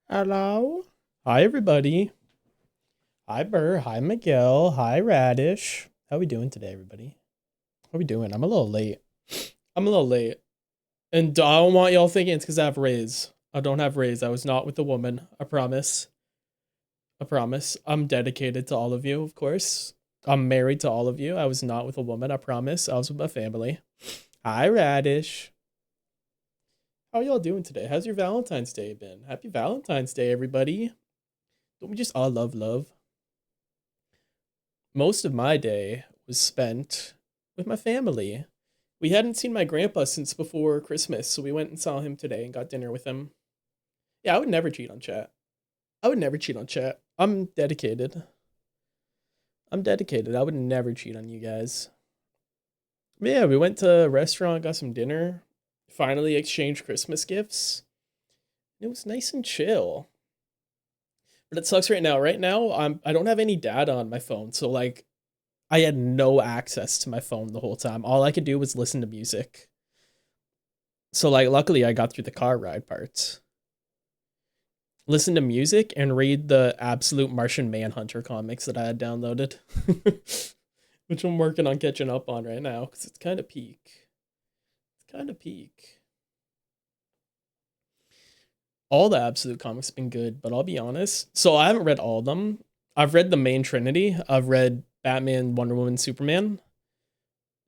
Hello. Hi, everybody. Hi, Burr. Hi, Miguel. Hi, Radish. How we doing today, everybody? How we doing? I'm a little late. I'm a little late. And I don't want y'all thinking it's because I have Rays. I don't have Rays. I was not with a woman. I promise. I promise. I'm dedicated to all of you, of course. I'm married to all of you. I was not with a woman. I promise. I was with my family. Hi, Radish. How y'all doing today? How's your Valentine's Day been? Happy Valentine's Day, everybody. Don't we just all love? Most of my day was spent with my family. We hadn't seen my grandpa since before Christmas, so we went and saw him today and got dinner with him. Yeah, I would never cheat on chat. I would never cheat on chat. I'm dedicated. I'm dedicated. I would never cheat on you guys. But yeah, we went to a restaurant, got some dinner, finally exchanged Christmas gifts. It was nice and chill. But it sucks right now. Right now, I don't have any data on my phone, so like I had no access to my phone the whole time. All I could do was listen to music. So like luckily I got through the car ride parts. Listen to music and read the absolute Martian Manhunter comics that I had downloaded. Which I'm working on catching up on right now because it's kind of peak. It's kind of peak. All the absolute comics have been good, but I'll be honest. So I haven't read all of them. I've read the main Trinity. I've read Batman, Wonder Woman, Superman.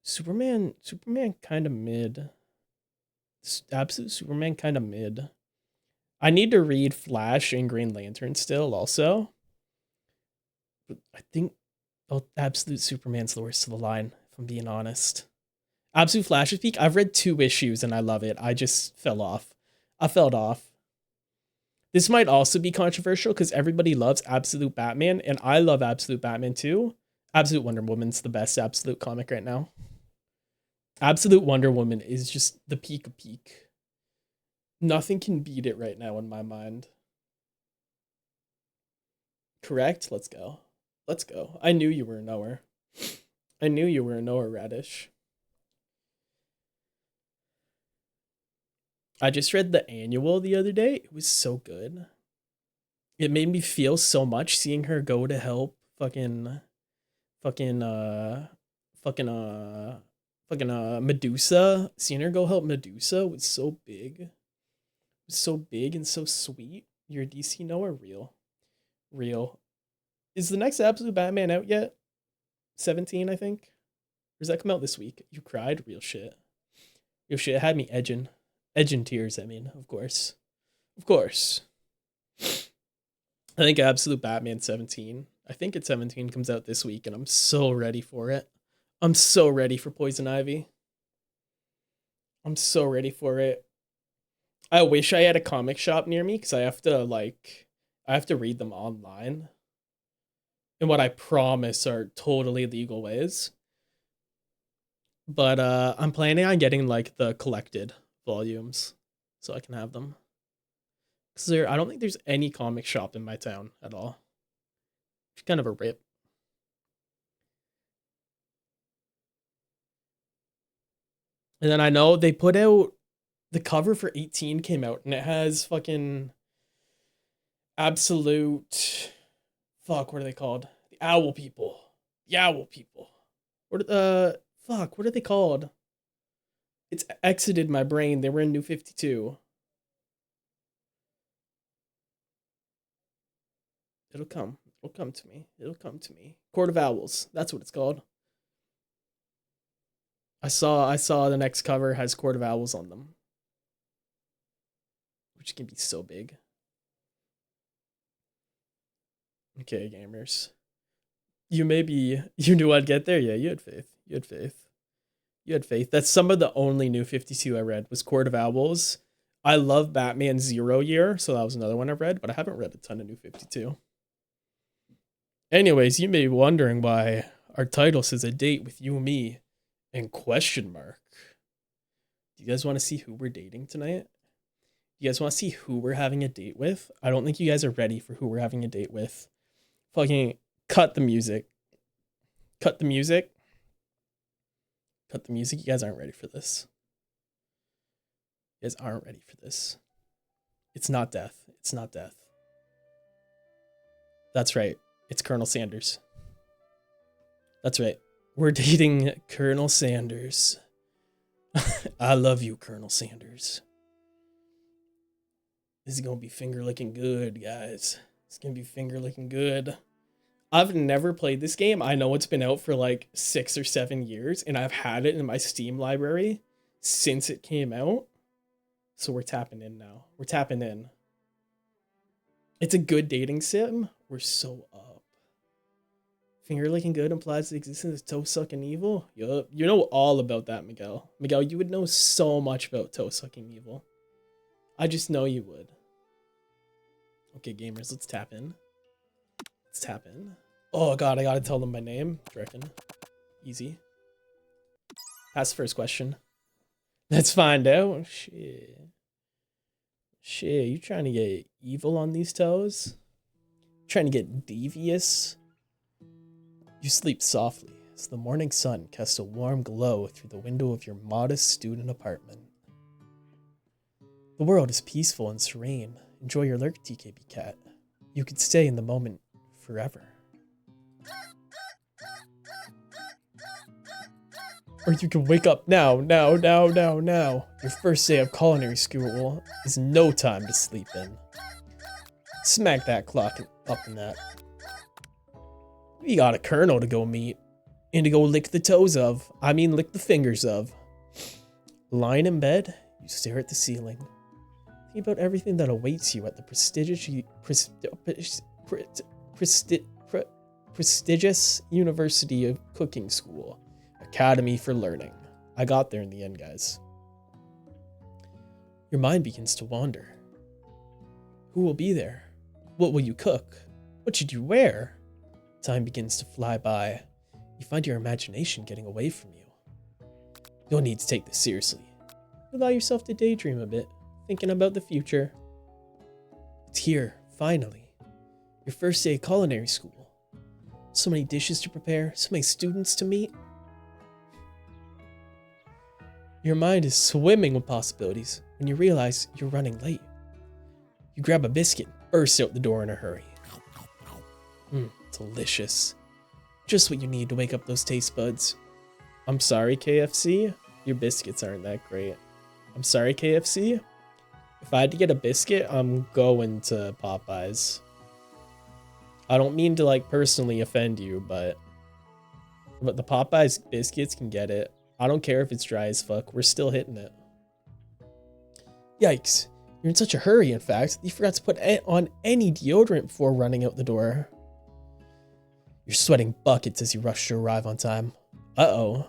Superman kind of mid. Absolute Superman kind of mid. I need to read Flash and Green Lantern still also. But I think Absolute Superman's the worst of the line, if I'm being honest. Absolute Flash's peak, I've read 2 issues and I love it. I just fell off. I fell off. This might also be controversial because everybody loves Absolute Batman, and I love Absolute Batman too. Absolute Wonder Woman's the best Absolute comic right now. Absolute Wonder Woman is just the peak of peak. Nothing can beat it right now in my mind. Correct? Let's go. Let's go. I knew you were a knower. I knew you were a knower, Radish. I just read the annual the other day. It was so good. It made me feel so much seeing her go to help fucking Medusa. Seeing her go help Medusa was so big. It was so big and so sweet. You're a DC knower? Real. Real. Is the next Absolute Batman out yet? 17, I think. Or does that come out this week? You cried? Real shit. Real shit. It had me edging. Edging tears, I mean, of course. Of course. I think Absolute Batman 17. I think it's 17 comes out this week, and I'm so ready for it. I'm so ready for Poison Ivy. I'm so ready for it. I wish I had a comic shop near me because I have to read them online in what I promise are totally legal ways. But I'm planning on getting like the collected volumes so I can have them. Cause I don't think there's any comic shop in my town at all. It's kind of a rip. And then I know they put out the cover for 18 came out and it has fucking absolute what are they called? The owl people. The owl people. What what are they called? It's exited my brain. They were in New 52. It'll come. It'll come to me. It'll come to me. Court of Owls. That's what it's called. I saw the next cover has Court of Owls on them, which can be so big. Okay, gamers. You knew I'd get there. Yeah, you had faith. You had faith. You had faith. That's some of the only New 52 I read was Court of Owls. I love Batman Zero Year, so that was another one I read, but I haven't read a ton of New 52. Anyways, you may be wondering why our title says a date with you and me and question mark. Do you guys want to see who we're dating tonight? You guys want to see who we're having a date with? I don't think you guys are ready for who we're having a date with. Fucking cut the music. Cut the music. Cut the music. You guys aren't ready for this. You guys aren't ready for this. It's not death. It's not death. That's right. It's Colonel Sanders. That's right. We're dating Colonel Sanders. I love you, Colonel Sanders. This is gonna be finger licking good, guys. It's gonna be finger licking good. I've never played this game. I know it's been out for like 6 or 7 years, and I've had it in my Steam library since it came out. So we're tapping in now. We're tapping in. It's a good dating sim. We're so up. Finger licking good implies the existence of toe sucking evil. Yup. You know all about that, Miguel. Miguel, you would know so much about toe sucking evil. I just know you would. Okay, gamers, let's tap in. Let's tap in. Oh god, I gotta tell them my name. Reckon. Easy. That's the first question. Let's find out. Shit. Shit, you trying to get evil on these toes? Trying to get devious? You sleep softly as the morning sun casts a warm glow through the window of your modest student apartment. The world is peaceful and serene. Enjoy your lurk, TKB cat. You could stay in the moment forever. Or you can wake up now. Your first day of culinary school is no time to sleep in. Smack that clock up in that. We got a colonel to go meet. And to go lick the toes of. I mean lick the fingers of. Lying in bed, you stare at the ceiling. Think about everything that awaits you at the prestigious University of Cooking School. Academy for Learning. I got there in the end, guys. Your mind begins to wander. Who will be there? What will you cook? What should you wear? Time begins to fly by. You find your imagination getting away from you. You'll need to take this seriously. Allow yourself to daydream a bit, thinking about the future. It's here, finally. Your first day of culinary school. So many dishes to prepare, so many students to meet. Your mind is swimming with possibilities when you realize you're running late. You grab a biscuit, burst out the door in a hurry. Delicious. Just what you need to wake up those taste buds. I'm sorry, KFC. Your biscuits aren't that great. I'm sorry, KFC. If I had to get a biscuit, I'm going to Popeyes. I don't mean to like personally offend you, but the Popeyes biscuits can get it. I don't care if it's dry as fuck. We're still hitting it. Yikes. You're in such a hurry, in fact, you forgot to put on any deodorant before running out the door. You're sweating buckets as you rush to arrive on time. Uh-oh.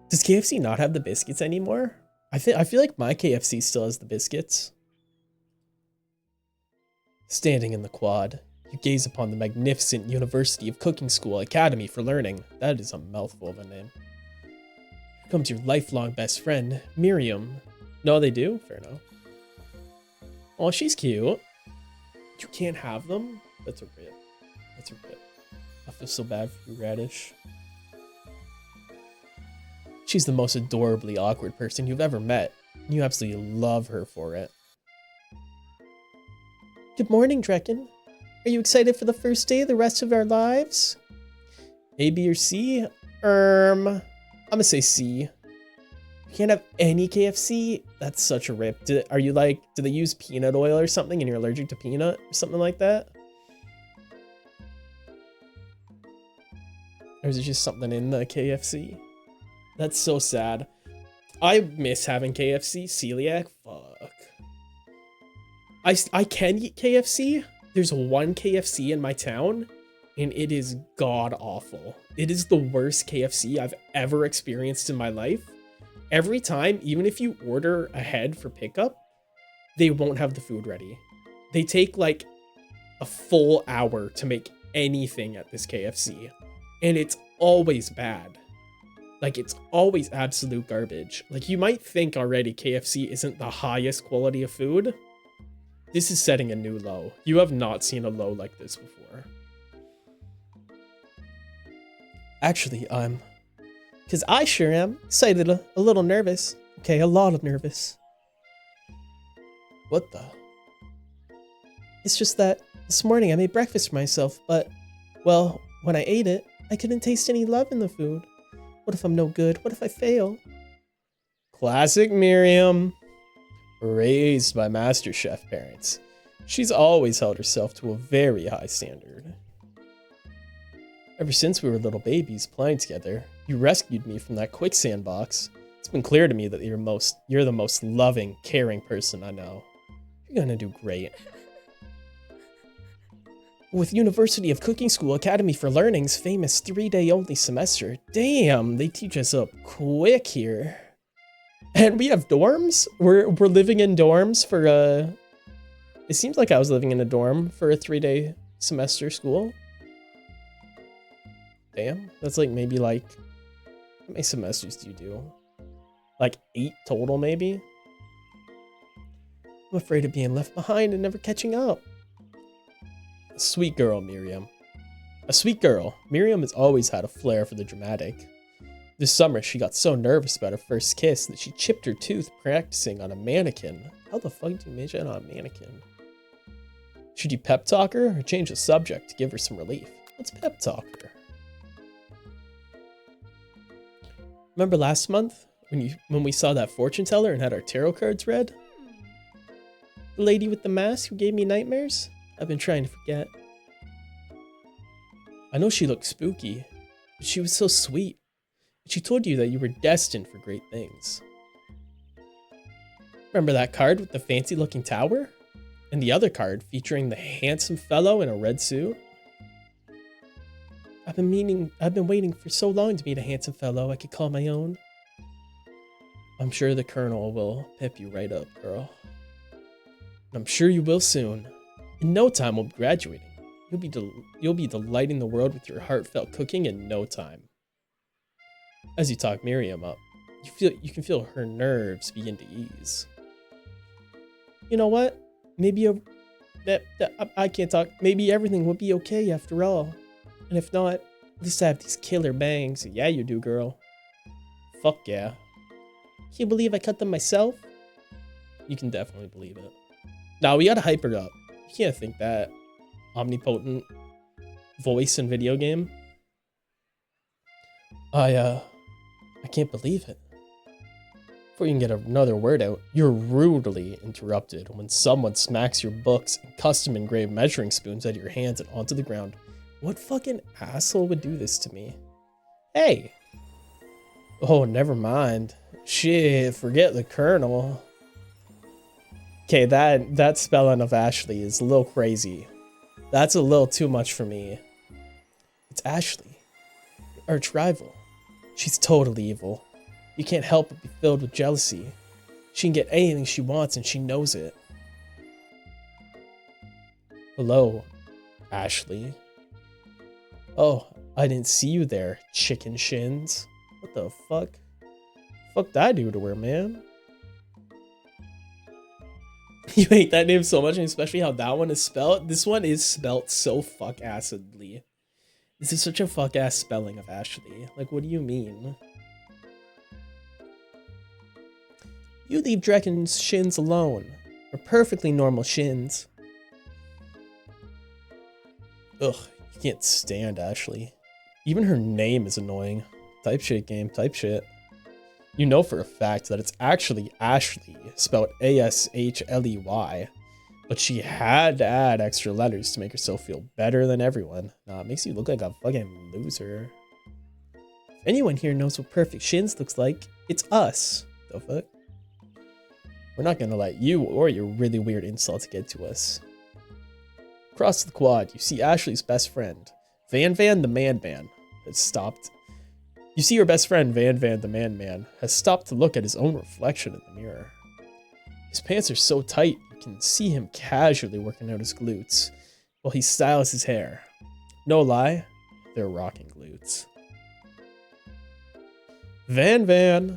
Does KFC not have the biscuits anymore? I feel like my KFC still has the biscuits. Standing in the quad, you gaze upon the magnificent University of Cooking School Academy for Learning. That is a mouthful of a name. Here comes your lifelong best friend, Miriam. No, they do? Fair enough. Oh, she's cute. You can't have them? That's a rip. That's a rip. I feel so bad for you, Radish. She's the most adorably awkward person you've ever met. You absolutely love her for it. Good morning, Drekken. Are you excited for the first day of the rest of our lives? A, B, or C? I'm gonna say C. You can't have any KFC? That's such a rip. Do they use peanut oil or something and you're allergic to peanut or something like that? Or is it just something in the KFC? That's so sad. I miss having KFC. Celiac? Fuck. I can eat KFC. There's one KFC in my town, and it is god-awful. It is the worst KFC I've ever experienced in my life. Every time, even if you order ahead for pickup, they won't have the food ready. They take like a full hour to make anything at this KFC, and it's always bad. Like, it's always absolute garbage. Like, you might think already KFC isn't the highest quality of food. This is setting a new low. You have not seen a low like this before. Actually, because I sure am excited, a little nervous. Okay, a lot of nervous. What the? It's just that This morning I made breakfast for myself, but, well, when I ate it, I couldn't taste any love in the food. What if I'm no good? What if I fail? Classic Miriam. Raised by Master Chef parents, she's always held herself to a very high standard. Ever since we were little babies playing together, you rescued me from that quicksand box. It's been clear to me that you're the most loving, caring person I know. You're gonna do great. With University of Cooking School Academy for Learning's famous 3-day only semester, damn, they teach us up quick here. And we have dorms? We're living in dorms for it seems like I was living in a dorm for a 3-day semester school. Damn, that's like maybe like, how many semesters do you do? Like 8 total maybe? I'm afraid of being left behind and never catching up. A sweet girl, Miriam. A sweet girl. Miriam has always had a flair for the dramatic. This summer, she got so nervous about her first kiss that she chipped her tooth practicing on a mannequin. How the fuck do you make that on a mannequin? Should you pep talk her or change the subject to give her some relief? Let's pep talk her. Remember last month when we saw that fortune teller and had our tarot cards read? The lady with the mask who gave me nightmares? I've been trying to forget. I know she looked spooky, but she was so sweet. She told you that you were destined for great things. Remember that card with the fancy looking tower? And the other card featuring the handsome fellow in a red suit? I've been waiting for so long to meet a handsome fellow I could call my own. I'm sure the Colonel will pep you right up, girl. I'm sure you will soon. In no time we'll be graduating. You'll be delighting the world with your heartfelt cooking in no time. As you talk Miriam up, you can feel her nerves begin to ease. You know what? Maybe I can't talk. Maybe everything will be okay after all. And if not, at least I have these killer bangs. Yeah, you do, girl. Fuck yeah. Can you believe I cut them myself? You can definitely believe it. Now we gotta hype her up. You can't think that. Omnipotent voice in video game. I can't believe it. Before you can get another word out, you're rudely interrupted when someone smacks your books and custom engraved measuring spoons out of your hands and onto the ground. What fucking asshole would do this to me? Hey! Oh, never mind. Shit, forget the Colonel. Okay, that spelling of Ashley is a little crazy. That's a little too much for me. It's Ashley, your arch rival. She's totally evil. You can't help but be filled with jealousy. She can get anything she wants and she knows it. Hello, Ashley. Oh, I didn't see you there, chicken shins. What the fuck? Fuck did I do to her, man? You hate that name so much, and especially how that one is spelled. This one is spelled so fuck acidly. This is such a fuck ass spelling of Ashley. Like, what do you mean? You leave Drekken's shins alone. They're perfectly normal shins. Ugh, you can't stand Ashley. Even her name is annoying. Type shit game, type shit. You know for a fact that it's actually Ashley, spelled A-S-H-L-E-Y. But she had to add extra letters to make herself feel better than everyone. Nah, it makes you look like a fucking loser. If anyone here knows what perfect shins looks like, it's us. The fuck? We're not gonna let you or your really weird insults get to us. Across the quad, you see Ashley's best friend, Van Van the Man Man, has stopped. You see your best friend, Van Van the Man Man, has stopped to look at his own reflection in the mirror. His pants are so tight, you can see him casually working out his glutes while he styles his hair. No lie, they're rocking glutes. Van Van.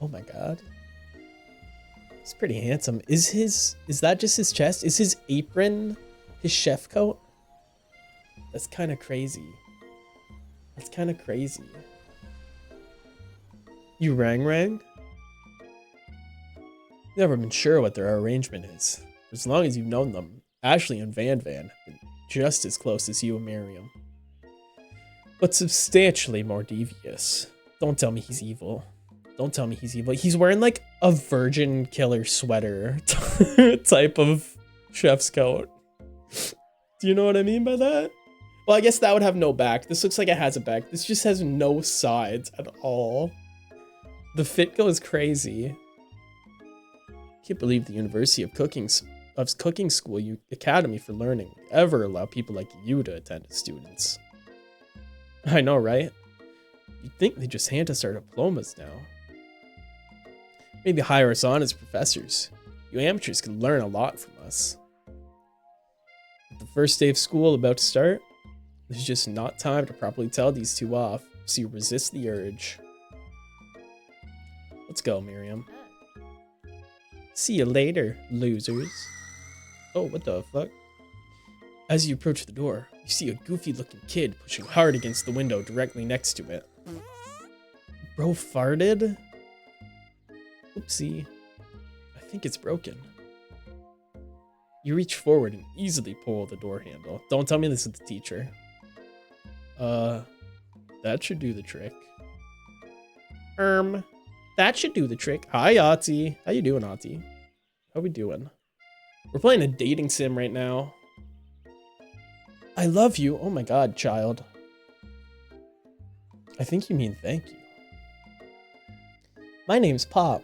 Oh my god. He's pretty handsome. Is that just his chest? Is his apron his chef coat? That's kind of crazy. That's kind of crazy. You rang? Never been sure what their arrangement is. As long as you've known them, Ashley and Van have been just as close as you and Miriam, but substantially more devious. Don't tell me he's evil. Don't tell me he's evil. He's wearing like a virgin killer sweater type of chef's coat. Do you know what I mean by that? Well, I guess that would have no back. This looks like it has a back. This just has no sides at all. The fit goes crazy. Can't believe the University of Cooking School Academy for Learning would ever allow people like you to attend as students. I know, right? You'd think they just hand us our diplomas now. Maybe hire us on as professors. You amateurs can learn a lot from us. With the first day of school about to start, there's just not time to properly tell these two off, so you resist the urge. Let's go, Miriam. See you later, losers. Oh, what the fuck? As you approach the door, you see a goofy-looking kid pushing hard against the window directly next to it. Bro farted? Oopsie. I think it's broken. You reach forward and easily pull the door handle. Don't tell me this is the teacher. That should do the trick. That should do the trick. Hi, Ati. How you doing, Ati? How we doing? We're playing a dating sim right now. I love you. Oh my god, child. I think you mean thank you. My name's Pop.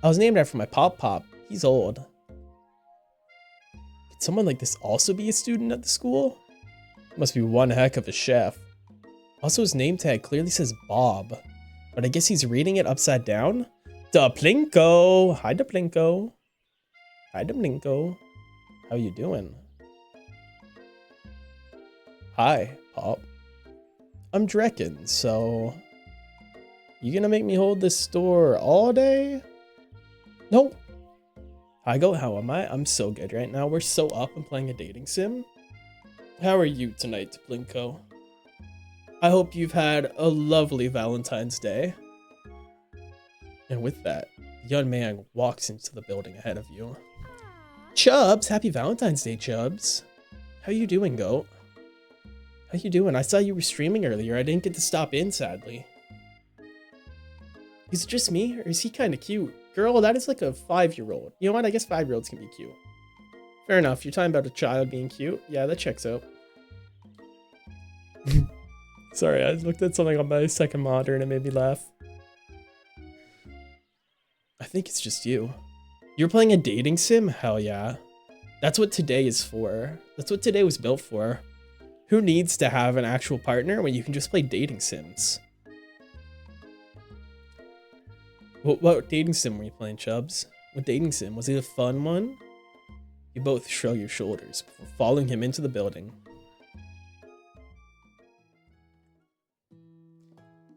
I was named after my Pop. He's old. Could someone like this also be a student at the school? Must be one heck of a chef. Also, his name tag clearly says Bob, but I guess he's reading it upside down? Duplinko! Hi, Duplinko. Hi, Duplinko. How you doing? Hi, Pop. I'm Drekken, so... You gonna make me hold this store all day? Nope. Hi, Go. How am I? I'm so good right now. We're so up and playing a dating sim. How are you tonight, Duplinko? I hope you've had a lovely Valentine's Day. And with that, the young man walks into the building ahead of you. Chubbs! Happy Valentine's Day, Chubbs. How you doing, Goat? How you doing? I saw you were streaming earlier. I didn't get to stop in, sadly. Is it just me, or is he kind of cute? Girl, that is like a 5-year-old. You know what? I guess 5-year-olds can be cute. Fair enough. You're talking about a child being cute. Yeah, that checks out. Sorry, I looked at something on my second monitor and it made me laugh. I think it's just you. You're playing a dating sim? Hell yeah. That's what today is for. That's what today was built for. Who needs to have an actual partner when you can just play dating sims? What dating sim were you playing, Chubbs? What dating sim? Was it a fun one? You both shrug your shoulders before following him into the building.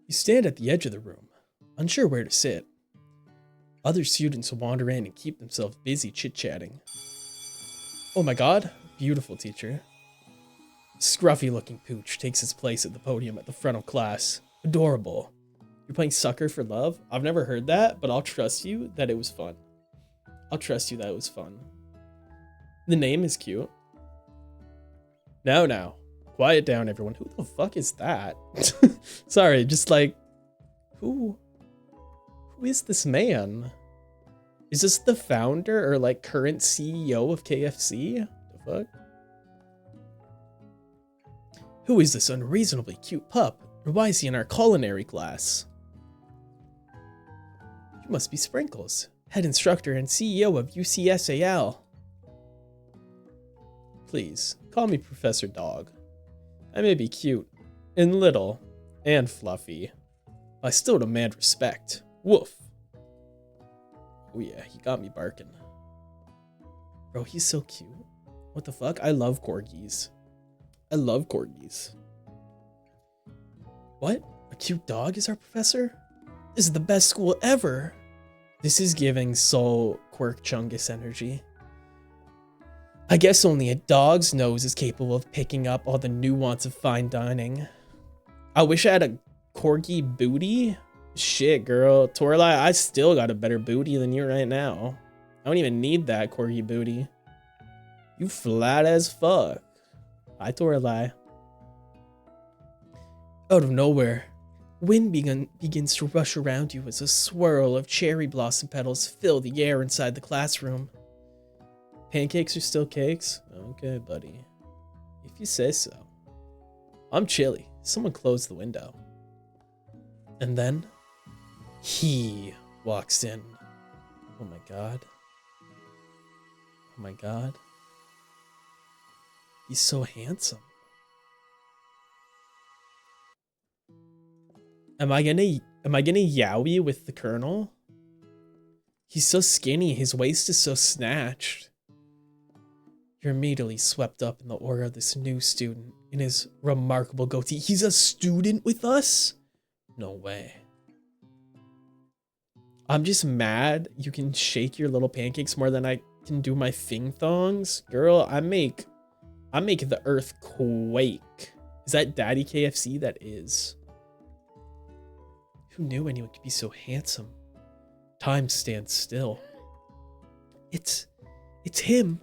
You stand at the edge of the room, unsure where to sit. Other students wander in and keep themselves busy chit-chatting. Oh my god, beautiful teacher. Scruffy-looking pooch takes his place at the podium at the front of class. Adorable. You're playing Sucker for Love? I've never heard that, but I'll trust you that it was fun. I'll trust you that it was fun. The name is cute. Now. Quiet down, everyone. Who the fuck is that? Sorry, just like... Who is this man? Is this the founder or like current CEO of KFC? The fuck? Who is this unreasonably cute pup? And why is he in our culinary class? You must be Sprinkles, head instructor and CEO of UCSAL. Please, call me Professor Dog. I may be cute, and little, and fluffy, but I still demand respect. Woof. Oh yeah, he got me barking. Bro, he's so cute. What the fuck? I love corgis. I love corgis. What? A cute dog is our professor? This is the best school ever. This is giving Soul Quirk Chungus energy. I guess only a dog's nose is capable of picking up all the nuance of fine dining. I wish I had a corgi booty. Shit, girl. Torlai, I still got a better booty than you right now. I don't even need that corgi booty. You flat as fuck. Hi, Toralei. Out of nowhere, wind begins to rush around you as a swirl of cherry blossom petals fill the air inside the classroom. Pancakes are still cakes? Okay, buddy. If you say so. I'm chilly. Someone closed the window. And then, he walks in. Oh my god. Oh my god. He's so handsome. Am I gonna yowie with the Colonel? He's so skinny, his waist is so snatched. You're immediately swept up in the aura of this new student in his remarkable goatee. He's a student with us? No way. I'm just mad you can shake your little pancakes more than I can do my thing thongs. Girl, I make the earth quake. Is that Daddy KFC? That is. Who knew anyone could be so handsome? Time stands still. It's him.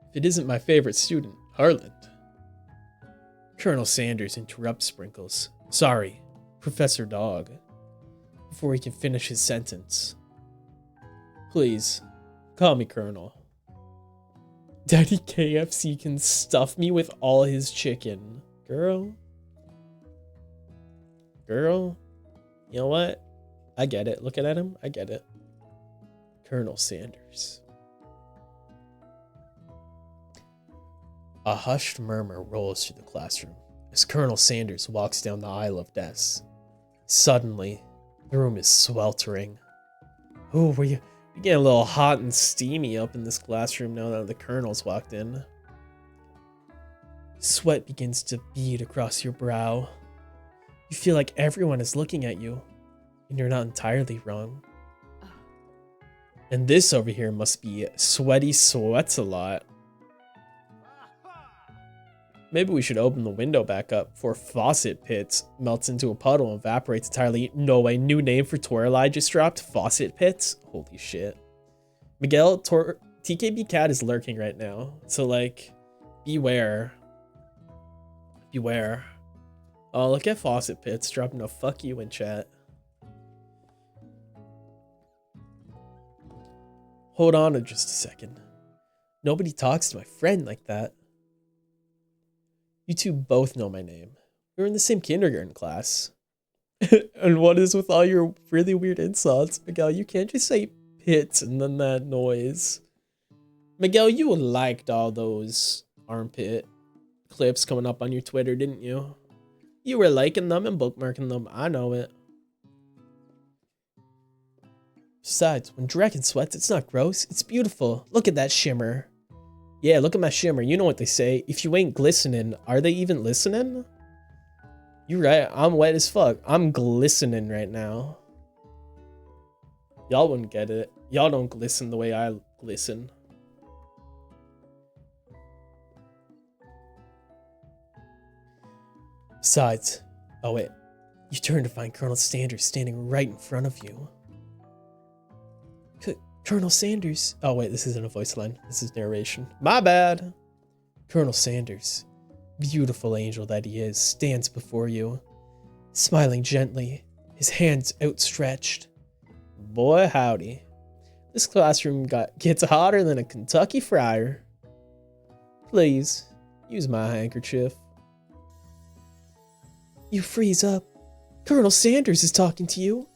If it isn't my favorite student, Harland. Colonel Sanders interrupts Sprinkles. Sorry, Professor Dog. Before he can finish his sentence. Please, call me Colonel. Daddy KFC can stuff me with all his chicken. Girl. You know what? I get it. Looking at him, I get it. Colonel Sanders. A hushed murmur rolls through the classroom as Colonel Sanders walks down the aisle of desks. Suddenly, the room is sweltering. Ooh, we're getting a little hot and steamy up in this classroom now that the Colonel's walked in. Sweat begins to bead across your brow. You feel like everyone is looking at you, and you're not entirely wrong. And this over here must be Sweaty Sweats a lot. Maybe we should open the window back up before Faucet Pits melts into a puddle and evaporates entirely. No way, new name for Toralei just dropped. Faucet Pits? Holy shit. Miguel, TKB Cat is lurking right now. So, like, beware. Beware. Oh, look at Faucet Pits dropping a fuck you in chat. Hold on to just a second. Nobody talks to my friend like that. You two both know my name. We were in the same kindergarten class. And what is with all your really weird insults? Miguel, you can't just say pits and then that noise. Miguel, you liked all those armpit clips coming up on your Twitter, didn't you? You were liking them and bookmarking them. I know it. Besides, when Draken sweats, it's not gross. It's beautiful. Look at that shimmer. Yeah, look at my shimmer. You know what they say. If you ain't glistening, are they even listening? You're right. I'm wet as fuck. I'm glistening right now. Y'all wouldn't get it. Y'all don't glisten the way I glisten. Besides, oh wait. You turn to find Colonel Sanders standing right in front of you. Colonel Sanders. Oh wait, this isn't a voice line. This is narration. My bad. Colonel Sanders, beautiful angel that he is, stands before you, smiling gently, his hands outstretched. Boy, howdy. This classroom gets hotter than a Kentucky fryer. Please, use my handkerchief. You freeze up. Colonel Sanders is talking to you.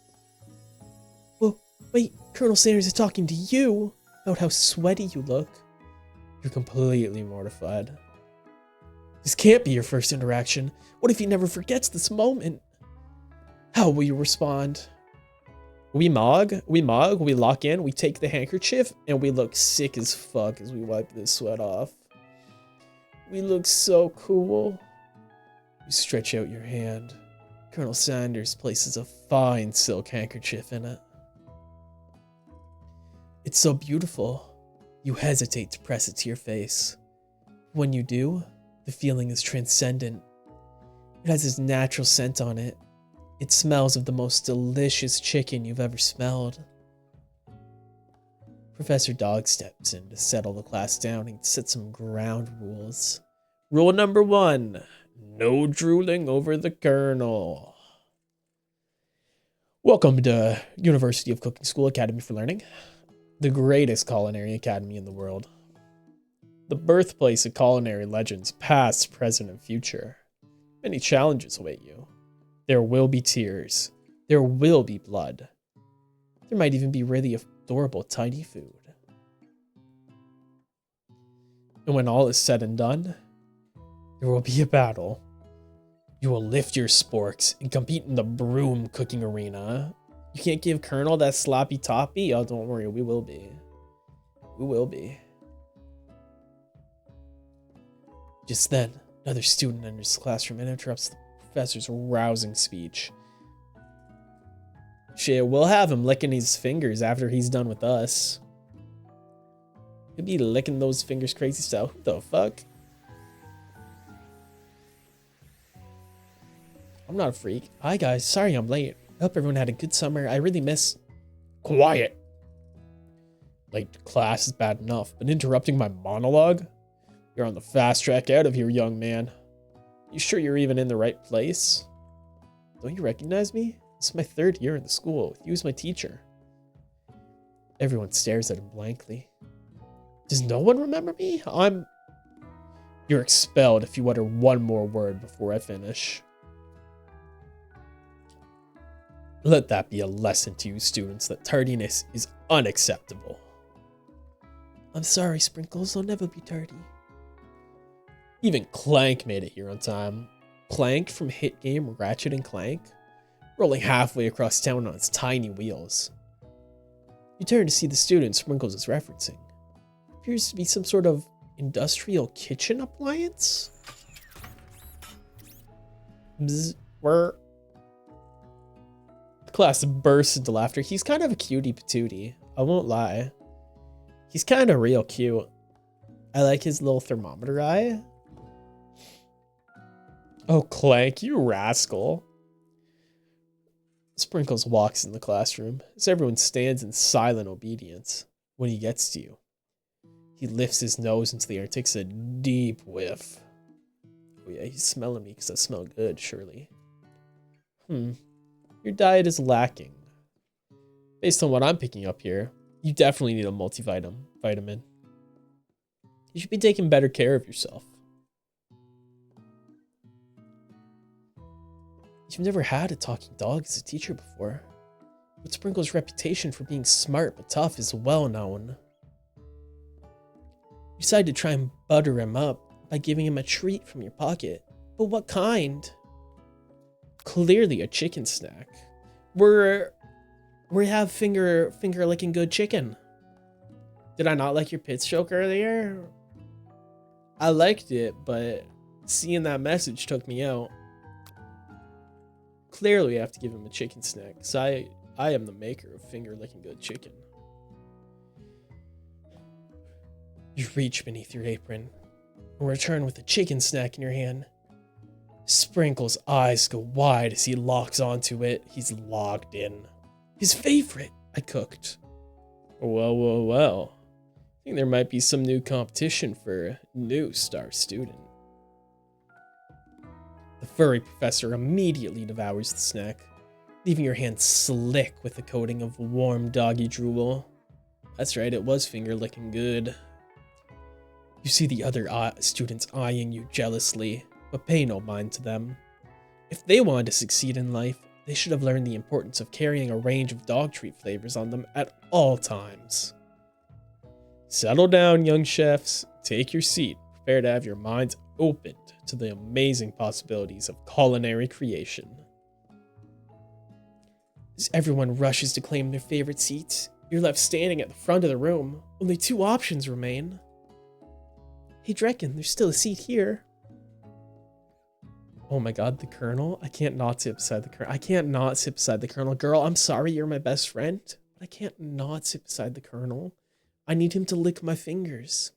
Well, wait. Colonel Sanders is talking to you about how sweaty you look. You're completely mortified. This can't be your first interaction. What if he never forgets this moment? How will you respond? We mog, we lock in, we take the handkerchief, and we look sick as fuck as we wipe this sweat off. We look so cool. You stretch out your hand. Colonel Sanders places a fine silk handkerchief in it. It's so beautiful. You hesitate to press it to your face. When you do, the feeling is transcendent. It has this natural scent on it. It smells of the most delicious chicken you've ever smelled. Professor Dog steps in to settle the class down and set some ground rules. Rule number 1, no drooling over the Colonel. Welcome to University of Cooking School Academy for Learning, the greatest culinary academy in the world. The birthplace of culinary legends past, present, and future. Many challenges await you. There will be tears. There will be blood. There might even be really adorable tiny food. And when all is said and done, there will be a battle. You will lift your sporks and compete in the broom cooking arena. You can't give Colonel that sloppy toppy? Oh, don't worry, we will be. We will be. Just then, another student enters the classroom and interrupts the professor's rousing speech. Shit, we'll have him licking his fingers after he's done with us. He'll be licking those fingers crazy style. Who the fuck? I'm not a freak. Hi guys, sorry I'm late. I hope everyone had a good summer. I really miss... Quiet! Late to class is bad enough, but interrupting my monologue? You're on the fast track out of here, young man. You sure you're even in the right place? Don't you recognize me? This is my 3rd year in the school, with you as my teacher. Everyone stares at him blankly. Does no one remember me? You're expelled if you utter one more word before I finish. Let that be a lesson to you students that tardiness is unacceptable. I'm sorry, Sprinkles. I'll never be tardy. Even Clank made it here on time. Clank from hit game Ratchet and Clank, rolling halfway across town on its tiny wheels. You turn to see the student Sprinkles is referencing. Appears to be some sort of industrial kitchen appliance? Bzz, whir. The class bursts into laughter. He's kind of a cutie patootie, I won't lie. He's kind of real cute. I like his little thermometer eye. Oh, Clank, you rascal. Sprinkles walks in the classroom as everyone stands in silent obedience. When he gets to you, he lifts his nose into the air and takes a deep whiff. Oh yeah, he's smelling me because I smell good, surely. Your diet is lacking. Based on what I'm picking up here, you definitely need a multivitamin. You should be taking better care of yourself. You've never had a talking dog as a teacher before, but Sprinkle's reputation for being smart but tough is well known. You decide to try and butter him up by giving him a treat from your pocket. But what kind? Clearly a chicken snack. We have finger licking good chicken. Did I not like your pitch joke earlier? I liked it, but seeing that message took me out. Clearly I have to give him a chicken snack, because I am the maker of finger licking good chicken. You reach beneath your apron and return with a chicken snack in your hand. Sprinkle's eyes go wide as he locks onto it. He's logged in. His favorite I cooked. Well. I think there might be some new competition for a new star student. The furry professor immediately devours the snack, leaving your hand slick with a coating of warm doggy drool. That's right, it was finger licking good. You see the other students eyeing you jealously, but pay no mind to them. If they wanted to succeed in life, they should have learned the importance of carrying a range of dog treat flavors on them at all times. Settle down, young chefs. Take your seat. Prepare to have your minds opened to the amazing possibilities of culinary creation. As everyone rushes to claim their favorite seats, you're left standing at the front of the room. Only 2 options remain. Hey Drekken, there's still a seat here. Oh my god, the Colonel? I can't not sit beside the Colonel. I can't not sit beside the Colonel. Girl, I'm sorry you're my best friend, but I can't not sit beside the Colonel. I need him to lick my fingers.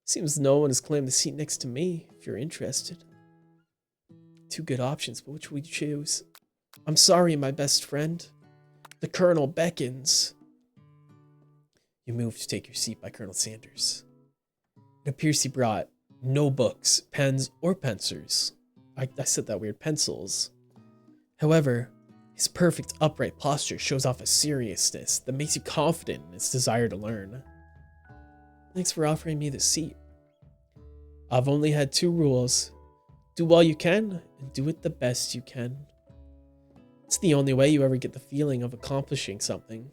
Seems no one has claimed the seat next to me, if you're interested. 2 good options, but which would you choose? I'm sorry, my best friend. The Colonel beckons. You move to take your seat by Colonel Sanders. It appears he brought no books, pens, or pencils. I said that weird, pencils. However, his perfect upright posture shows off a seriousness that makes you confident in his desire to learn. Thanks for offering me the seat. I've only had 2 rules. Do all you can, and do it the best you can. It's the only way you ever get the feeling of accomplishing something.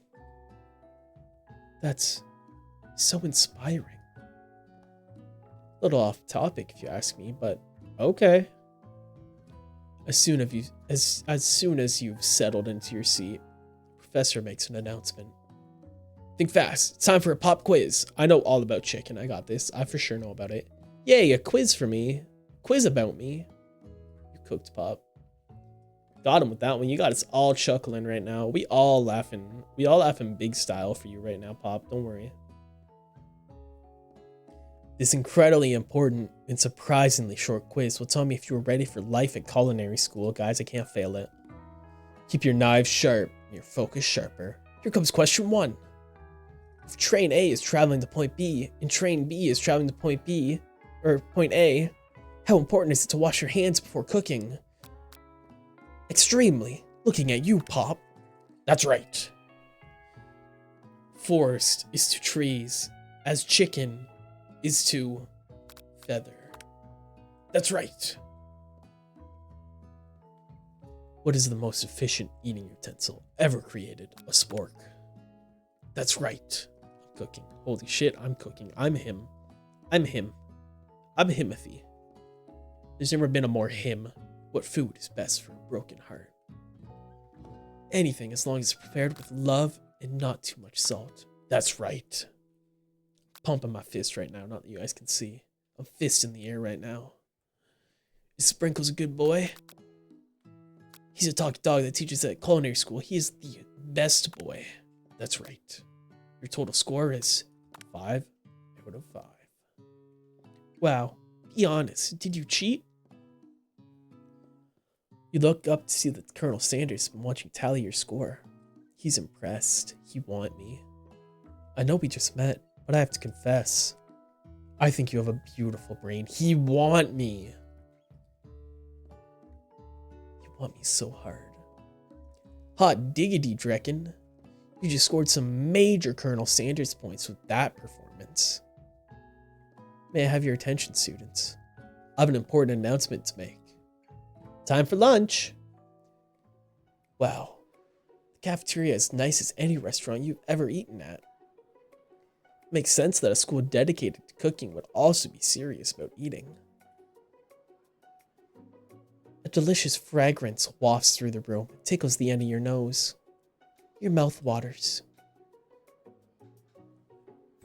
That's so inspiring. A little off topic if you ask me, but okay. As soon as you've settled into your seat, the professor makes an announcement. Think fast. It's time for a pop quiz. I know all about chicken. I got this. I for sure know about it. Yay, a quiz for me. Quiz about me. You cooked, Pop. Got him with that one. You got us all chuckling right now. We all laughing. We all laugh in big style for you right now, Pop. Don't worry. This incredibly important and surprisingly short quiz will tell me if you were ready for life at culinary school. Guys, I can't fail it. Keep your knives sharp and your focus sharper. Here comes question 1. If train A is traveling to point B and train B is traveling to point B, or point A, how important is it to wash your hands before cooking? Extremely. Looking at you, Pop. That's right. Forest is to trees, as chicken is to feather. That's right. What is the most efficient eating utensil ever created? A spork. That's right. I'm cooking. Holy shit, I'm cooking. I'm him. I'm him. I'm Himothy. There's never been a more him. What food is best for a broken heart? Anything as long as it's prepared with love and not too much salt. That's right. Pumping my fist right now, not that you guys can see. I'm fist in the air right now. Is Sprinkles a good boy? He's a talky dog that teaches at culinary school. He is the best boy. That's right. Your total score is 5 out of 5. Wow. Be honest. Did you cheat? You look up to see that Colonel Sanders has been watching tally your score. He's impressed. He want me. I know we just met, but I have to confess. I think you have a beautiful brain. He want me. You want me so hard. Hot diggity, Drekken. You just scored some major Colonel Sanders points with that performance. May I have your attention, students? I have an important announcement to make. Time for lunch. Wow. The cafeteria is as nice as any restaurant you've ever eaten at. It makes sense that a school dedicated to cooking would also be serious about eating. A delicious fragrance wafts through the room and tickles the end of your nose. Your mouth waters.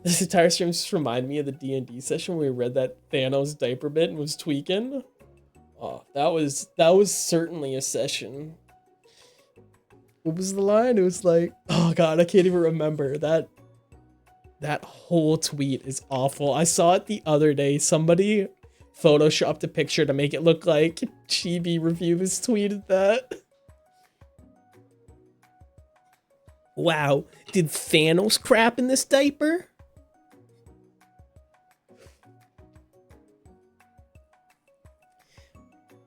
This entire stream just reminded me of the D&D session where we read that Thanos diaper bit and was tweaking. Oh, that was certainly a session. What was the line? It was like, oh god, I can't even remember. That whole tweet is awful. I saw it the other day. Somebody photoshopped a picture to make it look like Chibi Reviews tweeted that. Wow, did Thanos crap in this diaper?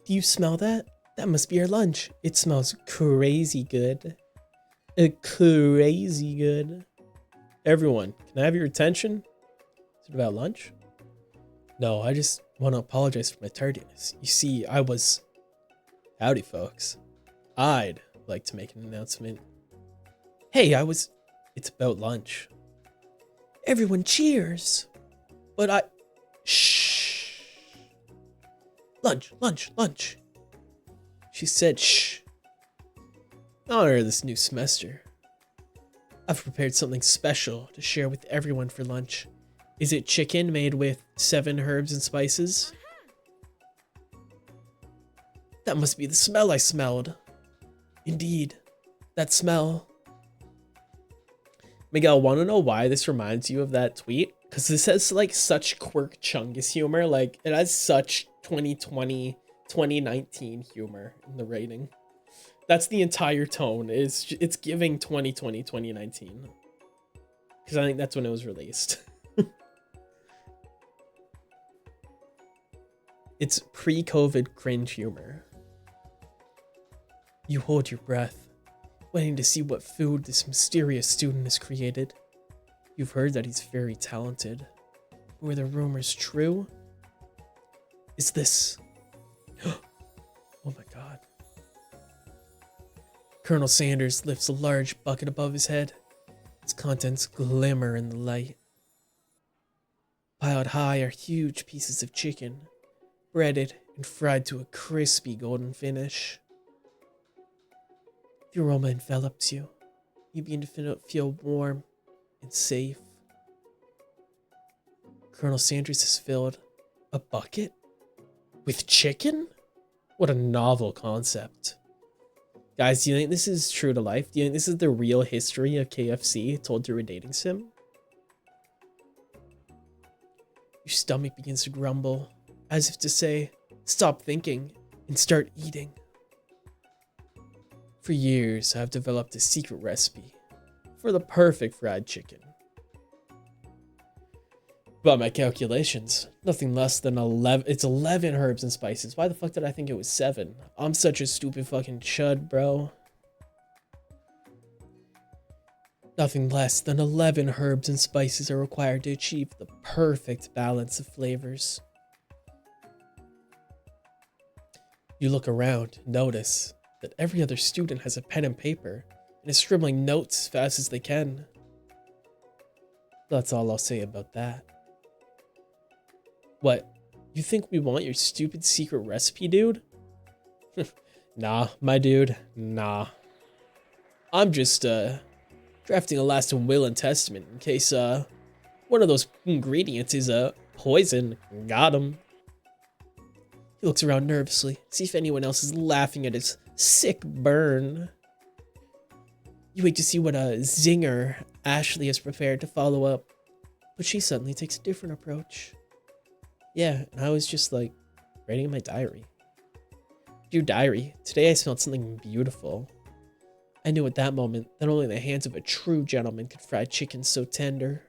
Do you smell that? That must be our lunch. It smells crazy good. Crazy good. Everyone, can I have your attention? Is it about lunch? No, I just want to apologize for my tardiness. You see, Howdy, folks. I'd like to make an announcement. Hey, it's about lunch. Everyone cheers. But shh. Lunch, lunch, lunch. She said shh. In honor of this new semester, I've prepared something special to share with everyone for lunch. Is it chicken made with 7 herbs and spices? That must be the smell I smelled. Indeed, that smell. Miguel, want to know why this reminds you of that tweet? Because this has like such quirk chungus humor. Like it has such 2020, 2019 humor in the writing. That's the entire tone. It's giving 2020, 2019. Because I think that's when it was released. It's pre-COVID cringe humor. You hold your breath, waiting to see what food this mysterious student has created. You've heard that he's very talented. But were the rumors true? Is this... Oh my god. Colonel Sanders lifts a large bucket above his head. Its contents glimmer in the light. Piled high are huge pieces of chicken, breaded and fried to a crispy golden finish. The aroma envelops you. You begin to feel warm and safe. Colonel Sanders has filled a bucket with chicken? What a novel concept. Guys, do you think this is true to life? Do you think this is the real history of KFC told through a dating sim? Your stomach begins to grumble, as if to say, stop thinking and start eating. For years, I've developed a secret recipe for the perfect fried chicken. By my calculations, nothing less than 11, it's 11 herbs and spices. Why the fuck did I think it was 7? I'm such a stupid fucking chud, bro. Nothing less than 11 herbs and spices are required to achieve the perfect balance of flavors. You look around and notice that every other student has a pen and paper and is scribbling notes as fast as they can. That's all I'll say about that. What? You think we want your stupid secret recipe, dude? Nah, my dude, nah. I'm just, drafting a last will and testament in case, one of those ingredients is, poison. Got him. He looks around nervously, see if anyone else is laughing at his sick burn. You wait to see what a zinger Ashley has prepared to follow up, but she suddenly takes a different approach. Yeah, and I was just like, writing in my diary. Dear diary, today I smelled something beautiful. I knew at that moment that only the hands of a true gentleman could fry chicken so tender.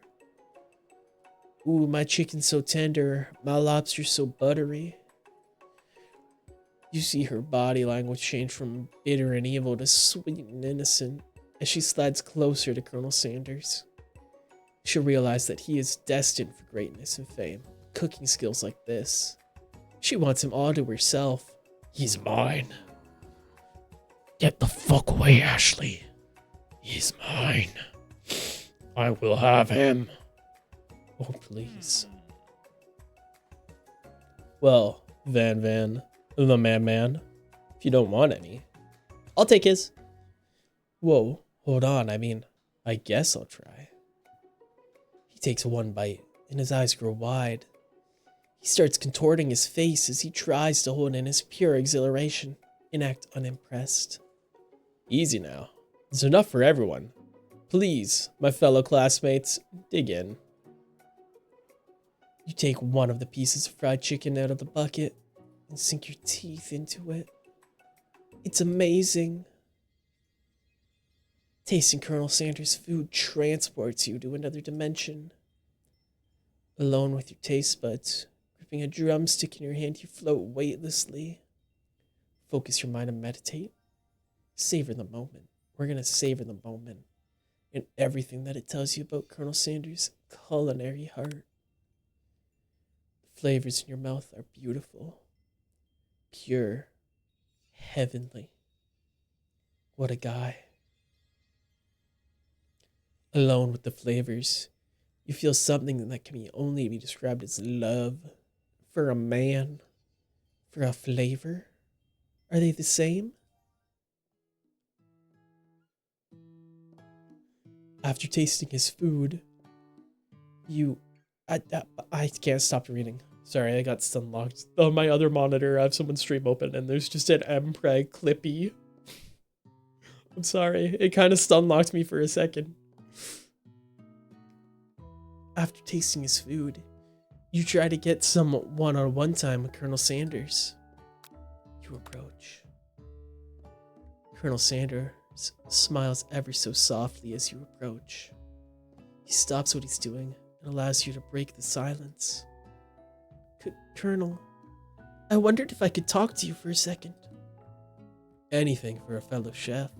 Ooh, my chicken so tender, my lobster so buttery. You see her body language change from bitter and evil to sweet and innocent as she slides closer to Colonel Sanders. She'll realize that he is destined for greatness and fame. Cooking skills like this. She wants him all to herself. He's mine. Get the fuck away, Ashley. He's mine. I will have him. Oh, please. Well, Van, the man, if you don't want any, I'll take his. Whoa, hold on, I guess I'll try. He takes one bite, and his eyes grow wide. He starts contorting his face as he tries to hold in his pure exhilaration and act unimpressed. Easy now. There's enough for everyone. Please, my fellow classmates, dig in. You take one of the pieces of fried chicken out of the bucket and sink your teeth into it. It's amazing. Tasting Colonel Sanders' food transports you to another dimension. Alone with your taste buds, gripping a drumstick in your hand, you float weightlessly. Focus your mind and meditate. Savor the moment. We're gonna savor the moment and everything that it tells you about Colonel Sanders' culinary heart. The flavors in your mouth are beautiful, pure, heavenly. What a guy. Alone with the flavors, you feel something that can only be described as love for a man, for a flavor. Are they the same? After tasting his food, I can't stop reading. Sorry, I got stun locked. On my other monitor, I have someone's stream open and there's just an mpreg clippy. I'm sorry, it kind of stun locked me for a second. After tasting his food, you try to get some one-on-one time with Colonel Sanders. You approach. Colonel Sanders smiles ever so softly as you approach. He stops what he's doing and allows you to break the silence. Colonel, I wondered if I could talk to you for a second. Anything for a fellow chef.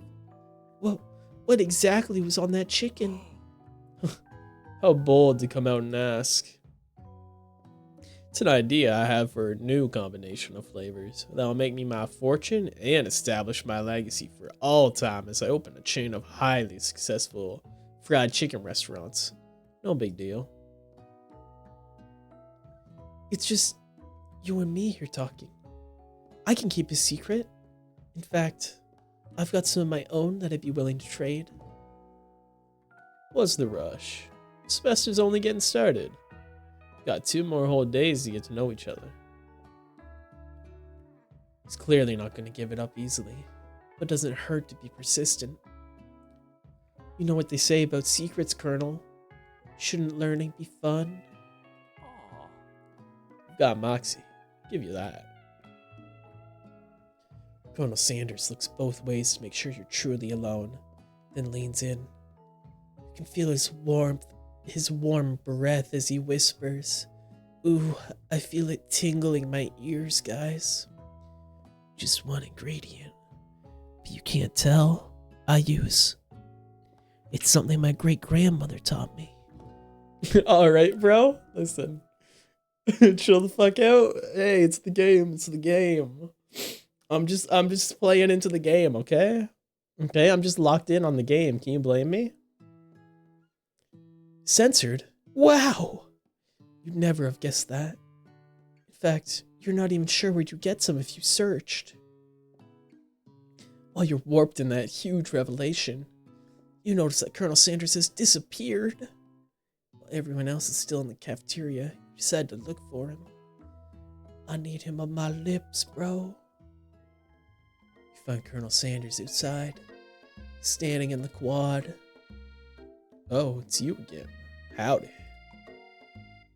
What exactly was on that chicken? How bold to come out and ask. It's an idea I have for a new combination of flavors that will make me my fortune and establish my legacy for all time as I open a chain of highly successful fried chicken restaurants. No big deal. It's just you and me here talking. I can keep a secret. In fact, I've got some of my own that I'd be willing to trade. What's the rush? Semester's only getting started. Got 2 more whole days to get to know each other. He's clearly not going to give it up easily, but doesn't hurt to be persistent. You know what they say about secrets, Colonel? Shouldn't learning be fun? You've got moxie. Give you that. Colonel Sanders looks both ways to make sure you're truly alone, then leans in. You can feel his warmth, his warm breath as he whispers. Ooh, I feel it tingling my ears, guys. Just one ingredient, but you can't tell. It's something my great-grandmother taught me. Alright, bro. Listen. Chill the fuck out. Hey, it's the game. It's the game. I'm just playing into the game, okay? Okay, I'm just locked in on the game. Can you blame me? Censored? Wow! You'd never have guessed that. In fact, you're not even sure where you'd get some if you searched. While you're warped in that huge revelation, you notice that Colonel Sanders has disappeared. While everyone else is still in the cafeteria, you decide to look for him. I need him on my lips, bro. You find Colonel Sanders outside, standing in the quad. Oh, it's you again. Howdy.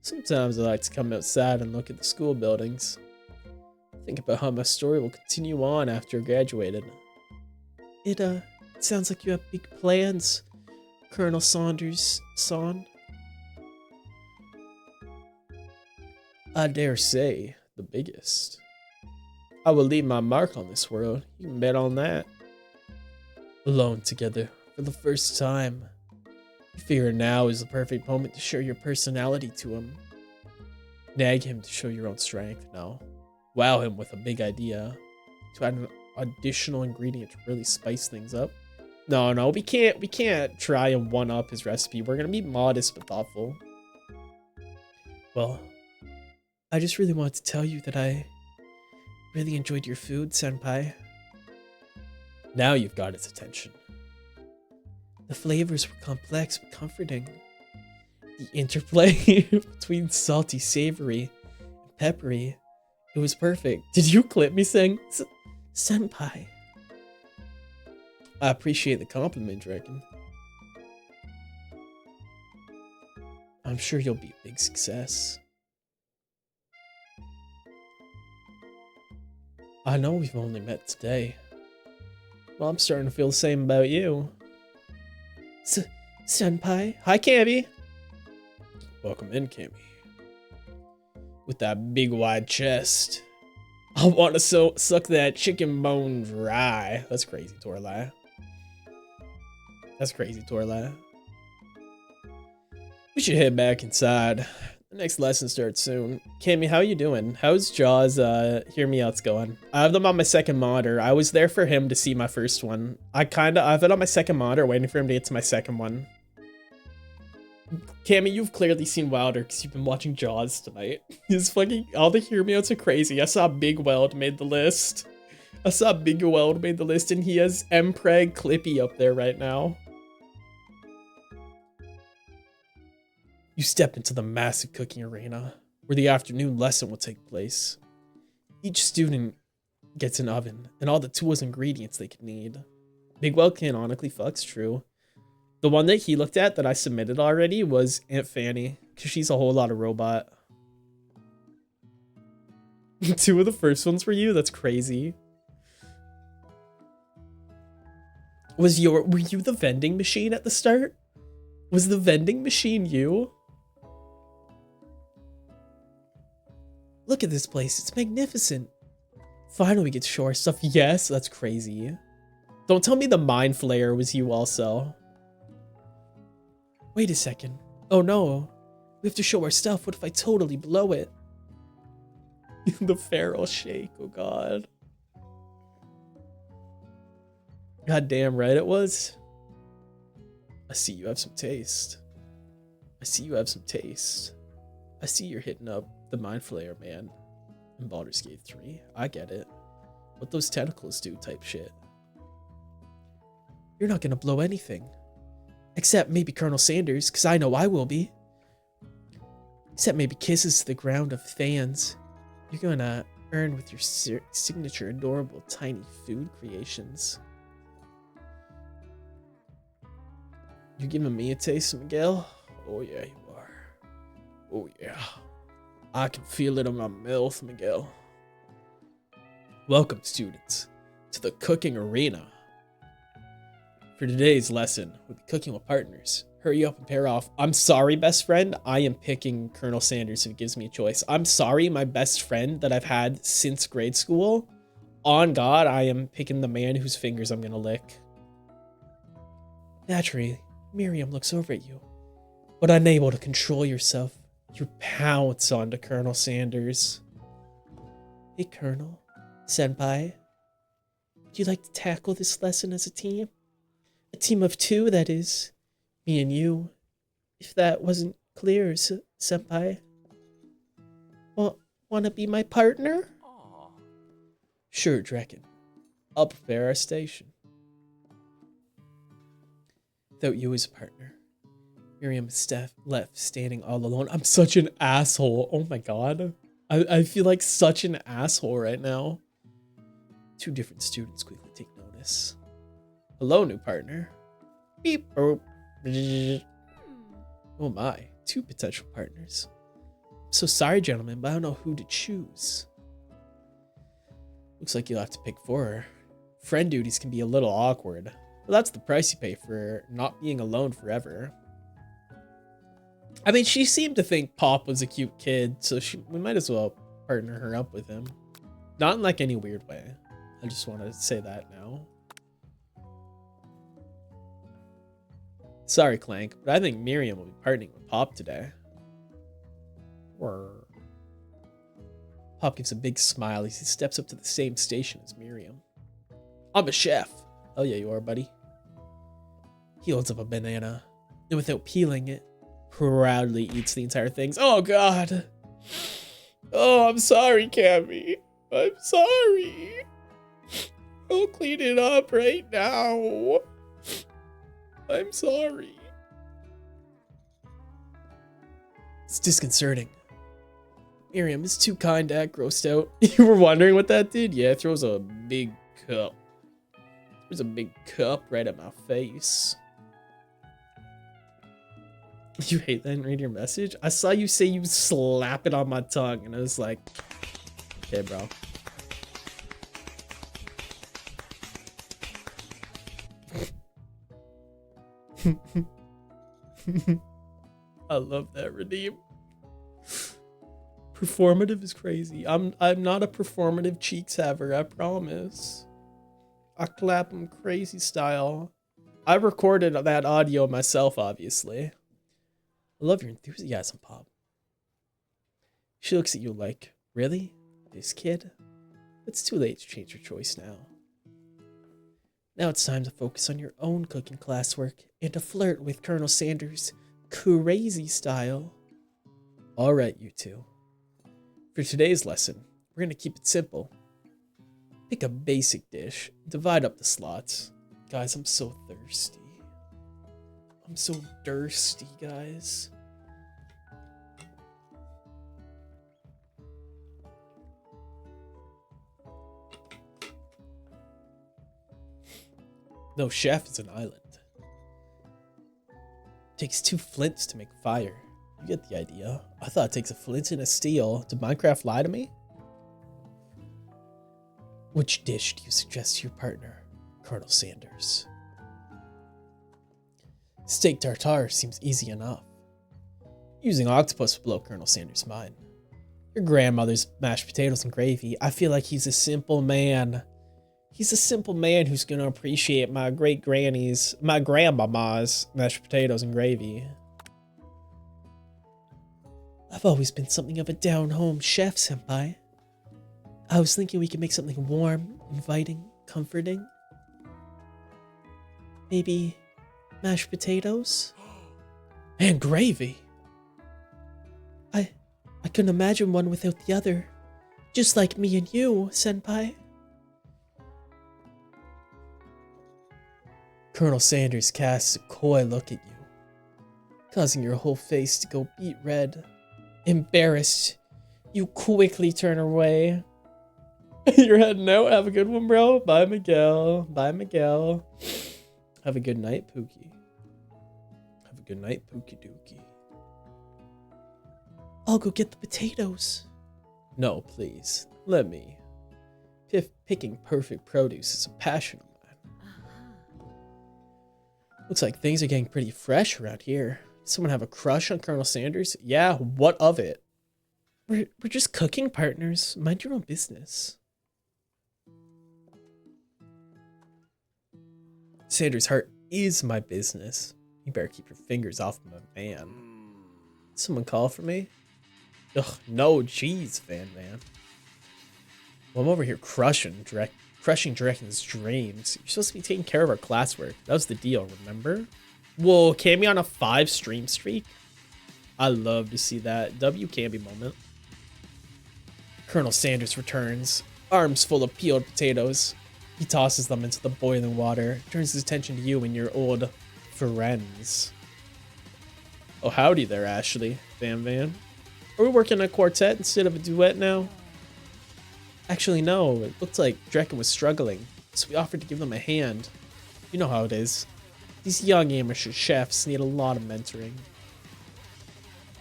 Sometimes I like to come outside and look at the school buildings. Think about how my story will continue on after I graduated. It sounds like you have big plans, Colonel Saunders, son. I dare say, the biggest. I will leave my mark on this world. You can bet on that. Alone together for the first time. You figure now is the perfect moment to show your personality to him. Nag him to show your own strength. No. Wow him with a big idea. To add an additional ingredient to really spice things up. No, we can't try and one-up his recipe. We're gonna be modest but thoughtful. Well, I just really wanted to tell you that I really enjoyed your food, Senpai. Now you've got its attention. The flavors were complex but comforting. The interplay between salty, savory, and peppery, it was perfect. Did you clip me saying, Senpai? I appreciate the compliment, Draken. I'm sure you'll be a big success. I know we've only met today. Well, I'm starting to feel the same about you. Senpai? Hi, Cammy. Welcome in, Cammy. With that big wide chest. I want to suck that chicken bone dry. That's crazy, Torlai. That's crazy, Torlai. We should head back inside. The next lesson starts soon. Cammy, how you doing? How's Jaws Hear Me Out's going? I have them on my second monitor. I was there for him to see my first one. I have it on my second monitor, waiting for him to get to my second one. Cammy, you've clearly seen Wilder because you've been watching Jaws tonight. His fucking, all the Hear Me Outs are crazy. I saw Big Weld made the list. And he has Mpreg Clippy up there right now. You step into the massive cooking arena, where the afternoon lesson will take place. Each student gets an oven, and all the tools and ingredients they could need. Bigwell canonically fucks, true. The one that he looked at that I submitted already was Aunt Fanny, because she's a whole lot of robot. 2 of the first ones were you? That's crazy. Were you the vending machine at the start? Was the vending machine you? Look at this place. It's magnificent. Finally, we get to show our stuff. Yes, that's crazy. Don't tell me the mind flayer was you also. Wait a second. Oh no. We have to show our stuff. What if I totally blow it? The feral shake. Oh god. God damn right it was. I see you have some taste. I see you have some taste. I see you're hitting up the Mind Flayer man in Baldur's Gate 3. I get it. What those tentacles do type shit. You're not gonna blow anything. Except maybe Colonel Sanders, because I know I will be. Except maybe kisses to the ground of fans. You're gonna earn with your signature adorable tiny food creations. You giving me a taste, Miguel? Oh yeah, you are. Oh yeah. I can feel it on my mouth, Miguel. Welcome, students, to the cooking arena. For today's lesson, we'll be cooking with partners. Hurry up and pair off. I'm sorry, best friend. I am picking Colonel Sanders if it gives me a choice. I'm sorry, my best friend that I've had since grade school. On God, I am picking the man whose fingers I'm gonna lick. Naturally, Miriam looks over at you, but unable to control yourself, you pounce onto Colonel Sanders. Hey, Colonel, Senpai, would you like to tackle this lesson as a team? A team of two, that is. Me and you. If that wasn't clear, Senpai. Wanna be my partner? Aww. Sure, Draken. I'll prepare our station. Without you as a partner, Miriam is left standing all alone. I'm such an asshole. Oh my god. I feel like such an asshole right now. Two different students quickly take notice. Hello, new partner. Beep. Oh my, two potential partners. I'm so sorry, gentlemen, but I don't know who to choose. Looks like you'll have to pick for her. Friend duties can be a little awkward, but that's the price you pay for not being alone forever. I mean, she seemed to think Pop was a cute kid, so we might as well partner her up with him. Not in like any weird way. I just want to say that now. Sorry, Clank, but I think Miriam will be partnering with Pop today. Pop gives a big smile as he steps up to the same station as Miriam. I'm a chef. Oh yeah, you are, buddy. He holds up a banana, and without peeling it, proudly eats the entire thing. Oh god. Oh, I'm sorry, Cammy. I'm sorry. I'll clean it up right now. I'm sorry. It's disconcerting. Miriam is too kind to act grossed out. You were wondering what that did? Yeah, it throws a big cup. There's a big cup right at my face. You hate that and read your message? I saw you say you slap it on my tongue, and I was like, okay, bro. I love that, Redeem. Performative is crazy. I'm not a performative cheeks haver, I promise. I clap them crazy style. I recorded that audio myself, obviously. I love your enthusiasm, Pop. She looks at you like, really? This kid? It's too late to change your choice now. Now it's time to focus on your own cooking classwork and to flirt with Colonel Sanders' crazy style. Alright, you two. For today's lesson, we're going to keep it simple. Pick a basic dish, divide up the slots. Guys, I'm so thirsty. I'm so thirsty, guys. No chef is an island. Takes 2 flints to make a fire. You get the idea. I thought it takes a flint and a steel. Did Minecraft lie to me? Which dish do you suggest to your partner, Colonel Sanders? Steak tartare seems easy enough. Using octopus would blow Colonel Sanders' mind. Your grandmother's mashed potatoes and gravy, I feel like he's a simple man. He's a simple man who's gonna appreciate my grandmama's mashed potatoes and gravy. I've always been something of a down-home chef, senpai. I was thinking we could make something warm, inviting, comforting. Maybe mashed potatoes? And gravy! I couldn't imagine one without the other. Just like me and you, senpai. Colonel Sanders casts a coy look at you, causing your whole face to go beet red. Embarrassed, you quickly turn away. You're heading out. Have a good one, bro. Bye, Miguel. Bye, Miguel. Have a good night, Pookie. Have a good night, Pookie Dookie. I'll go get the potatoes. No, please. Let me. Picking perfect produce is a passion of mine. Looks like things are getting pretty fresh around here. Someone have a crush on Colonel Sanders? Yeah, what of it? We're just cooking partners. Mind your own business. Sanders' heart is my business. You better keep your fingers off my man. Someone call for me? Ugh, no, jeez, man. Well, I'm over here crushing Draken's dreams. You're supposed to be taking care of our classwork. That was the deal, remember? Whoa, Cammy on a 5 stream streak? I love to see that. W Camby moment. Colonel Sanders returns, arms full of peeled potatoes. He tosses them into the boiling water, turns his attention to you and your old friends. Oh, howdy there, Ashley. Van. Are we working a quartet instead of a duet now? Actually, no. It looked like Draken was struggling, so we offered to give them a hand. You know how it is. These young amateur chefs need a lot of mentoring.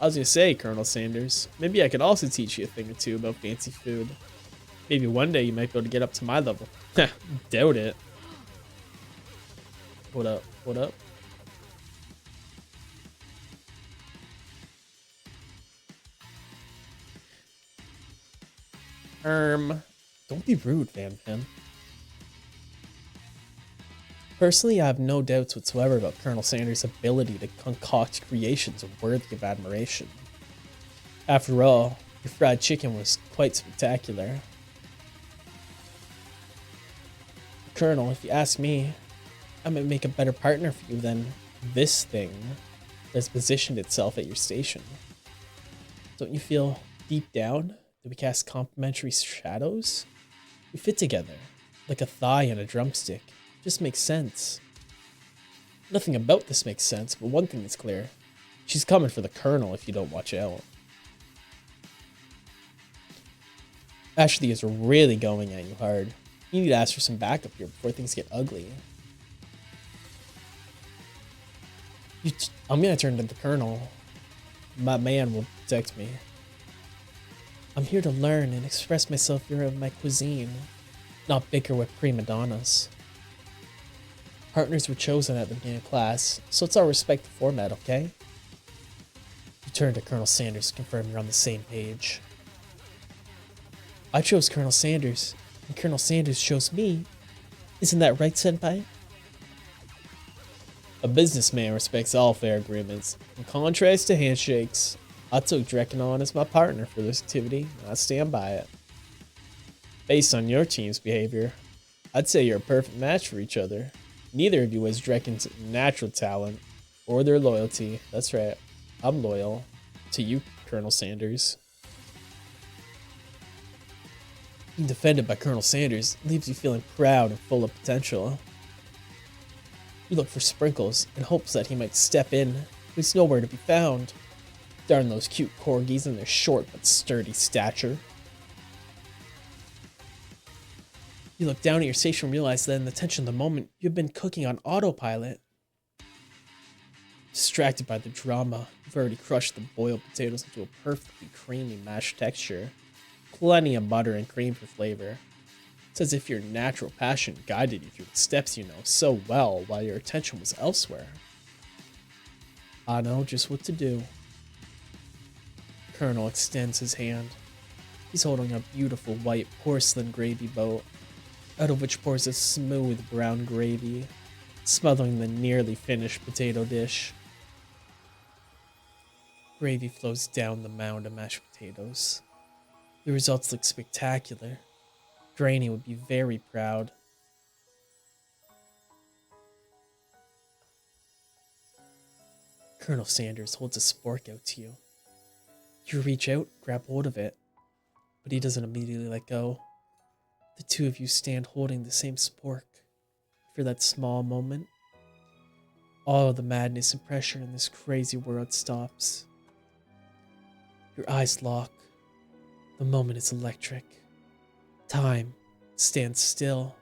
I was gonna say, Colonel Sanders, maybe I could also teach you a thing or two about fancy food. Maybe one day you might be able to get up to my level. Doubt it. What up? Don't be rude, Van. Personally, I have no doubts whatsoever about Colonel Sanders' ability to concoct creations worthy of admiration. After all, your fried chicken was quite spectacular. Colonel, if you ask me, I might make a better partner for you than this thing that's positioned itself at your station. Don't you feel deep down that we cast complementary shadows? We fit together, like a thigh and a drumstick. It just makes sense. Nothing about this makes sense, but one thing is clear. She's coming for the Colonel if you don't watch out. Ashley is really going at you hard. You need to ask for some backup here before things get ugly. I'm gonna turn to the Colonel. My man will protect me. I'm here to learn and express myself through my cuisine, not bicker with prima donnas. Partners were chosen at the beginning of class, so let's all respect the format, okay? You turn to Colonel Sanders to confirm you're on the same page. I chose Colonel Sanders, and Colonel Sanders chose me. Isn't that right, senpai? A businessman respects all fair agreements. In contrast to handshakes, I took Draken on as my partner for this activity, and I stand by it. Based on your team's behavior, I'd say you're a perfect match for each other. Neither of you has Draken's natural talent or their loyalty. That's right, I'm loyal to you, Colonel Sanders. Being defended by Colonel Sanders leaves you feeling proud and full of potential. You look for Sprinkles in hopes that he might step in, but he's nowhere to be found. Darn those cute corgis and their short but sturdy stature. You look down at your station and realize that in the tension of the moment, you've been cooking on autopilot. Distracted by the drama, you've already crushed the boiled potatoes into a perfectly creamy mashed texture. Plenty of butter and cream for flavor. It's as if your natural passion guided you through the steps you know so well while your attention was elsewhere. I know just what to do. Colonel extends his hand. He's holding a beautiful white porcelain gravy boat, out of which pours a smooth brown gravy, smothering the nearly finished potato dish. Gravy flows down the mound of mashed potatoes. The results look spectacular. Granny would be very proud. Colonel Sanders holds a spork out to you. You reach out, grab hold of it, but he doesn't immediately let go. The two of you stand holding the same spork. For that small moment, all the madness and pressure in this crazy world stops. Your eyes lock. The moment is electric. Time stands still.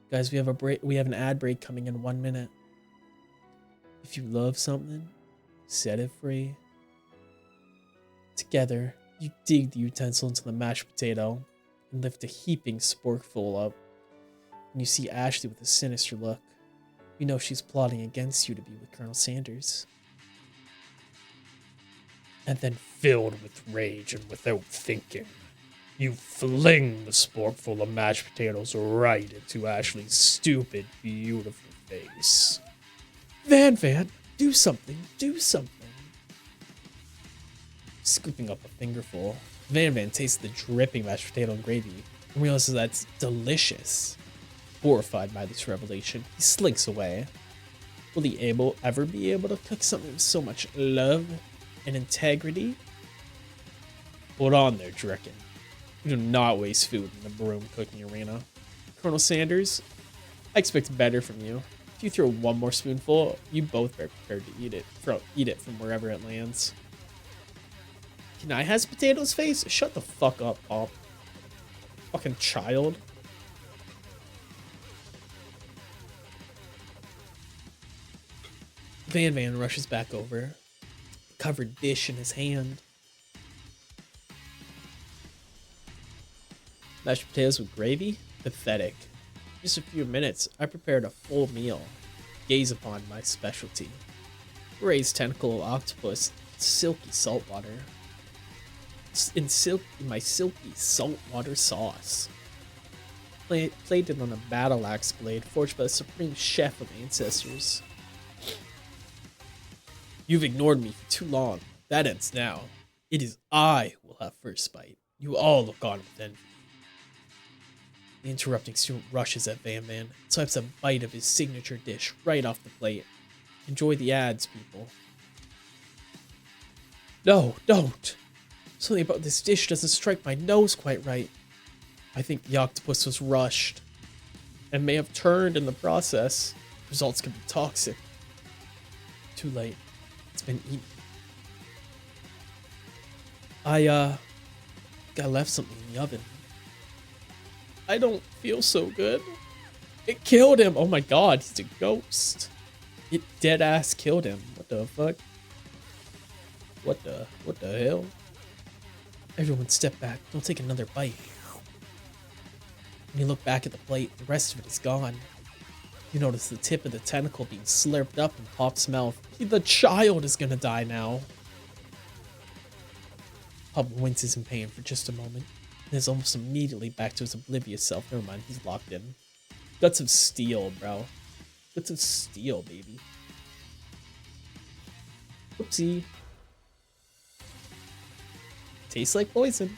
Guys, we have a break. We have an ad break coming in 1 minute. If you love something, set it free. Together, you dig the utensil into the mashed potato and lift a heaping sporkful up. And you see Ashley with a sinister look. You know she's plotting against you to be with Colonel Sanders. And then, filled with rage and without thinking, you fling the sporkful of mashed potatoes right into Ashley's stupid, beautiful face. Van, do something, do something. Scooping up a fingerful, Van tastes the dripping mashed potato and gravy and realizes that's delicious. Horrified by this revelation, he slinks away. Will he ever be able to cook something with so much love and integrity? Hold on there, Drekken. You do not waste food in the broom cooking arena. Colonel Sanders, I expect better from you. If you throw one more spoonful, you both are prepared to eat it from wherever it lands. Can I has potatoes face? Shut the fuck up, Pop. Fucking child. Van rushes back over, covered dish in his hand. Mashed potatoes with gravy? Pathetic. In just a few minutes, I prepared a full meal. Gaze upon my specialty. Braised tentacle octopus, silky saltwater. In my silky saltwater sauce. Plated on a battle axe blade forged by the supreme chef of ancestors. You've ignored me for too long. That ends now. It is I who will have first bite. You all look on with envy. The interrupting student rushes at Van and swipes a bite of his signature dish right off the plate. Enjoy the ads, people. No, don't! Something about this dish doesn't strike my nose quite right. I think the octopus was rushed and may have turned in the process. Results could be toxic. Too late. It's been eaten. I left something in the oven. I don't feel so good. It killed him. Oh my god, he's a ghost. It dead ass killed him. What the fuck? What the hell? Everyone step back. Don't take another bite. When you look back at the plate, the rest of it is gone. You notice the tip of the tentacle being slurped up in Pop's mouth. The child is gonna die now. Pop winces in pain for just a moment, and is almost immediately back to his oblivious self. Never mind, he's locked in. Guts of steel, bro. Guts of steel, baby. Whoopsie. Tastes like poison.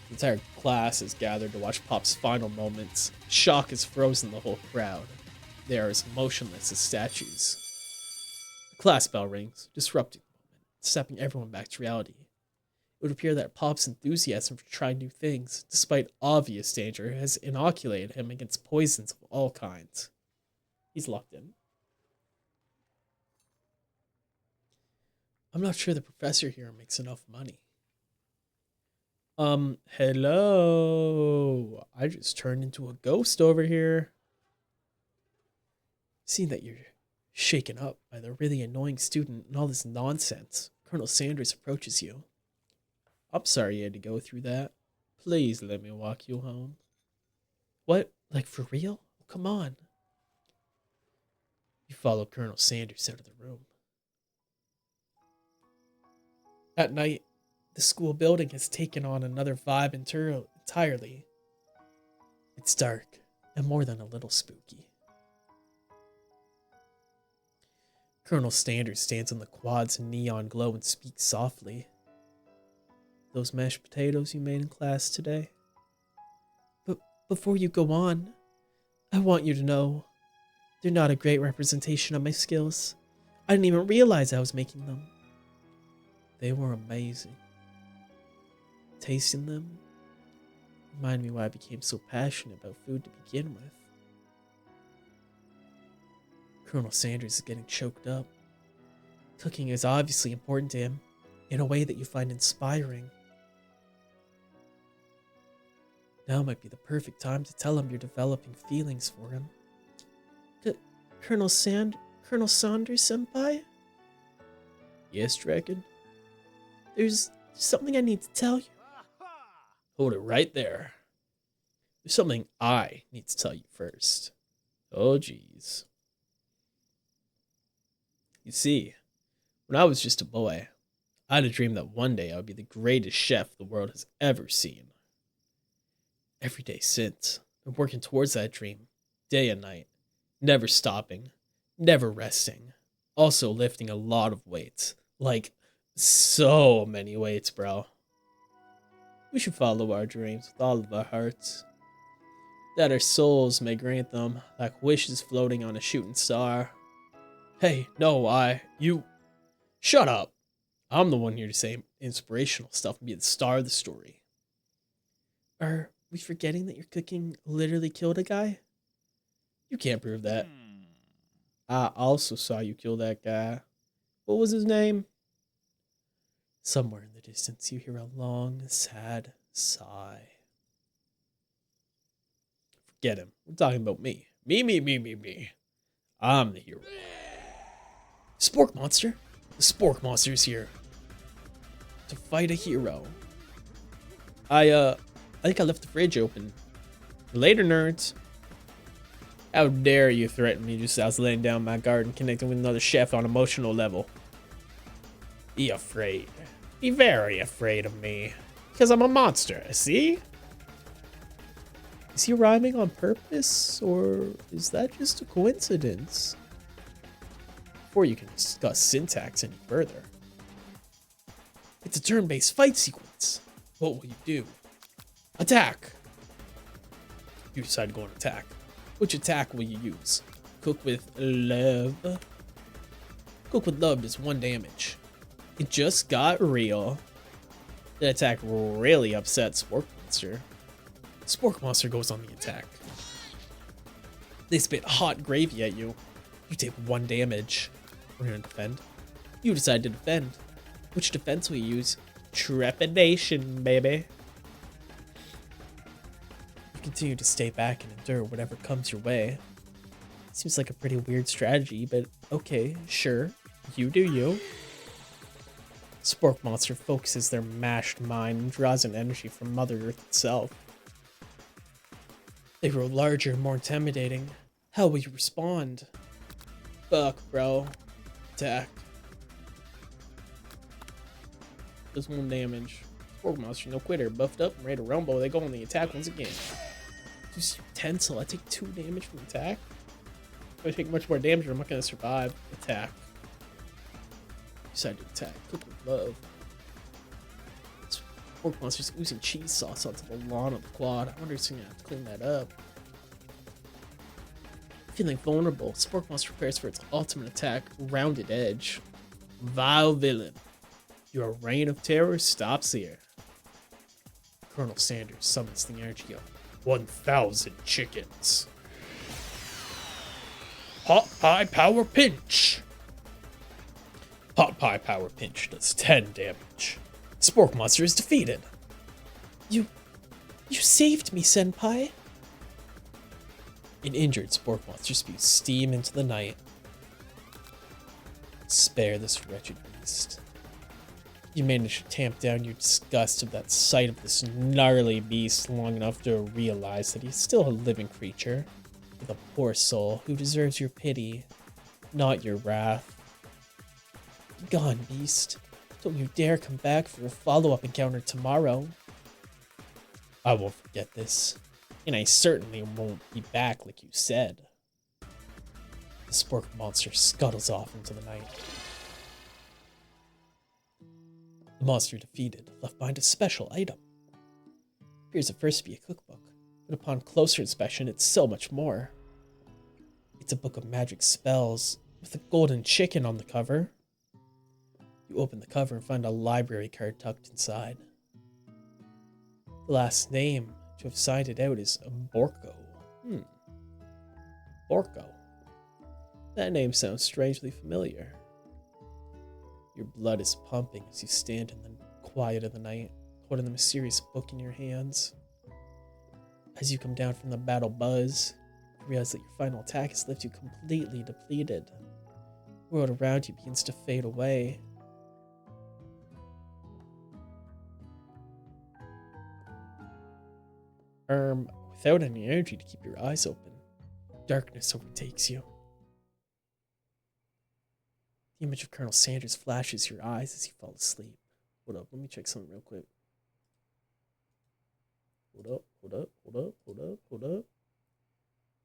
The entire class is gathered to watch Pop's final moments. Shock has frozen the whole crowd. They are as motionless as statues. The class bell rings, disrupting the moment, snapping everyone back to reality. It would appear that Pop's enthusiasm for trying new things, despite obvious danger, has inoculated him against poisons of all kinds. He's locked in. I'm not sure the professor here makes enough money. Hello. I just turned into a ghost over here. Seeing that you're shaken up by the really annoying student and all this nonsense, Colonel Sanders approaches you. I'm sorry you had to go through that. Please let me walk you home. What? Like for real? Oh, come on. You follow Colonel Sanders out of the room. At night, the school building has taken on another vibe entirely. It's dark and more than a little spooky. Colonel Standers stands on the quad's neon glow and speaks softly. Those mashed potatoes you made in class today? But before you go on, I want you to know they're not a great representation of my skills. I didn't even realize I was making them. They were amazing. Tasting them reminded me why I became so passionate about food to begin with. Colonel Sanders is getting choked up. Cooking is obviously important to him in a way that you find inspiring. Now might be the perfect time to tell him you're developing feelings for him. Colonel Saunders senpai? Yes, Dragon? There's something I need to tell you. Hold it right there. There's something I need to tell you first. Oh, jeez. You see, when I was just a boy, I had a dream that one day I would be the greatest chef the world has ever seen. Every day since, I'm working towards that dream, day and night, never stopping, never resting, also lifting a lot of weights, like so many weights, bro. We should follow our dreams with all of our hearts, that our souls may grant them like wishes floating on a shooting star. Hey, no, you, shut up. I'm the one here to say inspirational stuff and be the star of the story. Are we forgetting that your cooking literally killed a guy? You can't prove that. I also saw you kill that guy. What was his name? Somewhere in the distance you hear a long, sad sigh. Forget him. We're talking about me. Me. I'm the hero. Spork Monster? The Spork Monster is here to fight a hero. I think I left the fridge open. Later, nerds. How dare you threaten me just as I was laying down my guard and connecting with another chef on emotional level. Be afraid. Be very afraid of me. Because I'm a monster, see? Is he rhyming on purpose, or is that just a coincidence? Before you can discuss syntax any further. It's a turn-based fight sequence. What will you do? Attack! You decide to go on attack. Which attack will you use? Cook with love. Cook with love does 1 damage. It just got real. That attack really upset Spork Monster. Spork Monster goes on the attack. They spit hot gravy at you. You take 1 damage. We're gonna defend. You decide to defend. Which defense will you use? Trepidation, baby. You continue to stay back and endure whatever comes your way. Seems like a pretty weird strategy, but okay, sure. You do you. Spork Monster focuses their mashed mind and draws an energy from Mother Earth itself. They grow larger and more intimidating. How will you respond? Fuck, bro. Attack. Does 1 damage. Spork Monster, no quitter. Buffed up and ready to rumble. They go on the attack once again. Use utensil. I take 2 damage from attack. If I take much more damage, I'm not gonna survive. Attack. Decide to attack. Cook with love. Spork Monster's oozing cheese sauce onto the lawn of the quad. I wonder if he's gonna have to clean that up. Feeling vulnerable, Spork Monster prepares for its ultimate attack, Rounded Edge. Vile villain. Your reign of terror stops here. Colonel Sanders summons the energy of 1,000 chickens. Pot Pie Power Pinch. Pot Pie Power Pinch does 10 damage. Spork Monster is defeated. You saved me, Senpai. An injured Spork Monster spews steam into the night. Spare this wretched beast. You manage to tamp down your disgust of that sight of this gnarly beast long enough to realize that he's still a living creature with a poor soul who deserves your pity, not your wrath. Gone, beast. Don't you dare come back for a follow-up encounter tomorrow. I won't forget this, and I certainly won't be back like you said. The spork monster scuttles off into the night. The monster defeated left behind a special item. It appears at first to be a cookbook, but upon closer inspection it's so much more. It's a book of magic spells with a golden chicken on the cover. You open the cover and find a library card tucked inside. The last name to have signed it out is Borko. Borko. That name sounds strangely familiar. Your blood is pumping as you stand in the quiet of the night, holding the mysterious book in your hands. As you come down from the battle buzz, you realize that your final attack has left you completely depleted. The world around you begins to fade away. Without any energy to keep your eyes open, darkness overtakes you. The image of Colonel Sanders flashes your eyes as you fall asleep. Hold up, let me check something real quick. Hold up. Okay, hold up.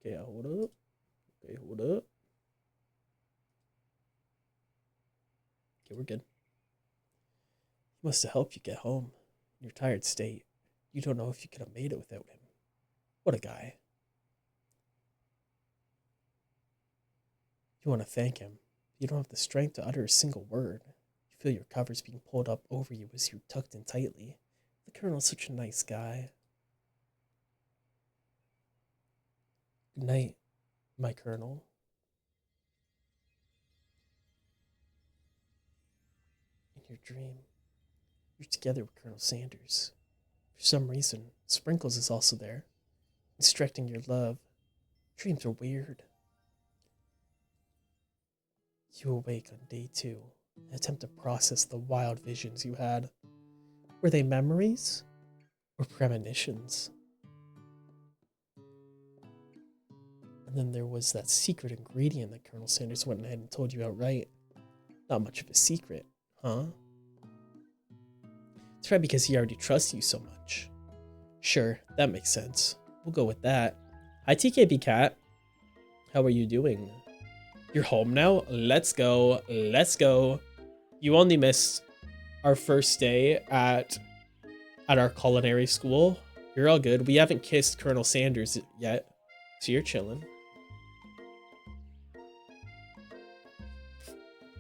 Okay, hold up. Okay, we're good. He must have helped you get home. In your tired state, you don't know if you could have made it without him. What a guy. You want to thank him. You don't have the strength to utter a single word. You feel your covers being pulled up over you as you're tucked in tightly. The Colonel's such a nice guy. Good night, my Colonel. In your dream, you're together with Colonel Sanders. For some reason, Sprinkles is also there, instructing your love. Dreams are weird. You awake on day 2 and attempt to process the wild visions you had. Were they memories or premonitions? And then there was that secret ingredient that Colonel Sanders went ahead and told you outright. Not much of a secret, huh? It's probably because he already trusts you so much. Sure, that makes sense. We'll go with that. Hi, TKB Cat. How are you doing? You're home now? Let's go. Let's go. You only missed our first day at our culinary school. You're all good. We haven't kissed Colonel Sanders yet, so you're chilling.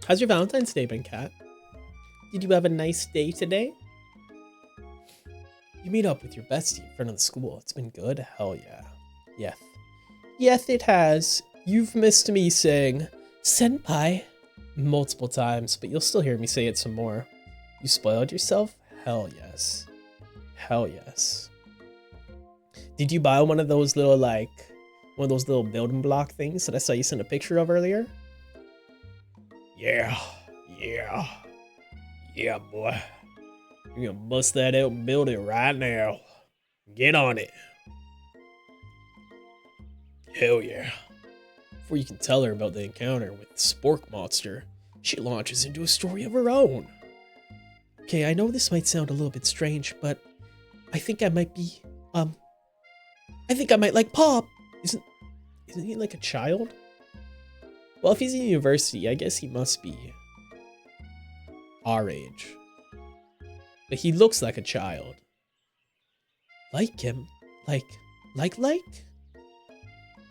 How's your Valentine's Day been, Kat? Did you have a nice day today? You meet up with your bestie in front of the school. It's been good? Hell yeah. Yes. Yes, it has. You've missed me saying senpai multiple times, but you'll still hear me say it some more. You spoiled yourself? Hell yes. Hell yes. Did you buy one of those little, building block things that I saw you send a picture of earlier? Yeah, boy. You're gonna bust that out and build it right now. Get on it. Hell yeah. Before you can tell her about the encounter with the Spork Monster, she launches into a story of her own. Okay, I know this might sound a little bit strange, but I think I might be, I think I might like Pop. Isn't he like a child? Well, if he's in university, I guess he must be our age. But he looks like a child. Like him? Like?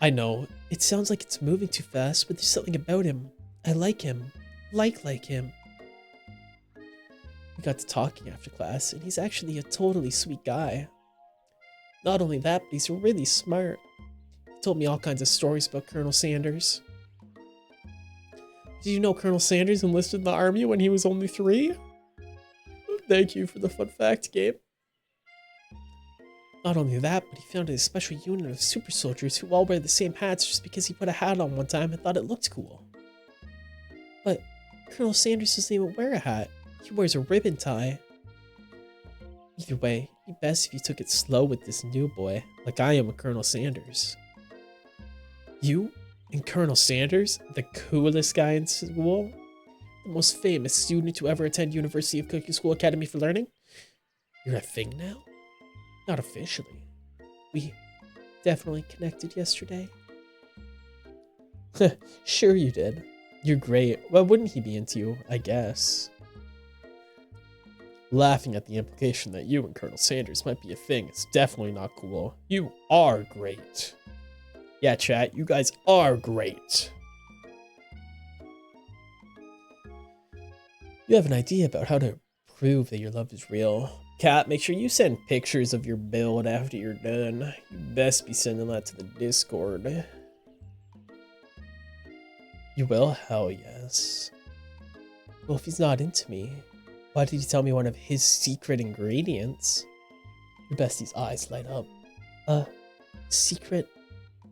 I know, it sounds like it's moving too fast, but there's something about him. I like him. Like him. We got to talking after class, and he's actually a totally sweet guy. Not only that, but he's really smart. He told me all kinds of stories about Colonel Sanders. Did you know Colonel Sanders enlisted in the army when he was only 3? Thank you for the fun fact, Gabe. Not only that, but he founded a special unit of super soldiers who all wear the same hats just because he put a hat on one time and thought it looked cool. But Colonel Sanders doesn't even wear a hat. He wears a ribbon tie. Either way, it'd be best if you took it slow with this new boy, like I am with Colonel Sanders. You and Colonel Sanders, the coolest guy in school? The most famous student to ever attend University of Cooking School Academy for Learning? You're a thing now? Not officially. We definitely connected yesterday. Sure you did. You're great. Why wouldn't he be into you, I guess? Laughing at the implication that you and Colonel Sanders might be a thing is definitely not cool. You are great. Yeah, chat, you guys are great. You have an idea about how to prove that your love is real. Kat, make sure you send pictures of your build after you're done. You best be sending that to the Discord. You will? Hell yes. Well, if he's not into me, why did he tell me one of his secret ingredients? Your bestie's eyes light up. Secret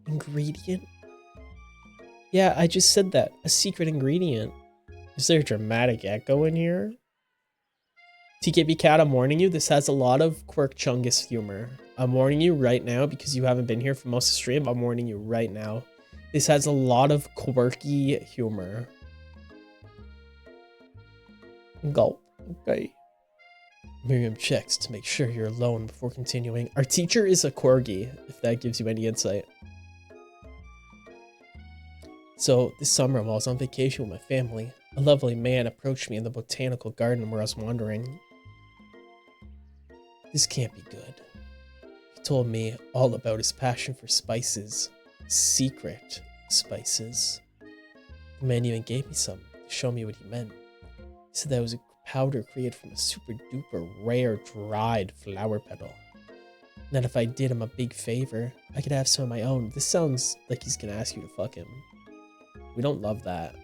ingredient? Yeah, I just said that. A secret ingredient. Is there a dramatic echo in here? TKB Cat, I'm warning you, this has a lot of Quirk Chungus humor. I'm warning you right now because you haven't been here for most of the stream. I'm warning you right now. This has a lot of quirky humor. Gulp. Okay. Miriam checks to make sure you're alone before continuing. Our teacher is a corgi, if that gives you any insight. So, this summer while I was on vacation with my family, a lovely man approached me in the botanical garden where I was wandering. This can't be good. He told me all about his passion for spices. Secret spices. The man even gave me some to show me what he meant. He said that it was a powder created from a super duper rare dried flower petal. And that if I did him a big favor, I could have some of my own. This sounds like he's gonna ask you to fuck him. We don't love that.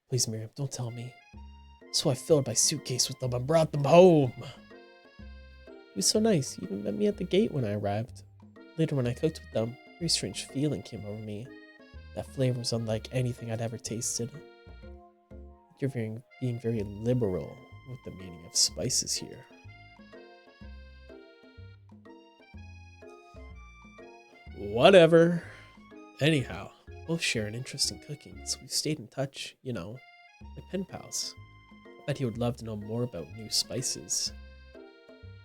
Please, Miriam, don't tell me. So I filled my suitcase with them and brought them home. He was so nice. He even met me at the gate when I arrived. Later, when I cooked with them, a very strange feeling came over me. That flavor was unlike anything I'd ever tasted. You're being very liberal with the meaning of spices here. Whatever. Anyhow, both share an interest in cooking, so we've stayed in touch, you know, like pen pals. I bet he would love to know more about new spices.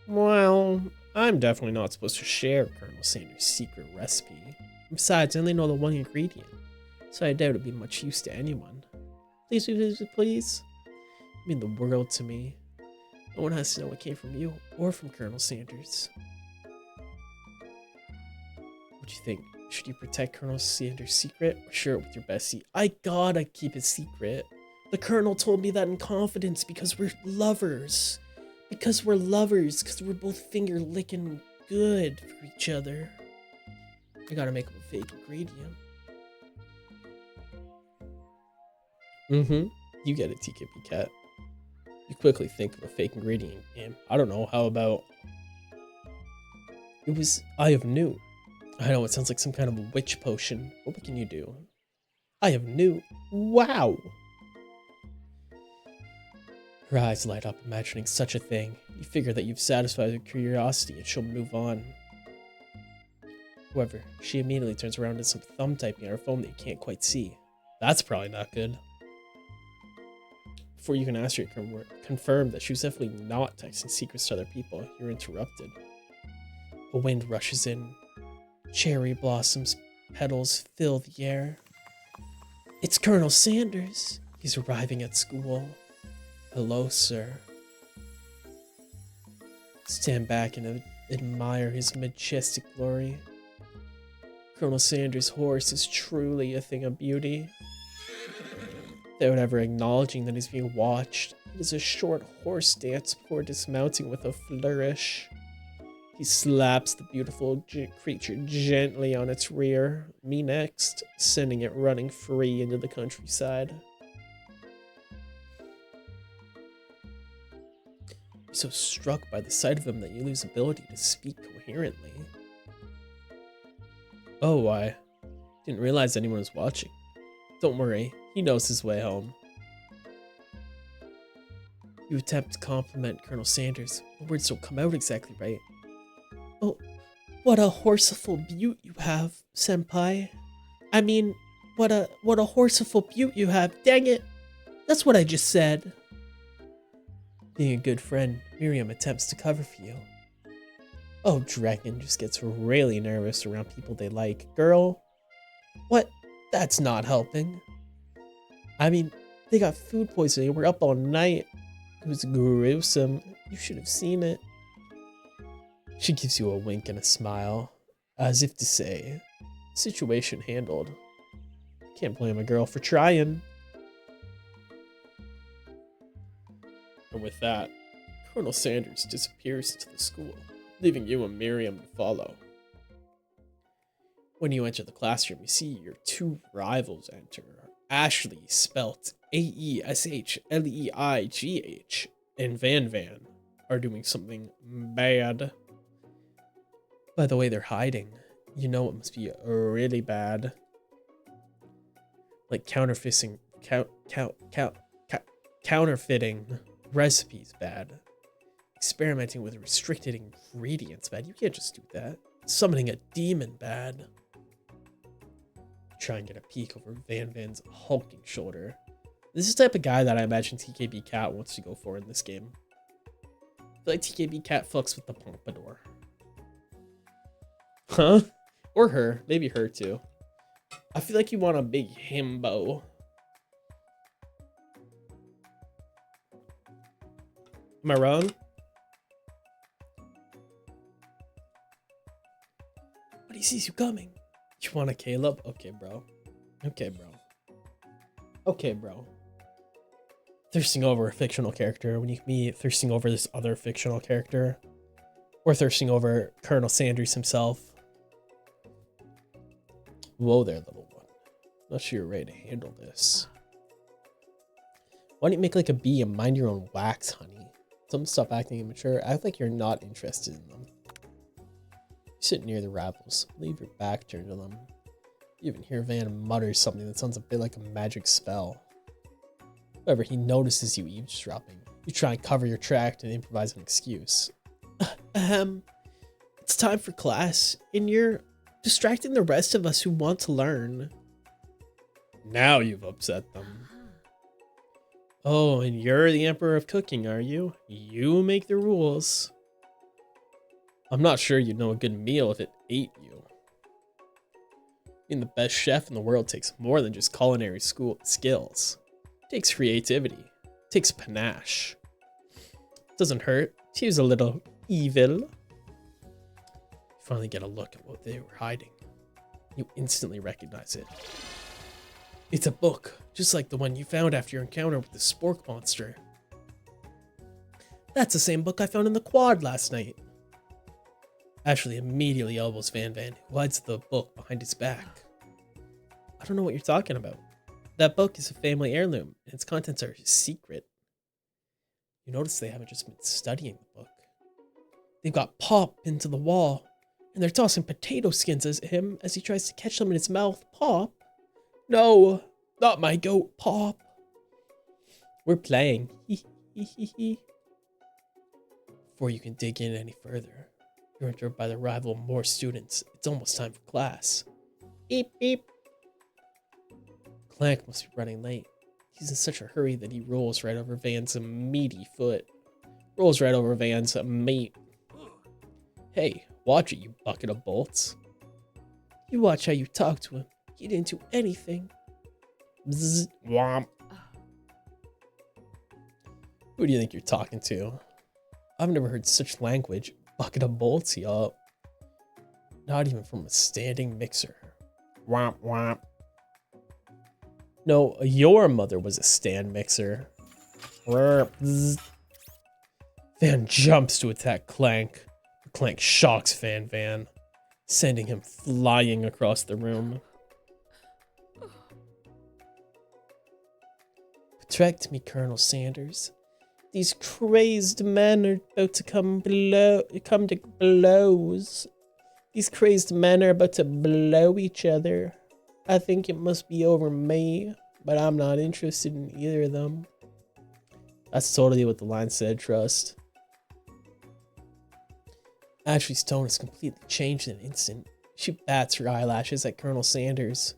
Well, I'm definitely not supposed to share Colonel Sanders' secret recipe. Besides, I only know the one ingredient, so I doubt it'd be much use to anyone. Please, please, please. You mean the world to me. No one has to know what came from you or from Colonel Sanders. What do you think? Should you protect Colonel Sanders' secret or share it with your bestie? I gotta keep it secret. The Colonel told me that in confidence because we're lovers. Because we're both finger licking good for each other. I gotta make up a fake ingredient. You get it, TKP Cat. You quickly think of a fake ingredient, and I don't know, how about... It was Eye of Newt. I know, it sounds like some kind of a witch potion. What can you do? Eye of Newt. Wow! Her eyes light up, imagining such a thing. You figure that you've satisfied her curiosity and she'll move on. However, she immediately turns around and some thumb typing on her phone that you can't quite see. That's probably not good. Before you can ask her to confirm that she was definitely not texting secrets to other people, you're interrupted. A wind rushes in. Cherry blossoms, petals fill the air. It's Colonel Sanders. He's arriving at school. Hello, sir. Stand back and admire his majestic glory. Colonel Sanders' horse is truly a thing of beauty. Without ever acknowledging that he's being watched, he does a short horse dance before dismounting with a flourish. He slaps the beautiful creature gently on its rear, me next, sending it running free into the countryside. You're so struck by the sight of him that you lose ability to speak coherently. Oh, I didn't realize anyone was watching. Don't worry, he knows his way home. You attempt to compliment Colonel Sanders. The words don't come out exactly right. Oh, what a horseful beaut you have, senpai. I mean, what a horseful beaut you have, dang it! That's what I just said. Being a good friend, Miriam attempts to cover for you. Oh, Dragon just gets really nervous around people they like. Girl, what? That's not helping. I mean, they got food poisoning. We're up all night. It was gruesome. You should have seen it. She gives you a wink and a smile, as if to say, situation handled. Can't blame a girl for trying. And with that, Colonel Sanders disappears into the school, leaving you and Miriam to follow. When you enter the classroom, you see your two rivals enter. Ashley, spelt Aeshleigh, and Van Van are doing something bad. By the way they're hiding, you know it must be really bad. Like counterfeiting recipes bad. Experimenting with restricted ingredients bad. You can't just do that. Summoning a demon bad. Try and get a peek over Van Van's hulking shoulder. This is the type of guy that I imagine TKB Cat wants to go for in this game. I feel like TKB Cat fucks with the pompadour. Huh? Or her. Maybe her too. I feel like you want a big himbo. Am I wrong? But he sees you coming. You want a Caleb? Okay, bro. Okay, bro. Okay, bro. Thirsting over a fictional character when you can be thirsting over this other fictional character. Or thirsting over Colonel Sanders himself. Whoa there, little one. Not sure you're ready to handle this. Why don't you make like a bee and mind your own wax, honey? Don't stop acting immature. Act like you're not interested in them. You sit near the rivals. Leave your back turned to them. You even hear Van mutter something that sounds a bit like a magic spell. However, he notices you eavesdropping. You try and cover your track and improvise an excuse. It's time for class, and you're distracting the rest of us who want to learn. Now you've upset them. Oh, and you're the Emperor of Cooking, are you? You make the rules. I'm not sure you'd know a good meal if it ate you. Being the best chef in the world takes more than just culinary school skills. It takes creativity. It takes panache. It doesn't hurt. She's a little evil. You finally get a look at what they were hiding. You instantly recognize it. It's a book, just like the one you found after your encounter with the spork monster. That's the same book I found in the quad last night. Ashley immediately elbows Van Van, who hides the book behind his back. I don't know what you're talking about. That book is a family heirloom, and its contents are secret. You notice they haven't just been studying the book. They've got Pop into the wall, and they're tossing potato skins at him as he tries to catch them in his mouth. Pop? No, not my goat, Pop. We're playing. Before you can dig in any further, you're interrupted by the arrival of more students. It's almost time for class. Beep, beep. Clank must be running late. He's in such a hurry that he rolls right over Van's meaty foot. Rolls right over Van's meat. Hey, watch it, you bucket of bolts. You watch how you talk to him. He didn't do anything. Bzz, womp. Who do you think you're talking to? I've never heard such language. Bucket of bolts, yup. Not even from a standing mixer. Womp womp. No, your mother was a stand mixer. Bzz. Van jumps to attack Clank. Clank shocks Van Van, sending him flying across the room. Protect me, Colonel Sanders. These crazed men are about to come to blows. These crazed men are about to blow each other. I think it must be over me, but I'm not interested in either of them. That's totally what the line said, trust. Ashley's tone has completely changed in an instant. She bats her eyelashes at Colonel Sanders.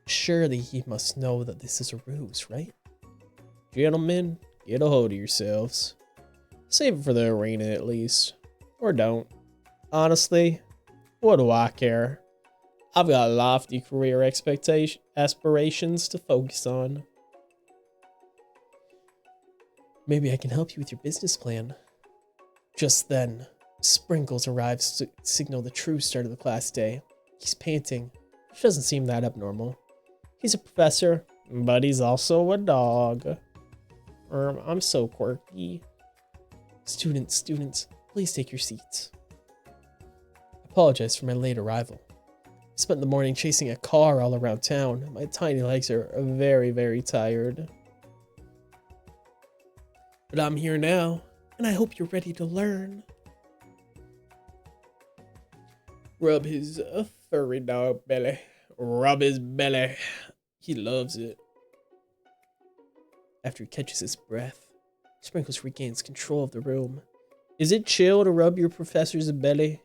Surely he must know that this is a ruse, right? Gentlemen, get a hold of yourselves. Save it for the arena at least. Or don't. Honestly, what do I care? I've got lofty career aspirations to focus on. Maybe I can help you with your business plan. Just then, Sprinkles arrives to signal the true start of the class day. He's panting, which doesn't seem that abnormal. He's a professor, but he's also a dog. I'm so quirky. Students, please take your seats. I apologize for my late arrival. I spent the morning chasing a car all around town. My tiny legs are very, very tired. But I'm here now, and I hope you're ready to learn. Rub his furry dog belly. Rub his belly. He loves it. After he catches his breath, Sprinkles regains control of the room. Is it chill to rub your professor's belly?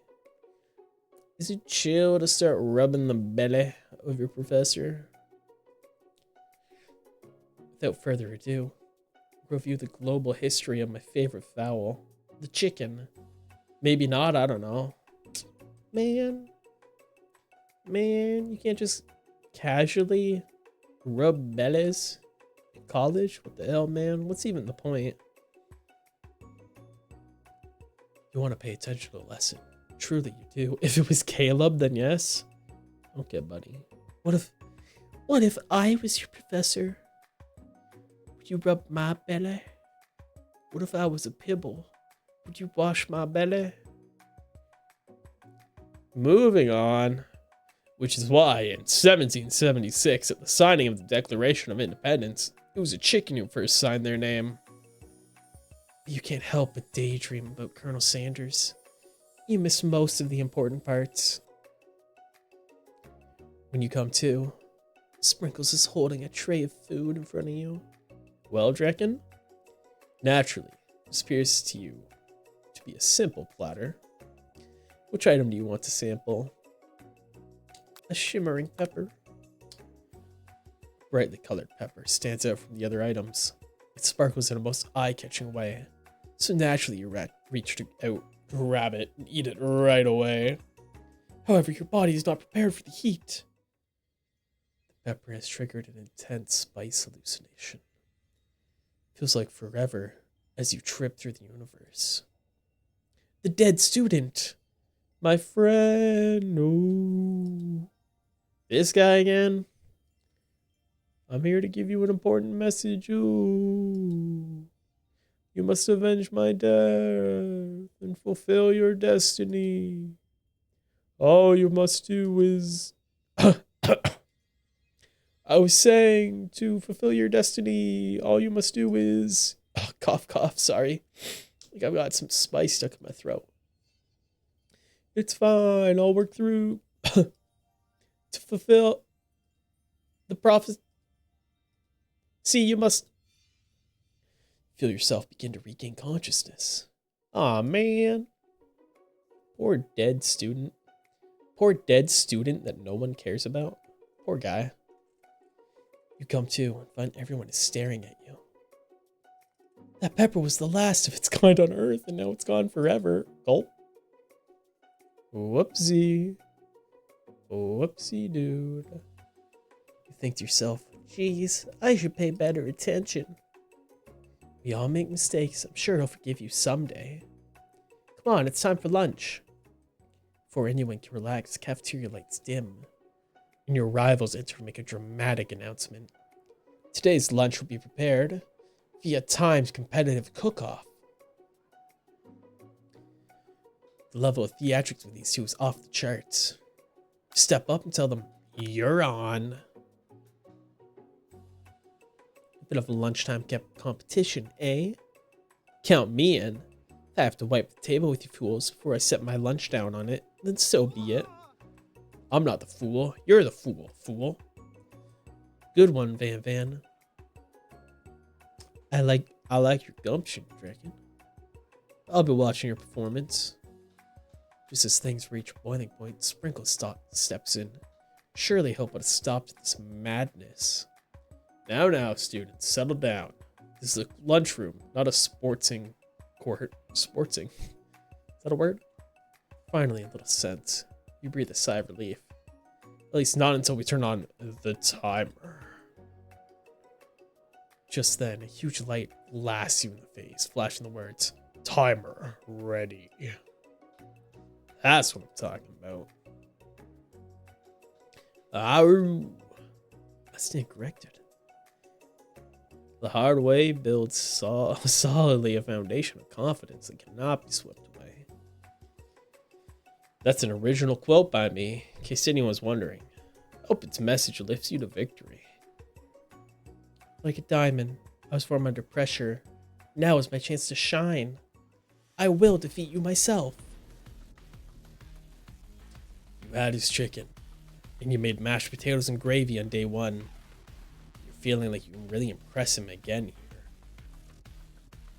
Is it chill to start rubbing the belly of your professor? Without further ado, review the global history of my favorite fowl, the chicken. Maybe not, I don't know. Man, you can't just casually rub bellies in college? What the hell, man? What's even the point? You want to pay attention to the lesson. Truly you do. If it was Caleb, then yes. Okay, buddy. What if I was your professor? Would you rub my belly? What if I was a pibble? Would you wash my belly? Moving on. Which is why in 1776, at the signing of the Declaration of Independence, it was a chicken who first signed their name. You can't help but daydream about Colonel Sanders. You miss most of the important parts. When you come to, Sprinkles is holding a tray of food in front of you. Well, Drekken? Naturally, this appears to you to be a simple platter. Which item do you want to sample? A shimmering pepper. Brightly colored pepper stands out from the other items. It sparkles in a most eye-catching way, so naturally you reach out, grab it, and eat it right away. However, your body is not prepared for the heat. The pepper has triggered an intense spice hallucination. Feels like forever as you trip through the universe. The dead student! My friend, no. This guy again? I'm here to give you an important message. Ooh. You must avenge my death and fulfill your destiny. All you must do is... I was saying, to fulfill your destiny, all you must do is... Oh, cough, cough, sorry. I think I've got some spice stuck in my throat. It's fine, I'll work through... to fulfill the prophecy. See, you must... Feel yourself begin to regain consciousness. Aw, man. Poor dead student. Poor dead student that no one cares about. Poor guy. You come to and find everyone is staring at you. That pepper was the last of its kind on Earth, and now it's gone forever. Gulp. Whoopsie. Whoopsie, dude. You think to yourself, geez, I should pay better attention. We all make mistakes. I'm sure he'll forgive you someday. Come on, it's time for lunch. Before anyone can relax, the cafeteria lights dim, and your rivals enter to make a dramatic announcement. Today's lunch will be prepared via timed competitive cook-off. The level of theatrics with these two is off the charts. Step up and tell them, you're on. A bit of a lunchtime competition, eh? Count me in. If I have to wipe the table with you fools before I set my lunch down on it, then so be it. I'm not the fool. You're the fool, fool. Good one, Van Van. I like your gumption, Draken. I'll be watching your performance. Just as things reach boiling point, Sprinkle steps in. Surely he'll put a stop to this madness. Now, students, settle down. This is a lunchroom, not a sportsing court. Sportsing. Is that a word? Finally, a little sense. You breathe a sigh of relief. At least not until we turn on the timer. Just then, a huge light blasts you in the face, flashing the words, "Timer ready." That's what I'm talking about. Arr! I stand corrected. The hard way builds solidly a foundation of confidence that cannot be swept away. That's an original quote by me, in case anyone was wondering. I hope its message lifts you to victory. Like a diamond, I was formed under pressure. Now is my chance to shine. I will defeat you myself. You had his chicken, and you made mashed potatoes and gravy on day one. You're feeling like you can really impress him again here.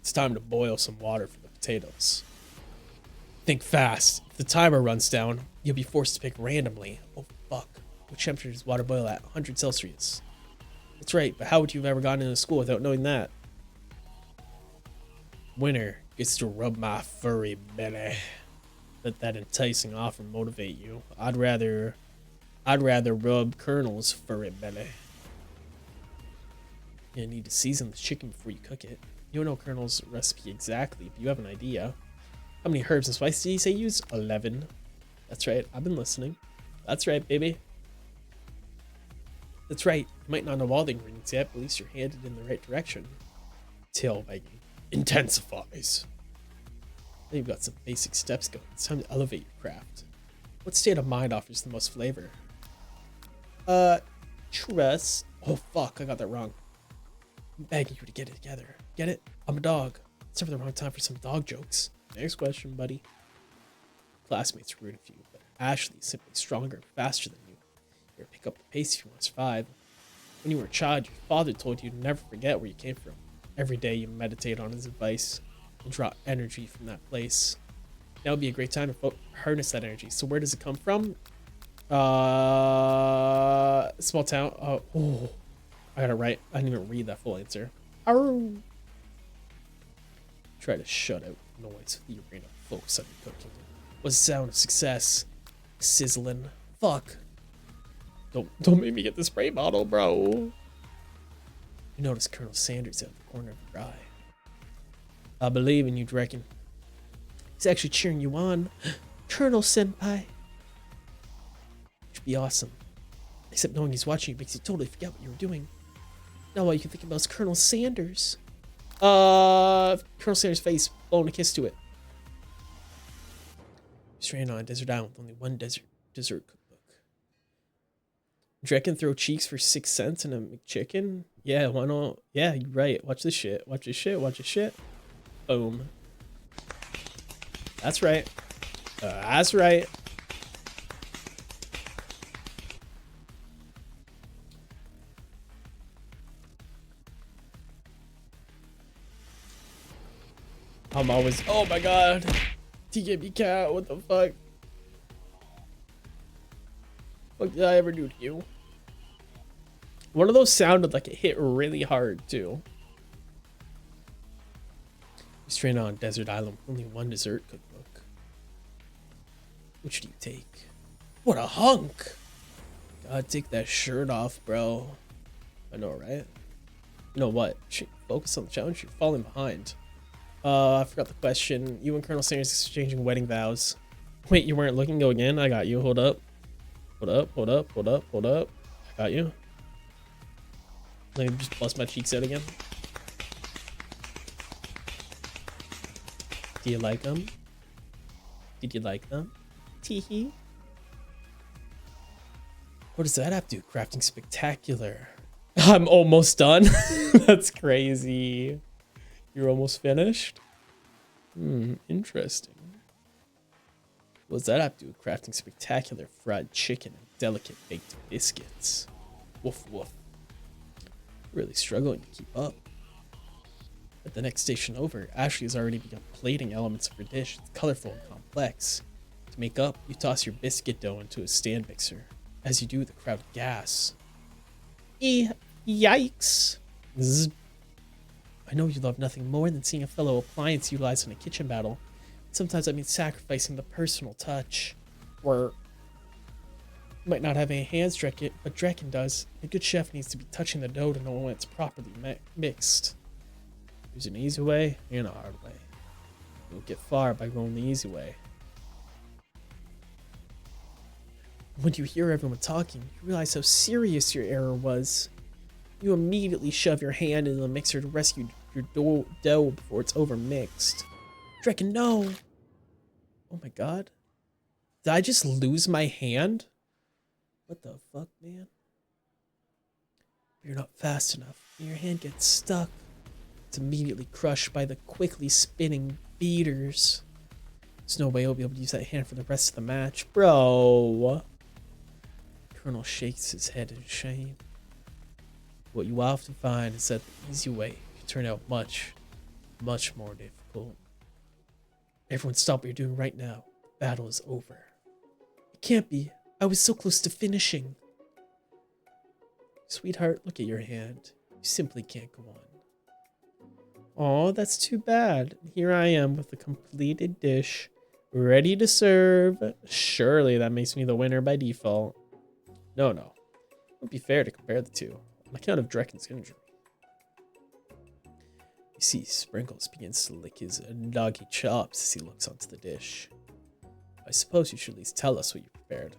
It's time to boil some water for the potatoes. Think fast. If the timer runs down, you'll be forced to pick randomly. Oh fuck. Which temperature does water boil at? 100 Celsius. That's right, but how would you have ever gotten into school without knowing that? Winner gets to rub my furry belly. Let that enticing offer motivate you. I'd rather rub Colonel's furry belly. You need to season the chicken before you cook it. You don't know Colonel's recipe exactly, but you have an idea. How many herbs and spices did he say use? 11. That's right, I've been listening. That's right, baby. That's right, you might not know all the ingredients yet, but at least you're headed in the right direction. Tail wagging intensifies. Now you've got some basic steps going. It's time to elevate your craft. What state of mind offers the most flavor? Trust. Oh fuck, I got that wrong. I'm begging you to get it together. Get it? I'm a dog. It's never the wrong time for some dog jokes. Next question, buddy. Classmates are rooting for you, but Ashley is simply stronger and faster than you. You better pick up the pace if you want to survive. When you were a child, your father told you to never forget where you came from. Every day you meditate on his advice and draw energy from that place. Now would be a great time to harness that energy. So where does it come from? Small town. Oh, I got it right. I didn't even read that full answer. Arr. Try to shut out noise with the arena. Focus on your cooking. What's the sound of success? Sizzling. Fuck. Don't make me get the spray bottle, bro. You notice Colonel Sanders out of the corner of your eye. I believe in you, Draken. He's actually cheering you on. Colonel Senpai. Should be awesome. Except knowing he's watching you makes you totally forget what you were doing. Now all you can think about is Colonel Sanders. Colonel Sanders' face, blowing a kiss to it. Stranded on a desert island with only one dessert cookbook. Draken throw cheeks for 6 cents and a McChicken? Yeah, why not? Yeah, you're right. Watch this shit. Watch this shit. Watch this shit. Boom. That's right. That's right. I'm always. Oh my god. TKB cat. What the fuck? What did I ever do to you? One of those sounded like it hit really hard too. You stranded on a desert island with only one dessert cookbook. Which do you take? What a hunk! Gotta take that shirt off, bro. I know, right? You know what? Focus on the challenge. You're falling behind. I forgot the question. You and Colonel Sanders exchanging wedding vows. Wait, you weren't looking? Go again. I got you. Hold up. Hold up. Hold up. Hold up. Hold up. I got you. Let me just bust my cheeks out again. Do you like them? Did you like them? Teehee. What does that have to do? Crafting spectacular. I'm almost done. That's crazy. You're almost finished? Interesting. What does that have to do with crafting spectacular fried chicken and delicate baked biscuits? Woof woof. Really struggling to keep up. At the next station over, Ashley has already begun plating elements of her dish. It's colorful and complex. To make up, you toss your biscuit dough into a stand mixer. As you do, the crowd gasps. Yikes. Zzz. I know you love nothing more than seeing a fellow appliance utilized in a kitchen battle. Sometimes that means sacrificing the personal touch. Where Might not have any hands, Drekken, but Drekken does. A good chef needs to be touching the dough to know when it's properly mixed. There's an easy way and a hard way. You'll get far by going the easy way. When you hear everyone talking, you realize how serious your error was. You immediately shove your hand into the mixer to rescue your dough before it's overmixed. Drekken, no! Oh my god. Did I just lose my hand? What the fuck, man? You're not fast enough, and your hand gets stuck. It's immediately crushed by the quickly spinning beaters. There's no way I'll be able to use that hand for the rest of the match. Bro! Colonel shakes his head in shame. What you often find is that the easy way can turn out much, much more difficult. Everyone stop what you're doing right now. The battle is over. It can't be. I was so close to finishing. Sweetheart, look at your hand. You simply can't go on. Oh, that's too bad. Here I am with a completed dish, ready to serve. Surely that makes me the winner by default. No. It would be fair to compare the two, on account of Drekken's injury. You see, Sprinkles begins to lick his doggy chops as he looks onto the dish. I suppose you should at least tell us what you prepared.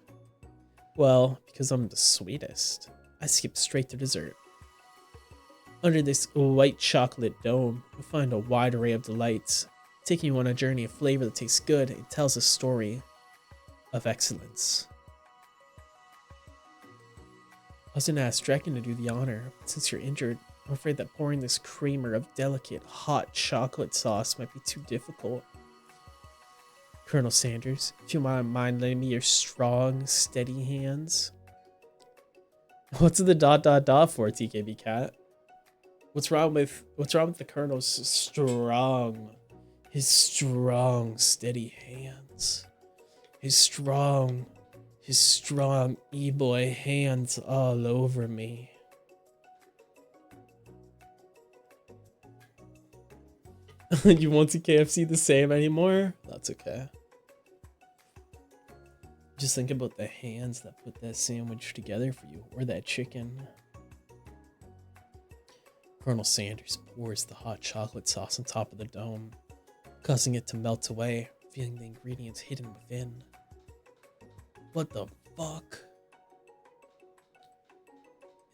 Well, because I'm the sweetest, I skipped straight to dessert. Under this white chocolate dome, you'll find a wide array of delights, taking you on a journey of flavor that tastes good and tells a story of excellence. I was going to ask Drekken to do the honor, but since you're injured, I'm afraid that pouring this creamer of delicate, hot chocolate sauce might be too difficult. Colonel Sanders, if you mind lending me your strong, steady hands. What's the ... for, TKB Cat? What's wrong with the Colonel's his strong, steady hands? His strong e-boy hands all over me. You won't see KFC the same anymore? That's okay. Just think about the hands that put that sandwich together for you, or that chicken. Colonel Sanders pours the hot chocolate sauce on top of the dome, causing it to melt away, revealing the ingredients hidden within. What the fuck?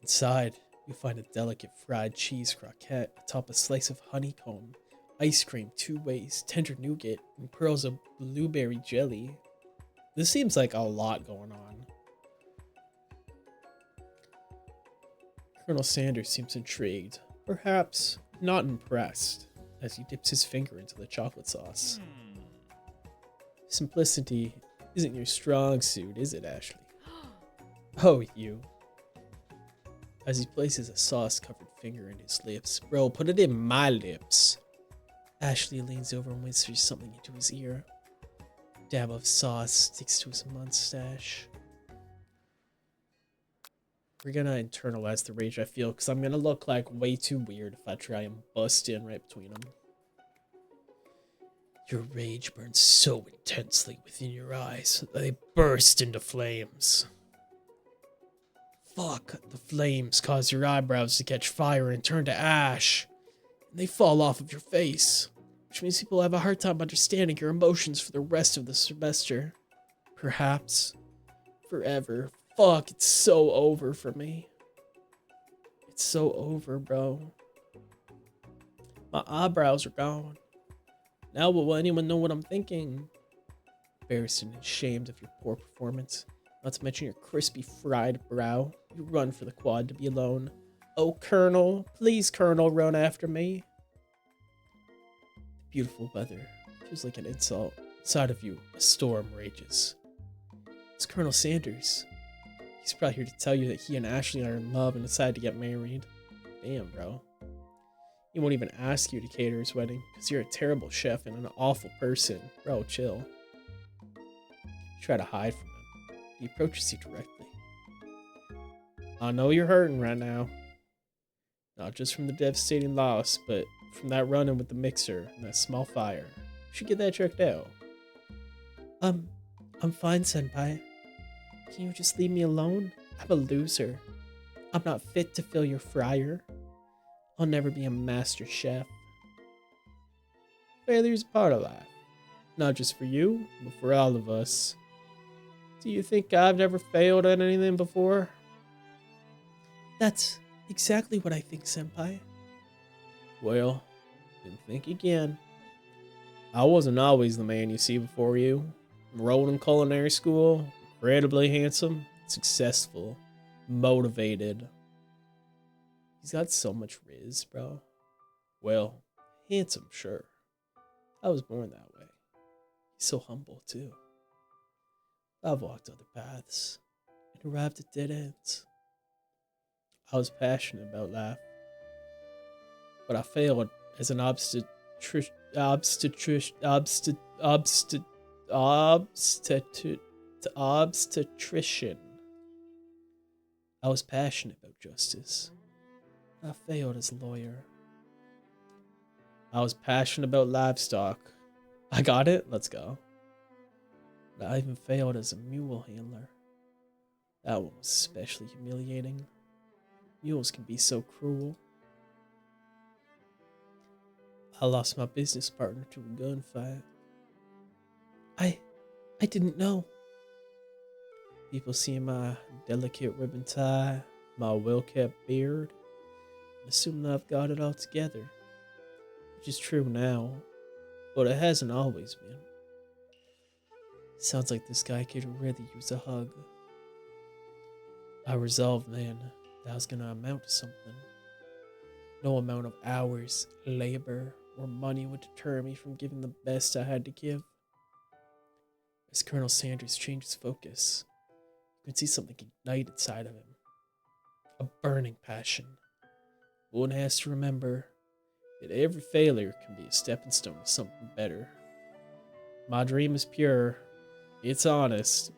Inside, you'll find a delicate fried cheese croquette atop a slice of honeycomb, ice cream 2 ways, tender nougat, and pearls of blueberry jelly. This seems like a lot going on. Colonel Sanders seems intrigued, perhaps not impressed, as he dips his finger into the chocolate sauce. Simplicity isn't your strong suit, is it, Ashley? Oh, you. As he places a sauce-covered finger in his lips. Bro, put it in my lips. Ashley leans over and whispers something into his ear. Dab of sauce sticks to his mustache. We're gonna internalize the rage, I feel, because I'm gonna look like way too weird if I try and bust in right between them. Your rage burns so intensely within your eyes that they burst into flames. Fuck, the flames cause your eyebrows to catch fire and turn to ash, and they fall off of your face, which means people have a hard time understanding your emotions for the rest of the semester. Perhaps forever. Fuck, it's so over for me. It's so over, bro. My eyebrows are gone. Now will anyone know what I'm thinking? Embarrassed and ashamed of your poor performance, not to mention your crispy fried brow, you run for the quad to be alone. Oh, Colonel, please, Colonel, run after me. The beautiful weather feels like an insult. Inside of you, a storm rages. It's Colonel Sanders. He's probably here to tell you that he and Ashley are in love and decided to get married. Damn, bro. He won't even ask you to cater his wedding because you're a terrible chef and an awful person. Bro, chill. You try to hide from him. He approaches you directly. I know you're hurting right now. Not just from the devastating loss, but from that run-in with the mixer and that small fire. You should get that checked out. I'm fine, Senpai. Can you just leave me alone? I'm a loser. I'm not fit to fill your fryer. I'll never be a master chef. Failure's a part of life. Not just for you, but for all of us. Do you think I've never failed at anything before? That's exactly what I think, Senpai. Well, then think again. I wasn't always the man you see before you. Enrolled in culinary school, incredibly handsome, successful, motivated. He's got so much riz, bro. Well, handsome, sure. I was born that way. He's so humble, too. I've walked other paths and arrived at dead ends. I was passionate about life, but I failed as an obstetrician. I was passionate about justice. I failed as a lawyer. I was passionate about livestock. I got it? Let's go. But I even failed as a mule handler. That one was especially humiliating. Mules can be so cruel. I lost my business partner to a gunfight. I didn't know. People see my delicate ribbon tie, my well-kept beard, and assume that I've got it all together. Which is true now, but it hasn't always been. Sounds like this guy could really use a hug. I resolved then that I was gonna amount to something. No amount of hours, labor, or money would deter me from giving the best I had to give. As Colonel Sanders changed his focus, you could see something ignite inside of him. A burning passion. One has to remember that every failure can be a stepping stone to something better. My dream is pure. It's honest.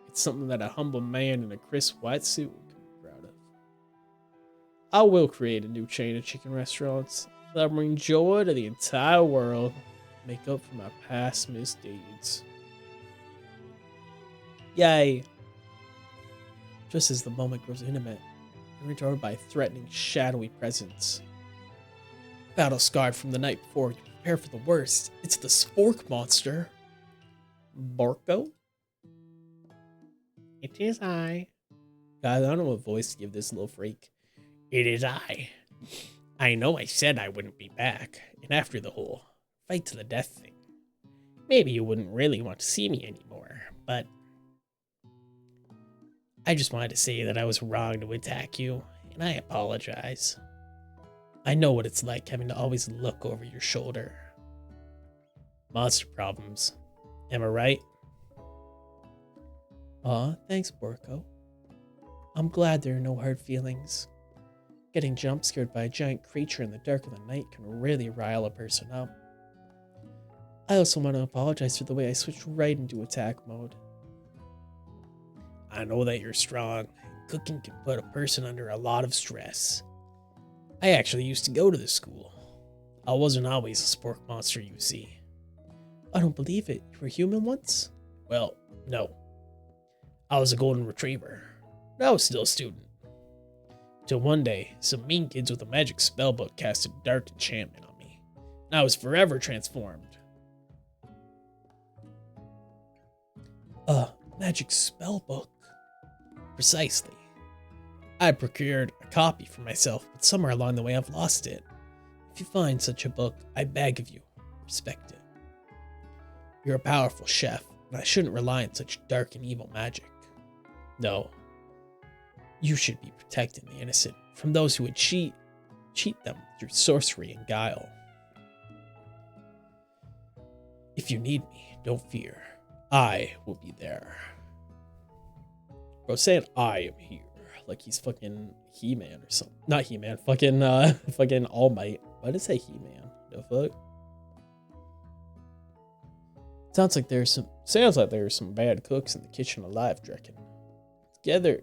It's something that a humble man in a crisp white suit can be proud of. I will create a new chain of chicken restaurants that will bring joy to the entire world, make up for my past misdeeds. Yay! Just as the moment grows intimate, you're interrupted by a threatening, shadowy presence. Battle scarred from the night before, you prepare for the worst. It's the spork monster. Barco? It is I. Guys, I don't know what voice to give this little freak. It is I. I know I said I wouldn't be back, and after the whole fight to the death thing, maybe you wouldn't really want to see me anymore, but I just wanted to say that I was wrong to attack you, and I apologize. I know what it's like having to always look over your shoulder. Monster problems. Am I right? Aw, thanks, Borko. I'm glad there are no hard feelings. Getting jump scared by a giant creature in the dark of the night can really rile a person up. I also want to apologize for the way I switched right into attack mode. I know that you're strong. Cooking can put a person under a lot of stress. I actually used to go to this school. I wasn't always a spork monster, you see. I don't believe it. You were human once? Well, no. I was a golden retriever. But I was still a student. Till one day, some mean kids with a magic spellbook cast a dark enchantment on me, and I was forever transformed. A magic spellbook? Precisely. I procured a copy for myself, but somewhere along the way I've lost it. If you find such a book, I beg of you, respect it. You're a powerful chef, and I shouldn't rely on such dark and evil magic. No. You should be protecting the innocent from those who would cheat them through sorcery and guile. If you need me, don't fear. I will be there. Bro, saying I am here like he's fucking He-Man or something. Not He-Man, fucking All Might. Why did I say He-Man? The fuck? Sounds like there's some bad cooks in the kitchen alive, Drekken. Together,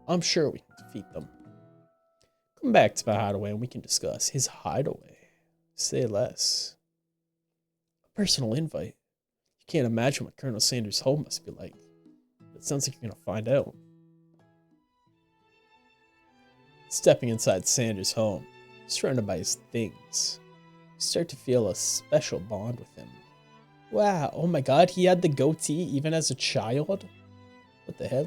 I'm sure we can defeat them. Come back to my hideaway and we can discuss his hideaway. Say less. A personal invite. You can't imagine what Colonel Sanders' home must be like. It sounds like you're gonna find out. Stepping inside Sanders' home, surrounded by his things, you start to feel a special bond with him. Wow, oh my god, he had the goatee even as a child? What the hell?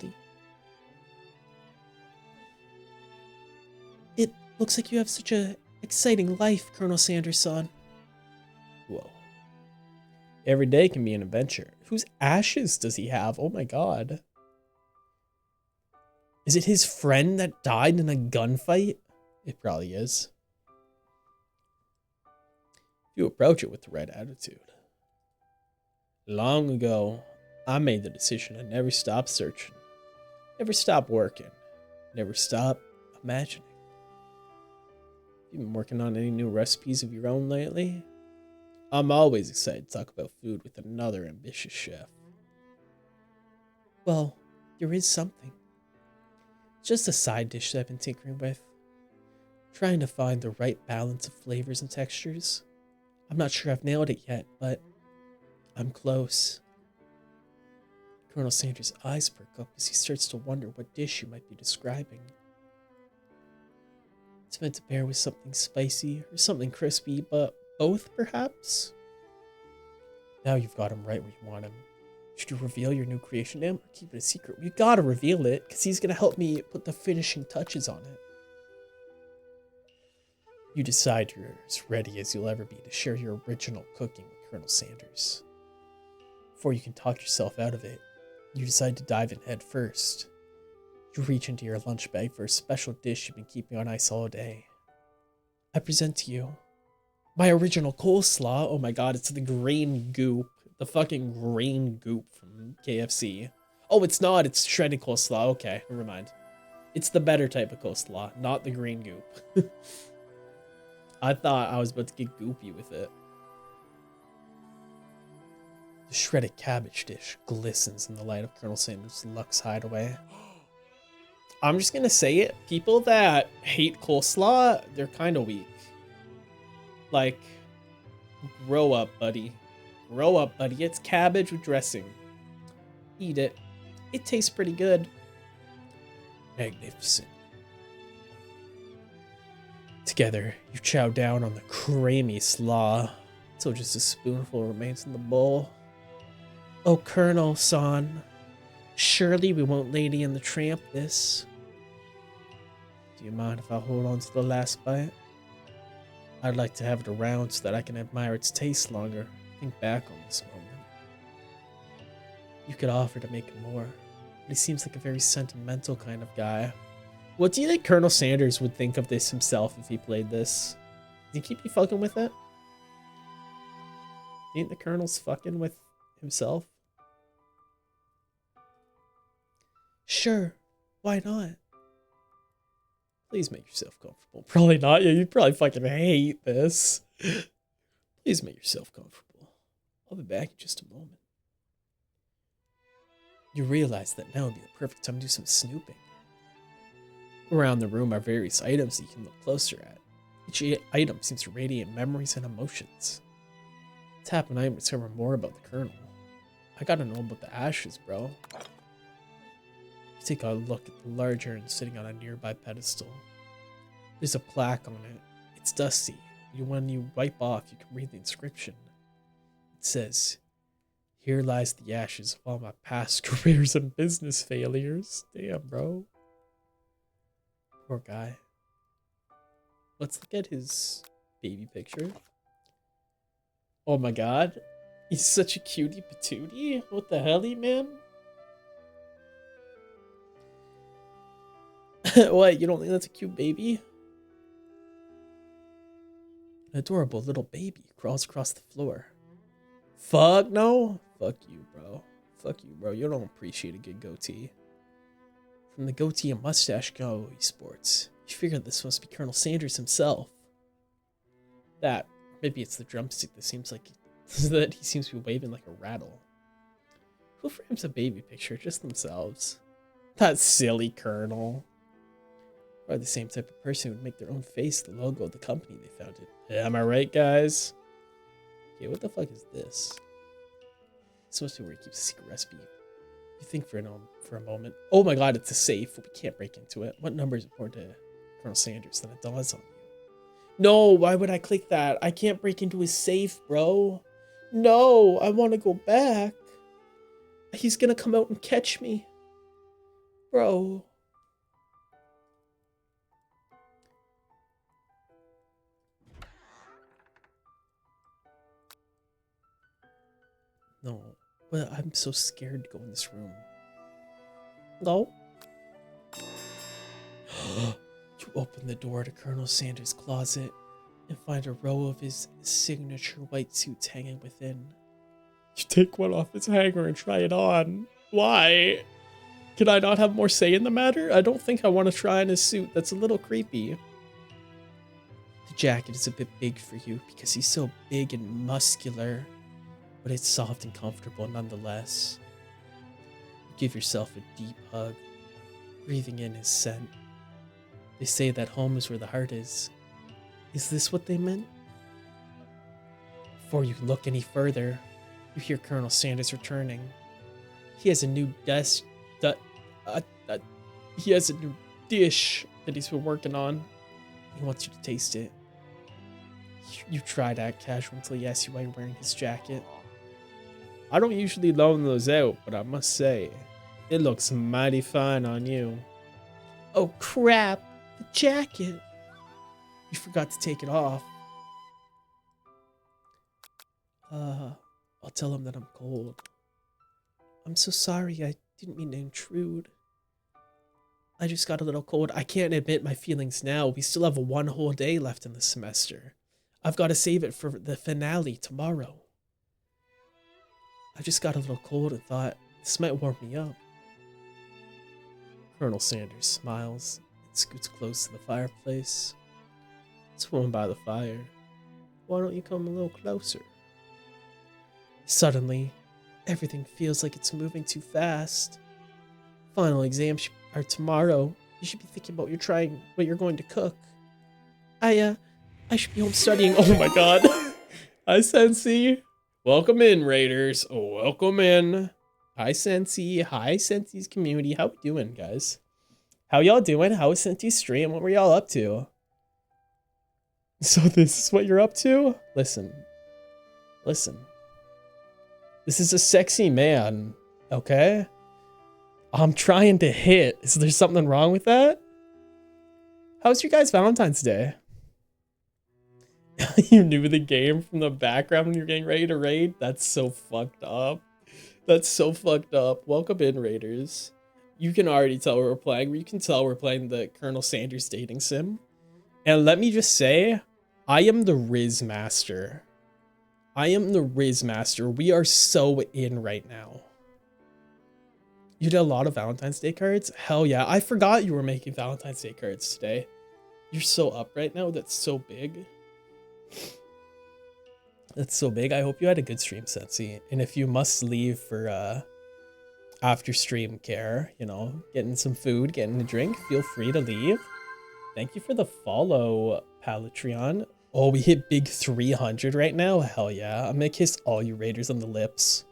It looks like you have such a exciting life, Colonel Sanders' son. Whoa. Every day can be an adventure. Whose ashes does he have? Oh my god. Is it his friend that died in a gunfight? It probably is. You approach it with the right attitude. Long ago, I made the decision to never stop searching, never stop working, never stop imagining. You been working on any new recipes of your own lately? I'm always excited to talk about food with another ambitious chef. Well, there is something. Just a side dish that I've been tinkering with. Trying to find the right balance of flavors and textures. I'm not sure I've nailed it yet, but I'm close. Colonel Sanders' eyes perk up as he starts to wonder what dish you might be describing. It's meant to pair with something spicy or something crispy, but both perhaps? Now you've got him right where you want him. Should you reveal your new creation to him or keep it a secret? You gotta reveal it, because he's gonna help me put the finishing touches on it. You decide you're as ready as you'll ever be to share your original cooking with Colonel Sanders. Before you can talk yourself out of it, you decide to dive in head first. You reach into your lunch bag for a special dish you've been keeping on ice all day. I present to you my original coleslaw. Oh my god, it's the green goop. The fucking green goop from KFC. Oh, it's not. It's shredded coleslaw. Okay, never mind. It's the better type of coleslaw, not the green goop. I thought I was about to get goopy with it. The shredded cabbage dish glistens in the light of Colonel Sanders' Lux hideaway. I'm just gonna say it. People that hate coleslaw, they're kind of weak. Like, grow up, buddy. Grow up, buddy. It's cabbage with dressing. Eat it. It tastes pretty good. Magnificent. Together, you chow down on the creamy slaw until just a spoonful remains in the bowl. Oh, Colonel, son. Surely we won't Lady and the Tramp this. Do you mind if I hold on to the last bite? I'd like to have it around so that I can admire its taste longer. Think back on this moment. You could offer to make it more, but he seems like a very sentimental kind of guy. What do you think Colonel Sanders would think of this himself if he played this? Think he'd be fucking with it? Ain't the Colonel's fucking with himself? Sure, why not? Please make yourself comfortable. Probably not. Yeah, you'd probably fucking hate this. Please make yourself comfortable. I'll be back in just a moment. You realize that now would be the perfect time to do some snooping. Around the room are various items that you can look closer at. Each item seems to radiate memories and emotions. Tap an item to discover more about the Colonel. I gotta know about the ashes, bro. You take a look at the large urn sitting on a nearby pedestal. There's a plaque on it. It's dusty. When you wipe off, you can read the inscription. It says, "Here lies the ashes of all my past careers and business failures." Damn, bro. Poor guy. Let's look at his baby picture. Oh my god. He's such a cutie patootie. What the hell, man? What, you don't think that's a cute baby? An adorable little baby crawls across the floor. Fuck no. Fuck you, bro. Fuck you, bro. You don't appreciate a good goatee. From the goatee and mustache go he sports, you figure this must be Colonel Sanders himself. That, maybe it's the drumstick that seems like that he seems to be waving like a rattle. Who frames a baby picture? Just themselves. That silly Colonel. Probably the same type of person who would make their own face the logo of the company they founded. Yeah, am I right, guys? Okay, what the fuck is this? It's supposed to be where he keeps a secret recipe. You think for a moment. Oh my god, it's a safe. We can't break into it. What number is more to Colonel Sanders than it does on you? No, why would I click that? I can't break into his safe, bro. No, I want to go back. He's gonna come out and catch me. Bro. No, but I'm so scared to go in this room. No. You open the door to Colonel Sanders' closet and find a row of his signature white suits hanging within. You take one off its hanger and try it on. Why? Can I not have more say in the matter? I don't think I want to try on his suit. That's a little creepy. The jacket is a bit big for you because he's so big and muscular, but it's soft and comfortable nonetheless. You give yourself a deep hug, breathing in his scent. They say that home is where the heart is. Is this what they meant? Before you can look any further, you hear Colonel Sanders returning. He has a new he has a new dish that he's been working on. He wants you to taste it. You try to act casual until he asks you why you're wearing his jacket. I don't usually loan those out, but I must say, it looks mighty fine on you. Oh crap, the jacket. You forgot to take it off. I'll tell him that I'm cold. I'm so sorry, I didn't mean to intrude. I just got a little cold. I can't admit my feelings now. We still have one whole day left in the semester. I've got to save it for the finale tomorrow. I just got a little cold and thought this might warm me up. Colonel Sanders smiles and scoots close to the fireplace. It's warm by the fire. Why don't you come a little closer? Suddenly, everything feels like it's moving too fast. Final exams are tomorrow. You should be thinking about what you're going to cook. I should be home studying. Oh my god. Hi, Sensi. Welcome in, Raiders. Oh, welcome in. Hi, Sensi. Hi, Sensi's community. How we doing, guys? How y'all doing? How was Sensi's stream? What were y'all up to? So this is what you're up to? Listen. This is a sexy man, okay? I'm trying to hit. Is there something wrong with that? How's your guys' Valentine's Day? You knew the game from the background when you're getting ready to raid? That's so fucked up. That's so fucked up. Welcome in, Raiders. You can already tell we're playing. You can tell we're playing the Colonel Sanders dating sim. And let me just say, I am the Riz Master. I am the Riz Master. We are so in right now. You did a lot of Valentine's Day cards? Hell yeah. I forgot you were making Valentine's Day cards today. You're so up right now. That's so big. That's so big. I hope you had a good stream, Sensi. And if you must leave for after stream care, you know, getting some food, getting a drink, feel free to leave. Thank you for the follow, Palatreon. Oh, we hit big 300 right now? Hell yeah. I'm gonna kiss all you Raiders on the lips.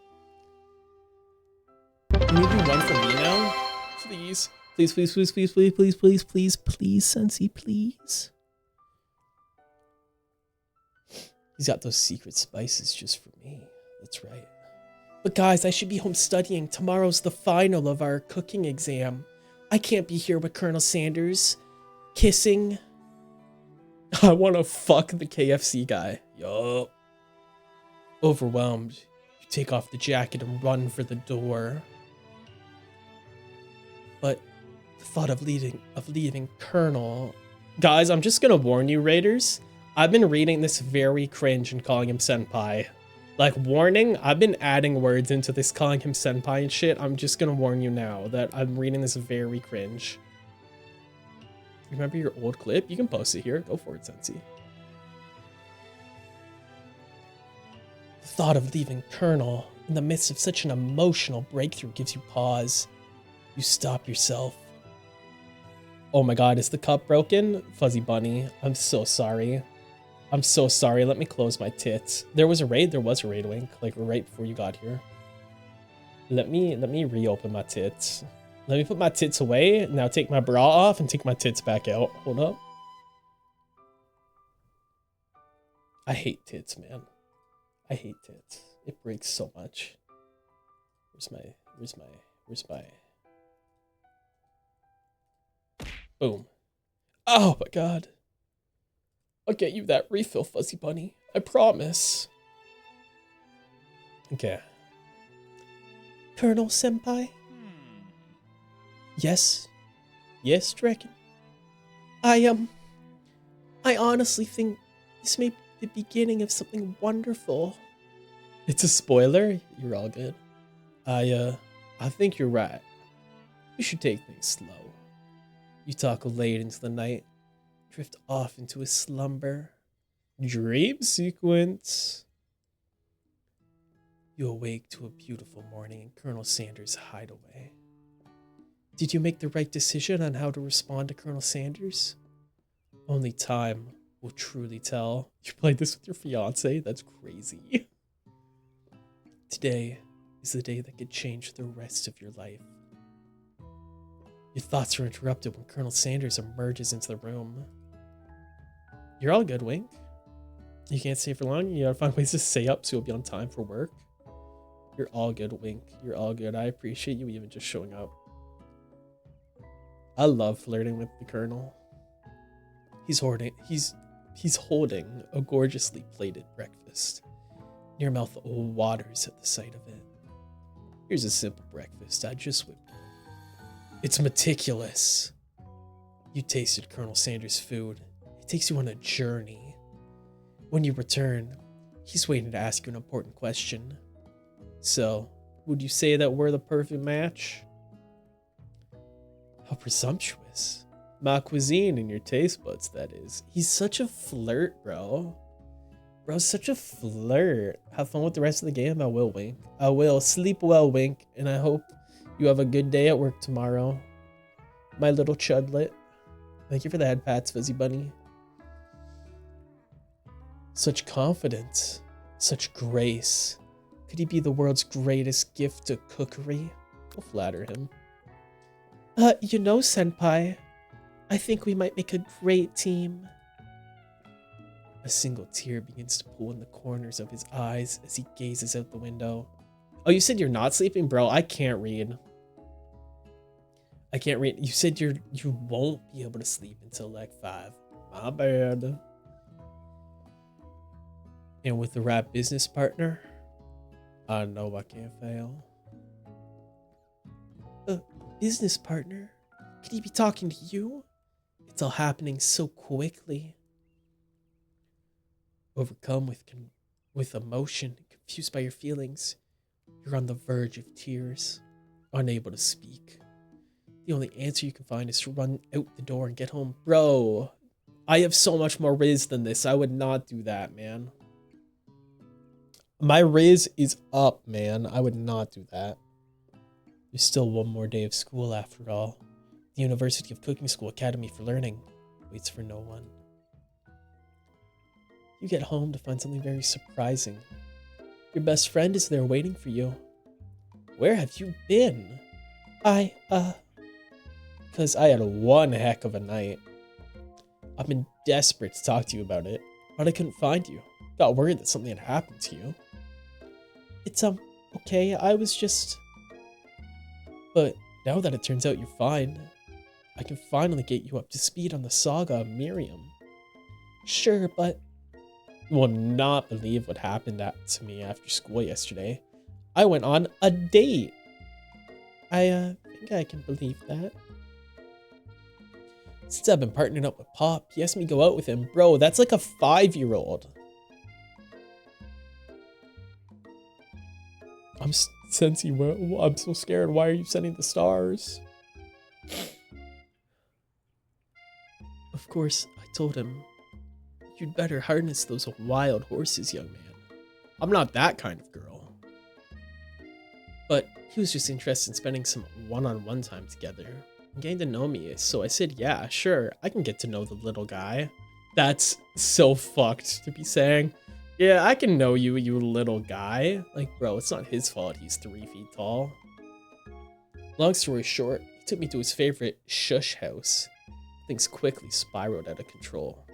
Can you do one for me now? Please. Please, please, please, please, please, please, please, please, please, Sensi, please. He's got those secret spices just for me. That's right. But guys, I should be home studying. Tomorrow's the final of our cooking exam. I can't be here with Colonel Sanders. Kissing. I want to fuck the KFC guy. Yup. Overwhelmed, you take off the jacket and run for the door. But the thought of leaving Colonel... Guys, I'm just gonna warn you, Raiders. I've been reading this very cringe and calling him senpai. Like, warning, I've been adding words into this calling him senpai and shit. I'm just gonna warn you now that I'm reading this very cringe. Remember your old clip? You can post it here. Go for it, Sensi. The thought of leaving Colonel in the midst of such an emotional breakthrough gives you pause. You stop yourself. Oh my god, is the cup broken? Fuzzy Bunny, I'm so sorry. I'm so sorry. Let me close my tits. There was a raid, Wink, like right before you got here. Let me reopen my tits. Let me put my tits away. Now take my bra off and take my tits back out. Hold up. I hate tits, man. I hate tits. It breaks so much. Where's my... Boom. Oh my god. I'll get you that refill, Fuzzy Bunny. I promise. Okay. Colonel Senpai? Yes? Yes, Draken? I honestly think this may be the beginning of something wonderful. It's a spoiler? You're all good. I think you're right. We should take things slow. You talk late into the night, drift off into a slumber. Dream sequence. You awake to a beautiful morning in Colonel Sanders' hideaway. Did you make the right decision on how to respond to Colonel Sanders? Only time will truly tell. You played this with your fiance? That's crazy. Today is the day that could change the rest of your life. Your thoughts are interrupted when Colonel Sanders emerges into the room. You're all good, Wink. You can't stay for long. You gotta find ways to stay up so you'll be on time for work. You're all good, Wink. You're all good. I appreciate you even just showing up. I love flirting with the Colonel. He's holding a gorgeously plated breakfast. Your mouth waters at the sight of it. Here's a simple breakfast I just whipped. It's meticulous. You tasted Colonel Sanders' food. It takes you on a journey. When you return, he's waiting to ask you an important question. So, would you say that we're the perfect match? How presumptuous. My cuisine and your taste buds, that is. He's such a flirt, bro. Bro's such a flirt. Have fun with the rest of the game. I will, Wink. I will. Sleep well, Wink. And I hope you have a good day at work tomorrow. My little chudlet. Thank you for the head pats, Fuzzy Bunny. Such confidence. Such grace. Could he be the world's greatest gift to cookery? We'll flatter him. You know, Senpai, I think we might make a great team. A single tear begins to pool in the corners of his eyes as he gazes out the window. Oh, you said you're not sleeping? Bro, I can't read. I can't read. You said you won't be able to sleep until like 5. My bad. And with the right business partner, I know I can't fail. Business partner? Could he be talking to you? It's all happening so quickly. Overcome with emotion, confused by your feelings, you're on the verge of tears, unable to speak. The only answer you can find is to run out the door and get home. Bro, I have so much more Riz than this. I would not do that, man. My Riz is up, man. I would not do that. There's still one more day of school after all. The University of Cooking School Academy for Learning waits for no one. You get home to find something very surprising. Your best friend is there waiting for you. Where have you been? Because I had one heck of a night. I've been desperate to talk to you about it, but I couldn't find you. Got worried that something had happened to you. It's, okay, I was just... But now that it turns out you're fine, I can finally get you up to speed on the saga of Miriam. Sure, but... You will not believe what happened to me after school yesterday. I went on a date. I think I can believe that. Since I've been partnering up with Pop, he asked me to go out with him. Bro, that's like a 5-year-old. Sensi, I'm so scared. Why are you sending the stars? Of course, I told him, you'd better harness those wild horses, young man. I'm not that kind of girl. But he was just interested in spending some one-on-one time together. getting to know me. So I said, yeah, sure, I can get to know the little guy. That's so fucked to be saying. Yeah, I can know you, you little guy. Like, bro, it's not his fault he's 3 feet tall. Long story short, he took me to his favorite shush house. Things quickly spiraled out of control.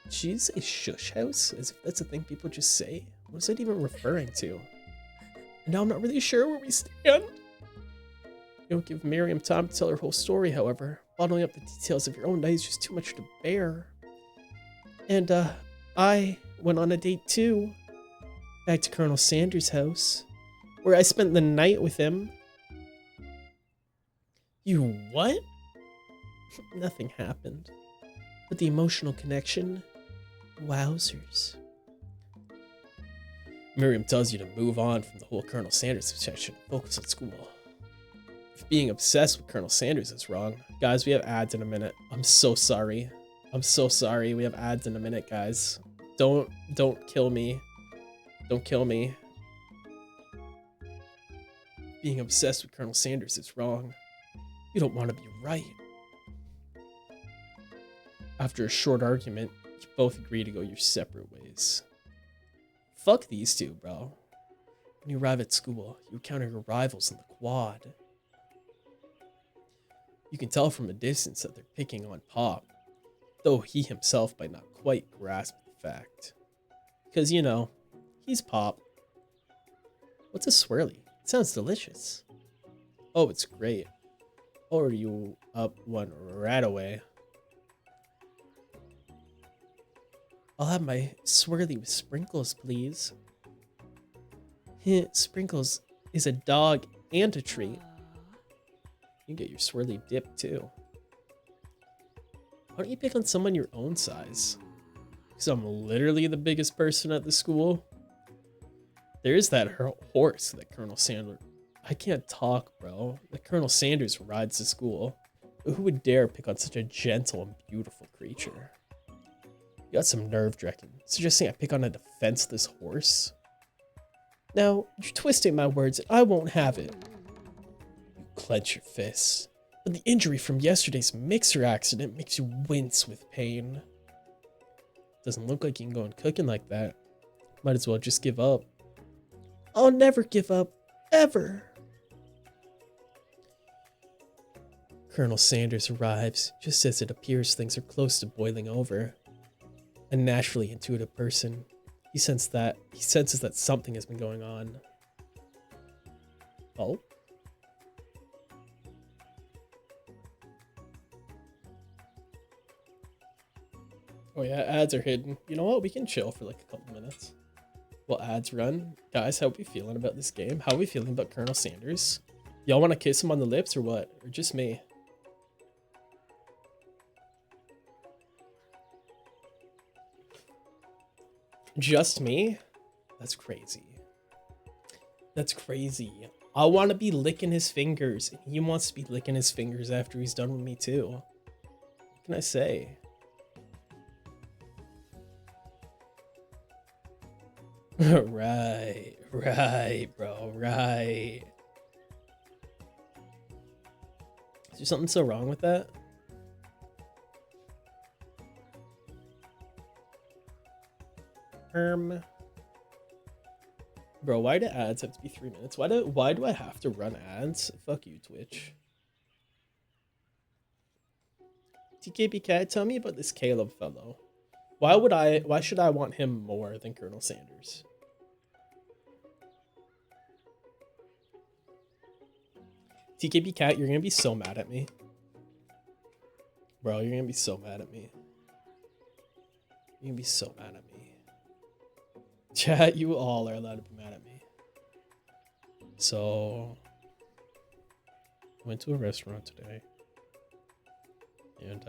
Did you say shush house? As if that's a thing people just say? What is that even referring to? And now I'm not really sure where we stand. You don't give Miriam time to tell her whole story, however. Bottling up the details of your own night is just too much to bear. And, I went on a date too. Back to Colonel Sanders' house, where I spent the night with him. You what? Nothing happened. But the emotional connection, wowzers. Miriam tells you to move on from the whole Colonel Sanders obsession and focus on school. If being obsessed with Colonel Sanders is wrong, guys, we have ads in a minute. I'm so sorry. I'm so sorry. We have ads in a minute, guys. Don't kill me. Don't kill me. Being obsessed with Colonel Sanders is wrong. You don't want to be right. After a short argument, you both agree to go your separate ways. Fuck these two, bro. When you arrive at school, you encounter your rivals in the quad. You can tell from a distance that they're picking on Pop, though he himself might not quite grasp the fact. Because, you know, he's Pop. What's a swirly? It sounds delicious. Oh, it's great. Or you up one right away. I'll have my swirly with sprinkles, please. Sprinkles is a dog and a treat. You can get your swirly dip too. Why don't you pick on someone your own size? Because I'm literally the biggest person at the school. There is that horse that Colonel Sanders... I can't talk, bro. That Colonel Sanders rides to school. But who would dare pick on such a gentle and beautiful creature? You got some nerve, Drekken. Suggesting I pick on a defenseless horse? Now, you're twisting my words and I won't have it. You clench your fists. But the injury from yesterday's mixer accident makes you wince with pain. Doesn't look like you can go on cooking like that. Might as well just give up. I'll never give up. Ever. Colonel Sanders arrives just as it appears things are close to boiling over. A naturally intuitive person, he senses that something has been going on. Oh? Oh yeah, ads are hidden. You know what? We can chill for like a couple minutes while ads run. Guys, how are we feeling about this game? How are we feeling about Colonel Sanders? Y'all want to kiss him on the lips or what? Or just me? Just me? That's crazy. That's crazy. I want to be licking his fingers. And he wants to be licking his fingers after he's done with me too. What can I say? Right, bro, right. Is there something so wrong with that? Bro, why do ads have to be 3 minutes? Why do I have to run ads? Fuck you, Twitch. TKBK, tell me about this Caleb fellow. Why should I want him more than Colonel Sanders? TKB Cat, you're gonna be so mad at me. Bro, you're gonna be so mad at me. You're gonna be so mad at me. Chat, you all are allowed to be mad at me. So, I went to a restaurant today. And,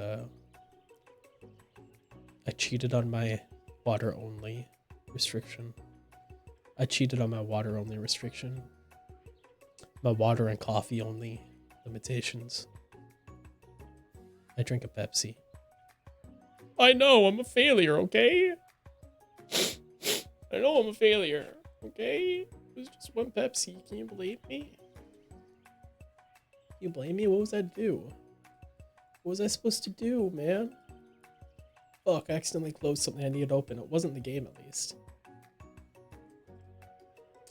I cheated on my water only restriction. My water and coffee only limitations. I drink a Pepsi. I know, I'm a failure, okay? I know I'm a failure, okay? It was just one Pepsi, can you believe me? You blame me? What was I do? What was I supposed to do, man? Fuck, I accidentally closed something I needed to open. It wasn't the game, at least.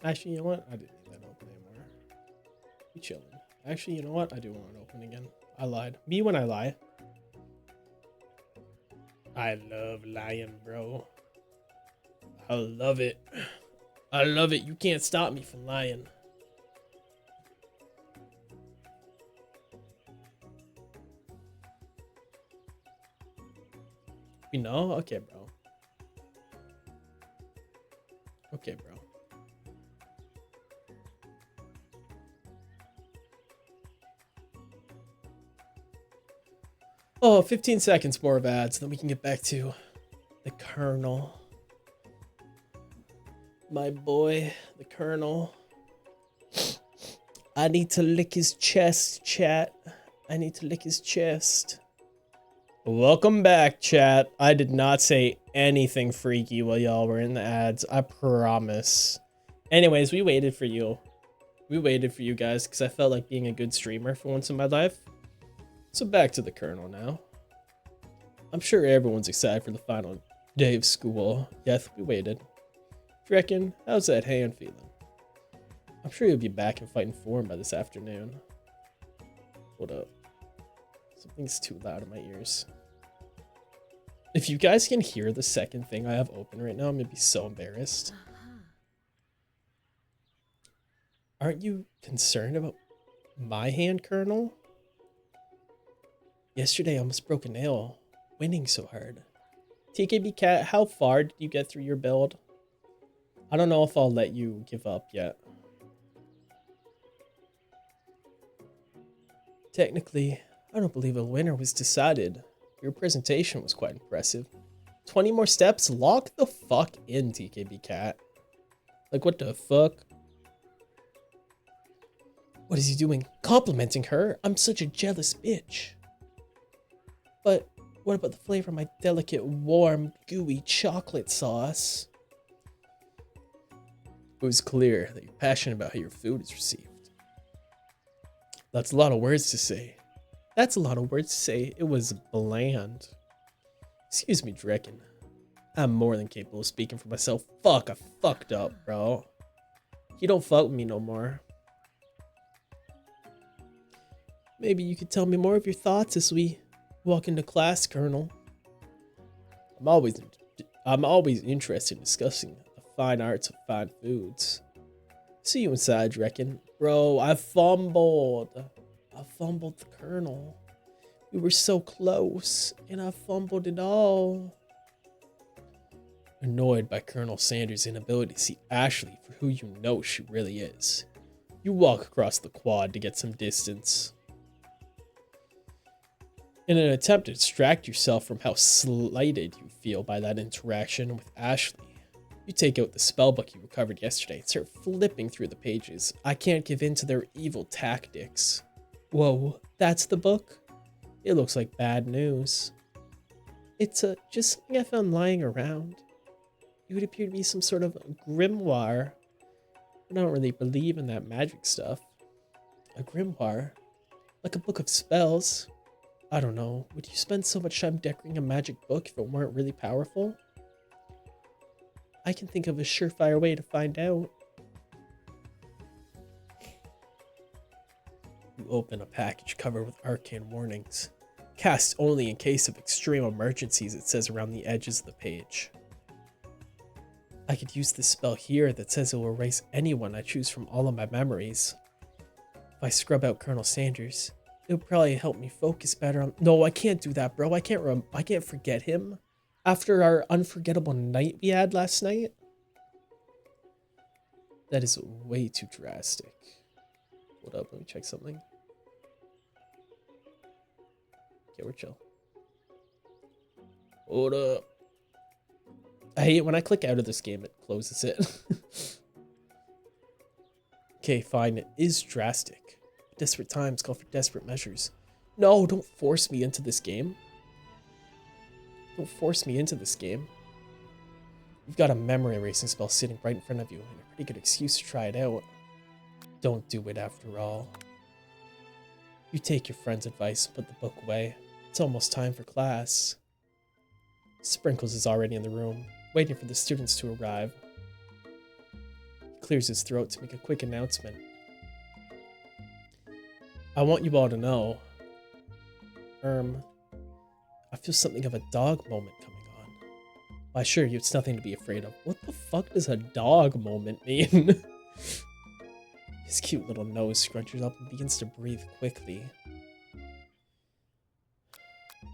Actually, you know what? I didn't need that open anymore. You chilling. Actually, you know what? I do want it open again. I lied. Me when I lie. I love lying, bro. I love it. I love it. You can't stop me from lying. You know? Okay, bro. Okay, bro. Oh, 15 seconds more of ads, then we can get back to the Colonel. My boy, the Colonel. I need to lick his chest, chat. I need to lick his chest. Welcome back, chat. I did not say anything freaky while y'all were in the ads. I promise. Anyways, we waited for you. We waited for you guys because I felt like being a good streamer for once in my life. So back to the Colonel now. I'm sure everyone's excited for the final day of school. Yes, we waited. Reckon, how's that hand feeling? I'm sure you'll be back in fighting form by this afternoon. Hold up. Something's too loud in my ears. If you guys can hear the second thing I have open right now, I'm gonna be so embarrassed. Aren't you concerned about my hand, Colonel? Yesterday I almost broke a nail, winning so hard. TKB Cat, how far did you get through your build? I don't know if I'll let you give up yet. Technically, I don't believe a winner was decided. Your presentation was quite impressive. 20 more steps? Lock the fuck in, TKB Cat. Like, what the fuck? What is he doing? Complimenting her? I'm such a jealous bitch. But what about the flavor of my delicate, warm, gooey chocolate sauce? It was clear that you're passionate about how your food is received. That's a lot of words to say. That's a lot of words to say. It was bland. Excuse me, Drekken. I'm more than capable of speaking for myself. Fuck, I fucked up, bro. You don't fuck with me no more. Maybe you could tell me more of your thoughts as we walk into class, Colonel. I'm always interested in discussing the fine arts of fine foods. See you inside, Drekken. Bro, I fumbled. I fumbled the Colonel. We were so close, and I fumbled it all. Annoyed by Colonel Sanders' inability to see Ashley for who you know she really is, you walk across the quad to get some distance. In an attempt to distract yourself from how slighted you feel by that interaction with Ashley, you take out the spellbook you recovered yesterday and start flipping through the pages. I can't give in to their evil tactics. Whoa, that's the book? It looks like bad news. It's just something I found lying around. It would appear to be some sort of grimoire. I don't really believe in that magic stuff. A grimoire? Like a book of spells? I don't know. Would you spend so much time decorating a magic book if it weren't really powerful? I can think of a surefire way to find out. You open a package covered with arcane warnings. Cast only in case of extreme emergencies, it says around the edges of the page. I could use this spell here that says it will erase anyone I choose from all of my memories. If I scrub out Colonel Sanders, it would probably help me focus better on— No, I can't do that, bro. I can't forget him. After our unforgettable night we had last night? That is way too drastic. Hold up, let me check something. Okay, we're chill. Hold up. I hate it when I click out of this game, it closes it. Okay, fine, it is drastic. Desperate times call for desperate measures. No, don't force me into this game. Don't force me into this game. You've got a memory erasing spell sitting right in front of you, and a pretty good excuse to try it out. Don't do it after all. You take your friend's advice and put the book away. It's almost time for class. Sprinkles is already in the room, waiting for the students to arrive. He clears his throat to make a quick announcement. I want you all to know, I feel something of a dog moment coming on. I assure you, it's nothing to be afraid of. What the fuck does a dog moment mean? His cute little nose scrunches up and begins to breathe quickly. He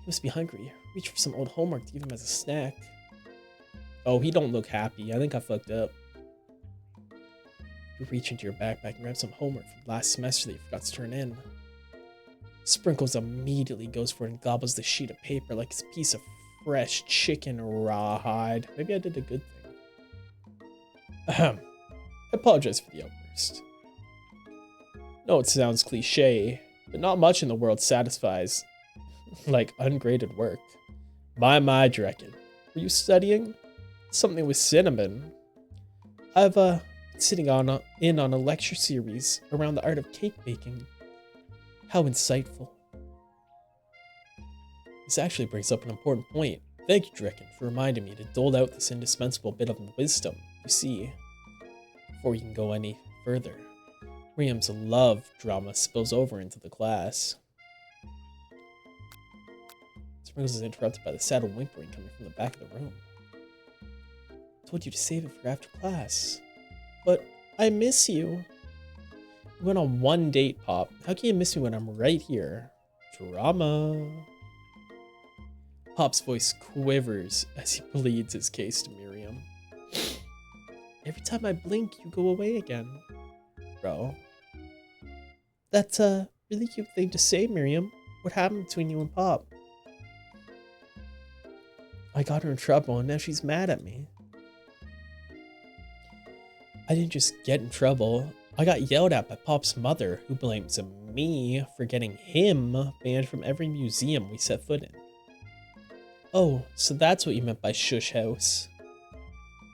must be hungry. Reach for some old homework to give him as a snack. Oh, he don't look happy. I think I fucked up. You reach into your backpack and grab some homework from last semester that you forgot to turn in. Sprinkles immediately goes for it and gobbles the sheet of paper like it's a piece of fresh chicken rawhide. Maybe I did a good thing. Ahem. I apologize for the outburst. No, it sounds cliche, but not much in the world satisfies like ungraded work. My, Draken. Were you studying? Something with cinnamon. I've been sitting in on a lecture series around the art of cake baking. How insightful. This actually brings up an important point. Thank you, Draken, for reminding me to dole out this indispensable bit of wisdom. You see, before we can go any further, Miriam's love drama spills over into the class. Sprinkles is interrupted by the saddle whimpering coming from the back of the room. I told you to save it for after class. But I miss you. We went on one date, Pop. How can you miss me when I'm right here? Drama. Pop's voice quivers as he pleads his case to Miriam. Every time I blink, you go away again. Bro. That's a really cute thing to say, Miriam. What happened between you and Pop? I got her in trouble and now she's mad at me. I didn't just get in trouble. I got yelled at by Pop's mother, who blames me for getting him banned from every museum we set foot in. Oh, so that's what you meant by shush house.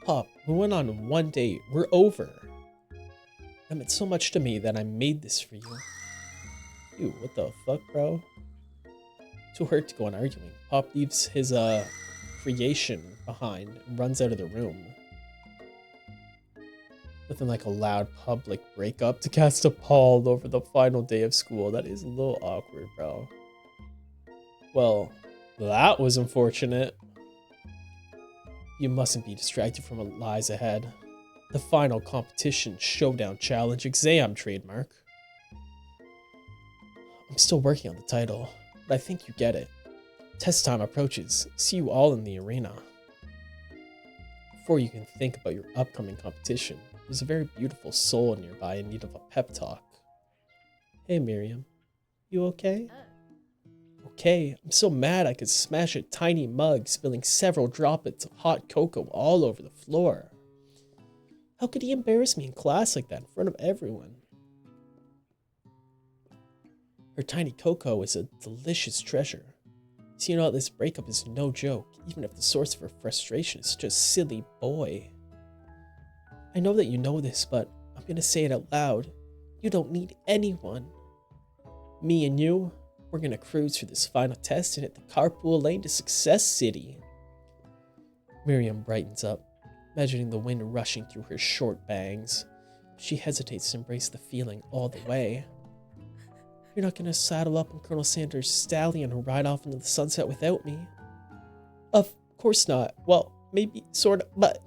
Pop, we went on one date. We're over. That meant so much to me that I made this for you. Ew, what the fuck, bro? Too hurt to go on arguing. Pop leaves his, creation behind and runs out of the room. Nothing like a loud public breakup to cast a pall over the final day of school. That is a little awkward, bro. Well, that was unfortunate. You mustn't be distracted from what lies ahead. The final competition, showdown, challenge, exam, trademark. I'm still working on the title, but I think you get it. Test time approaches. See you all in the arena. Before you can think about your upcoming competition, there's a very beautiful soul nearby in need of a pep talk. Hey, Miriam. You okay? Okay, I'm so mad I could smash a tiny mug, spilling several droplets of hot cocoa all over the floor. How could he embarrass me in class like that in front of everyone? Her tiny cocoa is a delicious treasure. So you know this breakup is no joke, even if the source of her frustration is such a silly boy. I know that you know this, but I'm gonna say it out loud. You don't need anyone. Me and you, we're gonna cruise through this final test and hit the carpool lane to Success City. Miriam brightens up, imagining the wind rushing through her short bangs. She hesitates to embrace the feeling all the way. You're not gonna saddle up on Colonel Sanders' stallion and ride off into the sunset without me. Of course not. Well, maybe, sort of, but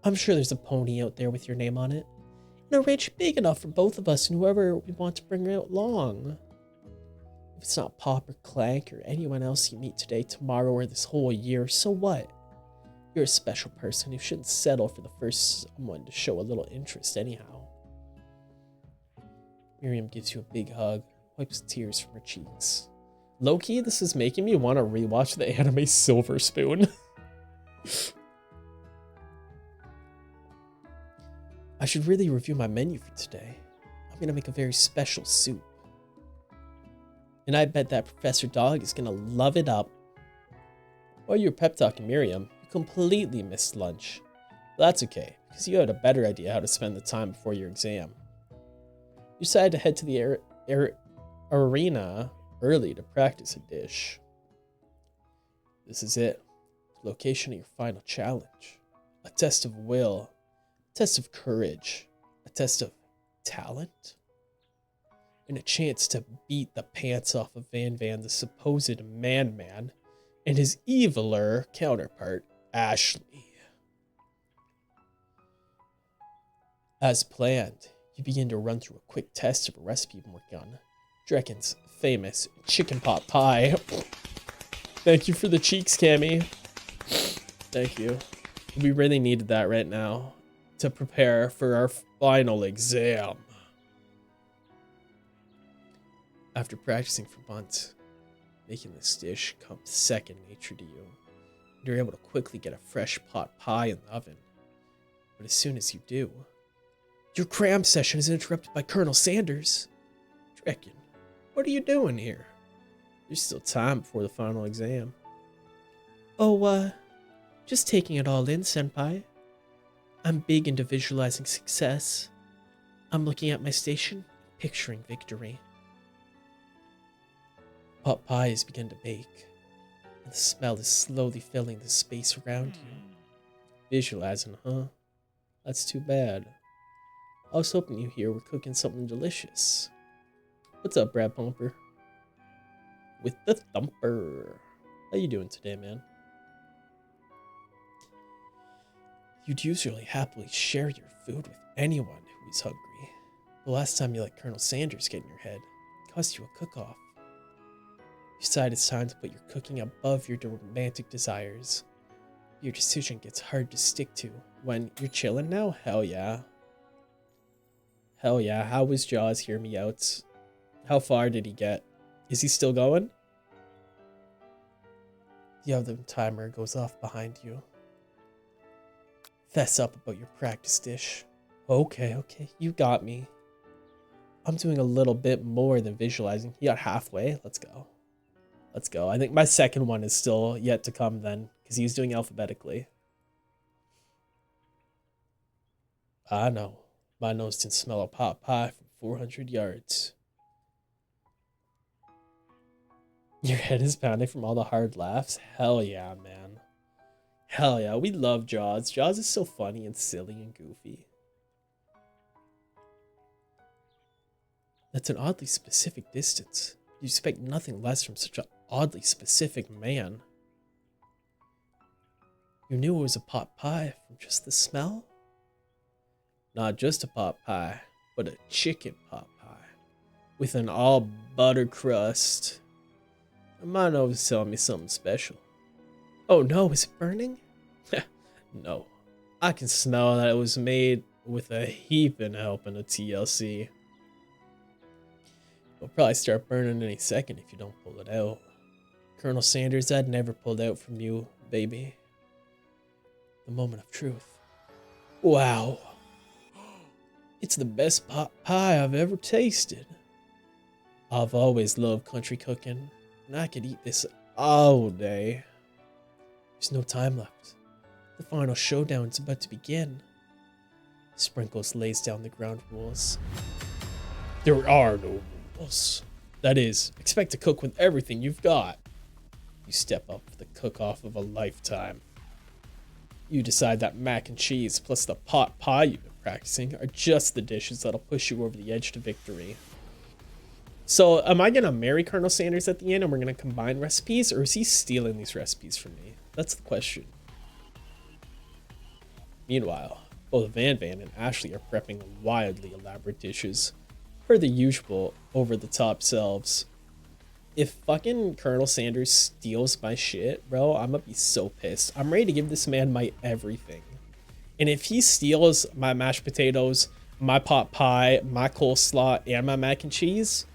I'm sure there's a pony out there with your name on it. And a ranch big enough for both of us and whoever we want to bring out along. If it's not Pop or Clank or anyone else you meet today, tomorrow, or this whole year, so what? You're a special person who shouldn't settle for the first someone to show a little interest anyhow. Miriam gives you a big hug, wipes tears from her cheeks. Low-key, this is making me want to rewatch the anime Silver Spoon. I should really review my menu for today. I'm gonna make a very special soup. And I bet that Professor Dog is gonna love it up. While you were pep talking Miriam, you completely missed lunch. But that's okay, because you had a better idea how to spend the time before your exam. You decided to head to the arena early to practice a dish. This is it. Location of your final challenge. A test of will, a test of courage, a test of talent, and a chance to beat the pants off of Van, the supposed man, and his eviler counterpart, Ashley. As planned, you begin to run through a quick test of a recipe you've been working on. Drekken's famous chicken pot pie. Thank you for the cheeks, Cammy. Thank you. We really needed that right now to prepare for our final exam. After practicing for months, making this dish comes second nature to you. You're able to quickly get a fresh pot pie in the oven. But as soon as you do, your cram session is interrupted by Colonel Sanders. Drekken, what are you doing here? There's still time before the final exam. Oh, just taking it all in, Senpai. I'm big into visualizing success. I'm looking at my station, picturing victory. Pot pie has begun to bake, and the smell is slowly filling the space around you. Visualizing, huh? That's too bad. I was hoping you here were cooking something delicious. What's up, Brad Pumper? With the thumper. How you doing today, man? You'd usually happily share your food with anyone who is hungry. The last time you let Colonel Sanders get in your head, it cost you a cook-off. You decide it's time to put your cooking above your romantic desires. Your decision gets hard to stick to when you're chilling now? Hell yeah. Hell yeah. How was Jaws? Hear me out. How far did he get? Is he still going? The oven timer goes off behind you. Fess up about your practice dish. Okay, you got me. I'm doing a little bit more than visualizing. You got halfway. Let's go. Let's go. I think my second one is still yet to come then, because he's doing alphabetically. I know. My nose can smell a pot pie from 400 yards. Your head is pounding from all the hard laughs? Hell yeah, man. Hell yeah, we love Jaws. Jaws is so funny and silly and goofy. That's an oddly specific distance. You expect nothing less from such an oddly specific man. You knew it was a pot pie from just the smell? Not just a pot pie, but a chicken pot pie. With an all butter crust. My nose is telling me something special. Oh no, is it burning? No. I can smell that it was made with a heaping helping of TLC. It'll probably start burning any second if you don't pull it out. Colonel Sanders, I'd never pulled out from you, baby. The moment of truth. Wow. It's the best pot pie I've ever tasted. I've always loved country cooking, and I could eat this all day. There's no time left. The final showdown is about to begin. Sprinkles lays down the ground rules. There are no rules. That is, expect to cook with everything you've got. You step up for the cook-off of a lifetime. You decide that mac and cheese plus the pot pie you've been practicing are just the dishes that'll push you over the edge to victory. So, am I gonna marry Colonel Sanders at the end and we're gonna combine recipes, or is he stealing these recipes from me? That's the question. Meanwhile, both Van and Ashley are prepping wildly elaborate dishes, per the usual over-the-top selves. If fucking Colonel Sanders steals my shit, bro, I'm gonna be so pissed. I'm ready to give this man my everything. And if he steals my mashed potatoes, my pot pie, my coleslaw, and my mac and cheese,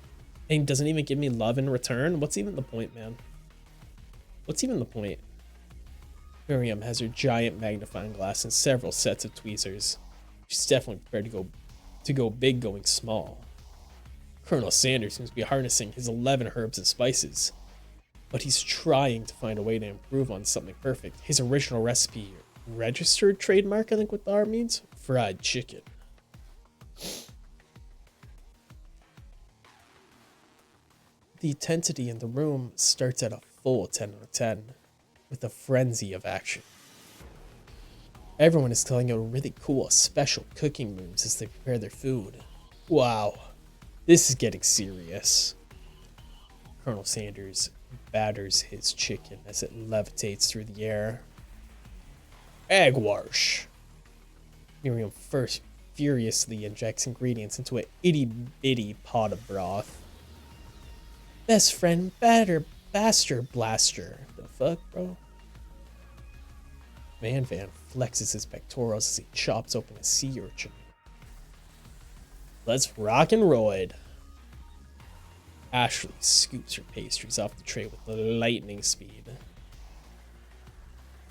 and doesn't even give me love in return, what's even the point, man? What's even the point? Miriam has her giant magnifying glass and several sets of tweezers. She's definitely prepared to go big going small. Colonel Sanders seems to be harnessing his 11 herbs and spices, but he's trying to find a way to improve on something perfect. His original recipe, registered trademark, I think what the R means, fried chicken. The intensity in the room starts at a full 10 out of 10, with a frenzy of action. Everyone is telling out really cool, special cooking moves as they prepare their food. Wow, this is getting serious. Colonel Sanders batters his chicken as it levitates through the air. Egg wash. Miriam first furiously injects ingredients into an itty bitty pot of broth. Best friend batter bastard blaster. The fuck, bro? Van flexes his pectorals as he chops open a sea urchin. Let's rock and roid. Ashley scoops her pastries off the tray with lightning speed.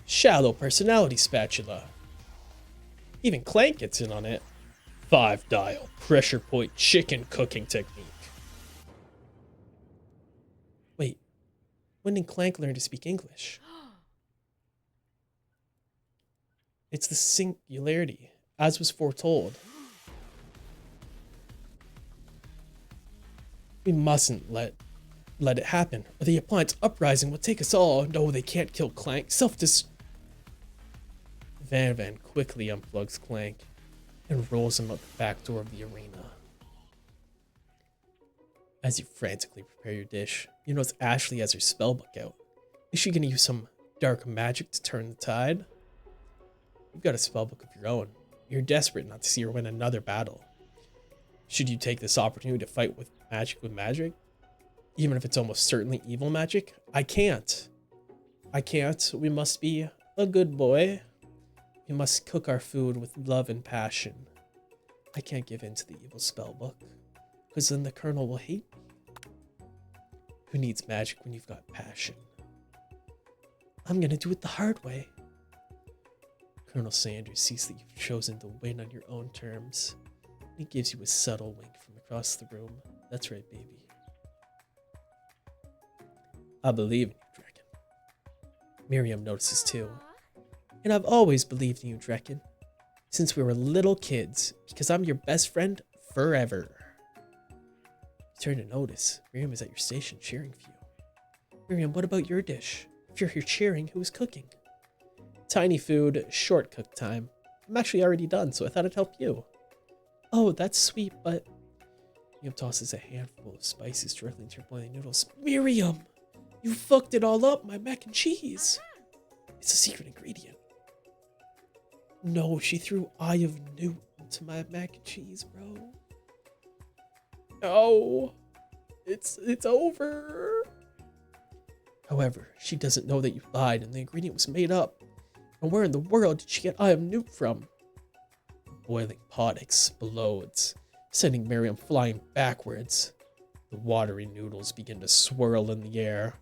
Shallow personality spatula. Even Clank gets in on it. 5-dial pressure point chicken cooking technique. Wait, when did Clank learn to speak English? It's the singularity, as was foretold. We mustn't let it happen, or the appliance uprising will take us all. No, they can't kill Clank. Van quickly unplugs Clank and rolls him out the back door of the arena. As you frantically prepare your dish, you notice Ashley has her spellbook out. Is she gonna use some dark magic to turn the tide? You've got a spellbook of your own. You're desperate not to see her win another battle. Should you take this opportunity to fight with magic? Even if it's almost certainly evil magic? I can't. We must be a good boy. We must cook our food with love and passion. I can't give in to the evil spellbook, because then the Colonel will hate me. Who needs magic when you've got passion? I'm gonna do it the hard way. Colonel Sanders sees that you've chosen to win on your own terms. He gives you a subtle wink from across the room. That's right, baby. I believe in you, Draken. Miriam notices too. And I've always believed in you, Draken. Since we were little kids, because I'm your best friend forever. You turn to notice, Miriam is at your station cheering for you. Miriam, what about your dish? If you're here cheering, who's cooking? Tiny food, short cook time. I'm actually already done, so I thought I'd help you. Oh, that's sweet, but... Miriam tosses a handful of spices directly into your boiling noodles. Miriam! You fucked it all up, my mac and cheese! It's a secret ingredient. No, she threw Eye of Newt into my mac and cheese, bro. No. It's over. However, she doesn't know that you lied and the ingredient was made up. And where in the world did she get Eye of Newt from? The boiling pot explodes, sending Miriam flying backwards. The watery noodles begin to swirl in the air,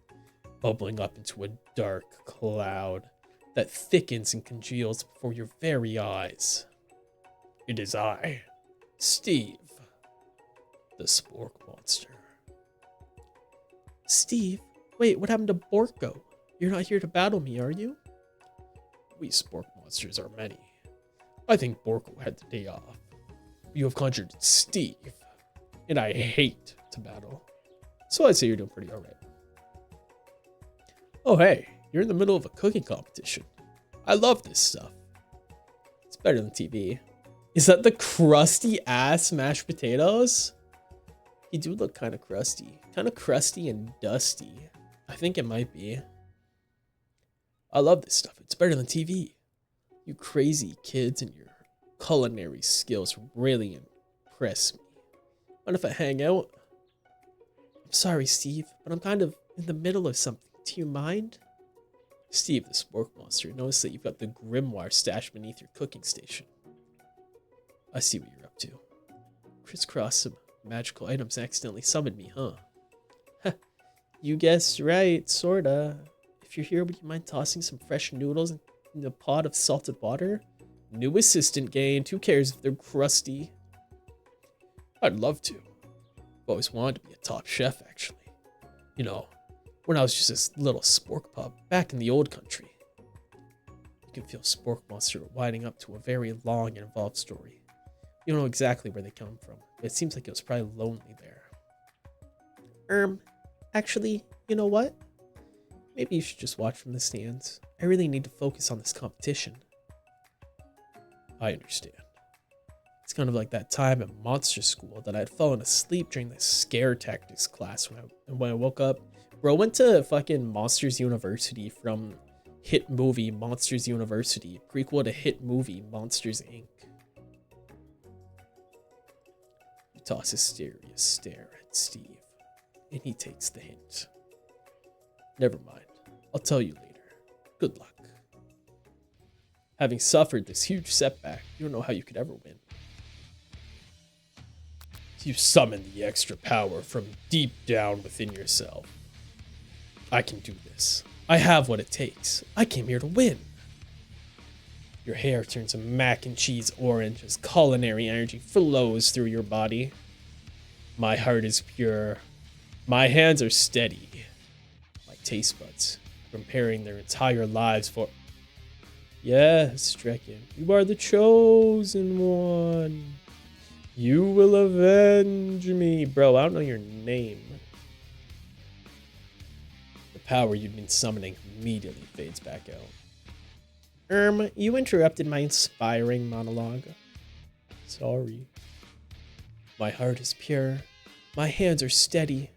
bubbling up into a dark cloud that thickens and congeals before your very eyes. It is I, Steve, the Spork Monster. Steve? Wait, what happened to Borko? You're not here to battle me, are you? We Spork Monsters are many. I think Borko had the day off. You have conjured Steve, and I hate to battle. So I'd say you're doing pretty alright. Oh hey, you're in the middle of a cooking competition. I love this stuff. It's better than TV. Is that the crusty ass mashed potatoes? You do look kind of crusty. Kind of crusty and dusty. I think it might be. I love this stuff. It's better than TV. You crazy kids and your culinary skills really impress me. Mind if I hang out? I'm sorry, Steve, but I'm kind of in the middle of something. Do you mind? Steve, the Spork Monster, notice that you've got the grimoire stashed beneath your cooking station. I see what you're up to. Crisscross some magical items accidentally summoned me, huh? You guessed right, sorta. If you're here, would you mind tossing some fresh noodles in a pot of salted water? New assistant gained. Who cares if they're crusty? I'd love to. I've always wanted to be a top chef, actually. You know, when I was just this little spork pup back in the old country. You can feel Spork Monster winding up to a very long and involved story. You don't know exactly where they come from, but it seems like it was probably lonely there. Actually, you know what? Maybe you should just watch from the stands. I really need to focus on this competition. I understand. It's kind of like that time at monster school that I had fallen asleep during the scare tactics class when I woke up. Bro, I went to fucking Monsters University from hit movie Monsters University, prequel to hit movie Monsters Inc. You toss a serious stare at Steve, and he takes the hint. Never mind. I'll tell you later. Good luck. Having suffered this huge setback, you don't know how you could ever win. You summon the extra power from deep down within yourself. I can do this. I have what it takes. I came here to win. Your hair turns a mac and cheese orange as culinary energy flows through your body. My heart is pure. My hands are steady. My taste buds preparing their entire lives for... Yes, Drekken, you are the chosen one. You will avenge me. Bro, I don't know your name. The power you've been summoning immediately fades back out. You interrupted my inspiring monologue. Sorry. My heart is pure. My hands are steady.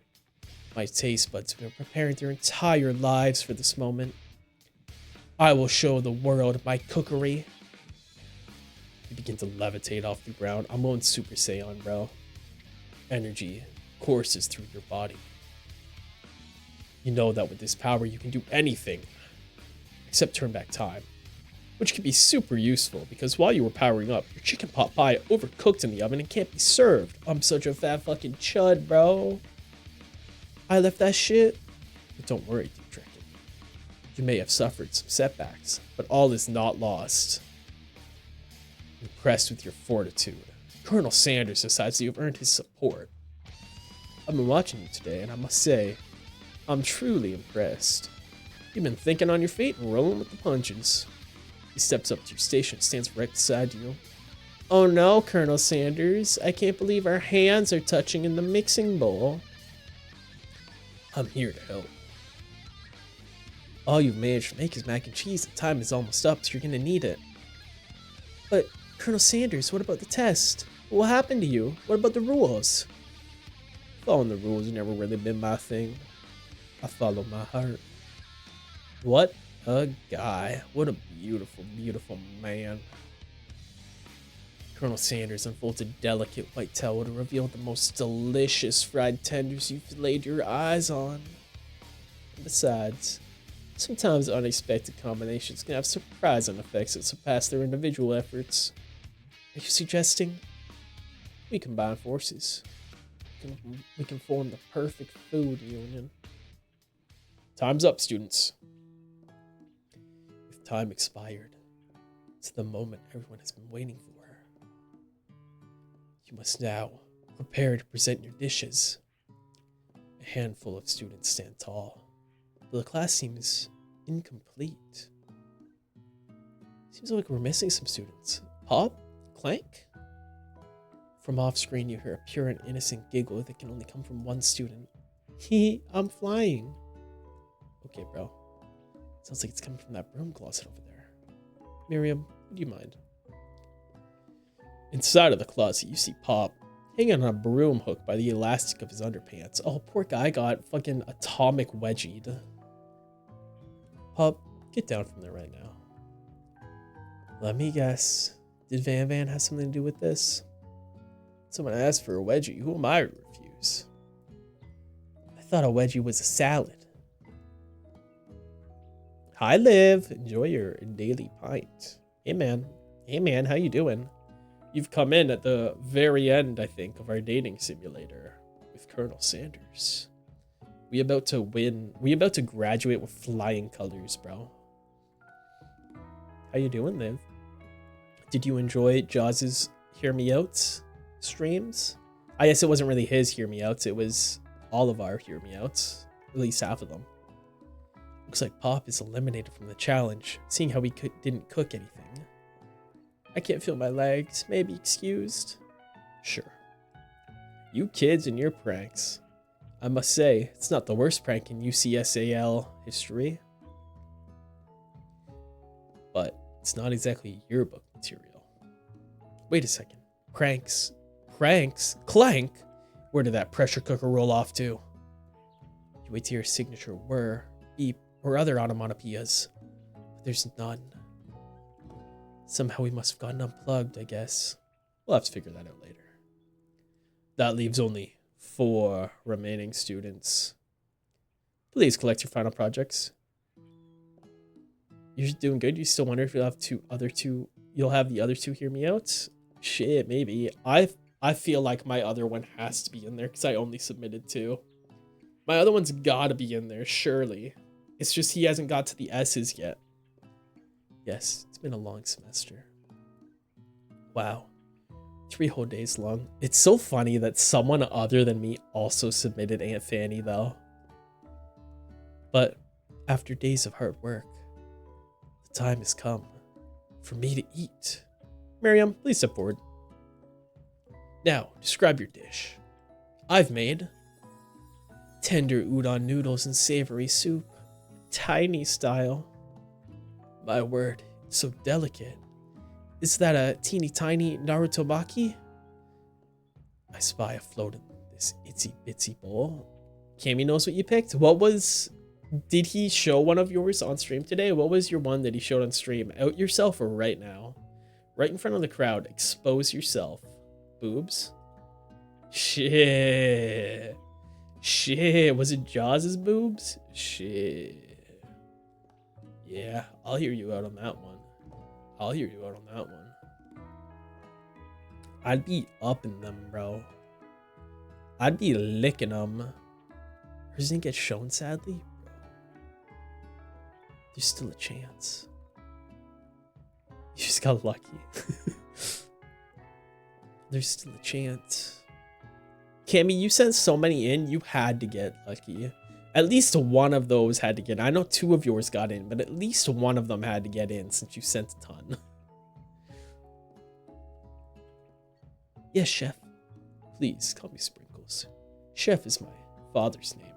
My taste buds have been preparing their entire lives for this moment. I will show the world my cookery. You begin to levitate off the ground. I'm going Super Saiyan, bro. Energy courses through your body. You know that with this power you can do anything except turn back time, which can be super useful because while you were powering up, your chicken pot pie overcooked in the oven and can't be served. I'm such a fat fucking chud, bro. I left that shit. But don't worry, Deep Drekken. You may have suffered some setbacks, but all is not lost. Impressed with your fortitude, Colonel Sanders decides that you've earned his support. I've been watching you today, and I must say, I'm truly impressed. You've been thinking on your feet and rolling with the punches. He steps up to your station and stands right beside you. Oh no, Colonel Sanders, I can't believe our hands are touching in the mixing bowl. I'm here to help. All you've managed to make is mac and cheese, and time is almost up, so you're gonna need it. But, Colonel Sanders, what about the test? What happened to you? What about the rules? Following the rules has never really been my thing. I follow my heart. What a guy. What a beautiful, beautiful man. Colonel Sanders unfolds a delicate white towel to reveal the most delicious fried tenders you've laid your eyes on. And besides, sometimes unexpected combinations can have surprising effects that surpass their individual efforts. Are you suggesting we combine forces? We can form the perfect food union. Time's up, students. With time expired, it's the moment everyone has been waiting for. You must now prepare to present your dishes. A handful of students stand tall, but the class seems incomplete. Seems like we're missing some students. Pop? Clank? From off screen, you hear a pure and innocent giggle that can only come from one student. Hee, I'm flying. Okay, bro. Sounds like it's coming from that broom closet over there. Miriam, would you mind? Inside of the closet, you see Pop hanging on a broom hook by the elastic of his underpants. Oh, poor guy got fucking atomic wedgied. Pop, get down from there right now. Let me guess. Did Van Van have something to do with this? Someone asked for a wedgie. Who am I to refuse? I thought a wedgie was a salad. Hi, Liv. Enjoy your daily pint. Hey, man. Hey, man. How you doing? You've come in at the very end, I think, of our dating simulator with Colonel Sanders. We about to win. We about to graduate with flying colors, bro. How you doing, Liv? Did you enjoy Jaws's Hear Me Outs streams? I guess it wasn't really his Hear Me Outs. It was all of our Hear Me Outs. At least half of them. Looks like Pop is eliminated from the challenge, seeing how we didn't cook anything. I can't feel my legs. Maybe excused? Sure. You kids and your pranks. I must say, it's not the worst prank in UCSAL history. But it's not exactly yearbook material. Wait a second. Pranks. Clank? Where did that pressure cooker roll off to? You wait to hear a signature whir, beep, or other onomatopoeias. But there's none. Somehow we must have gotten unplugged, I guess. We'll have to figure that out later. That leaves only 4 remaining students. Please collect your final projects. You're doing good. You still wonder if you'll have you'll have the other 2 hear me out? Shit, maybe. I feel like my other one has to be in there because I only submitted 2. My other one's gotta be in there, surely. It's just he hasn't got to the S's yet. Yes, it's been a long semester. Wow. 3 whole days long. It's so funny that someone other than me also submitted Aunt Fanny, though. But after days of hard work, the time has come for me to eat. Miriam, please step forward. Now, describe your dish. I've made tender udon noodles and savory soup, tiny style. My word, it's so delicate. Is that a teeny tiny Naruto maki? I spy a float in this itsy bitsy bowl. Cammy knows what you picked. Did he show one of yours on stream today? What was your one that he showed on stream? Out yourself or right now? Right in front of the crowd. Expose yourself. Boobs? Shit. Was it Jaws' boobs? Shit. Yeah, I'll hear you out on that one. I'd be up in them, bro. I'd be licking them. Hers didn't get shown, sadly. There's still a chance. You just got lucky. There's still a chance. Cammy, you sent so many in, you had to get lucky. At least one of those had to get in. I know 2 of yours got in, but at least one of them had to get in since you sent a ton. Yes, Chef. Please call me Sprinkles. Chef is my father's name.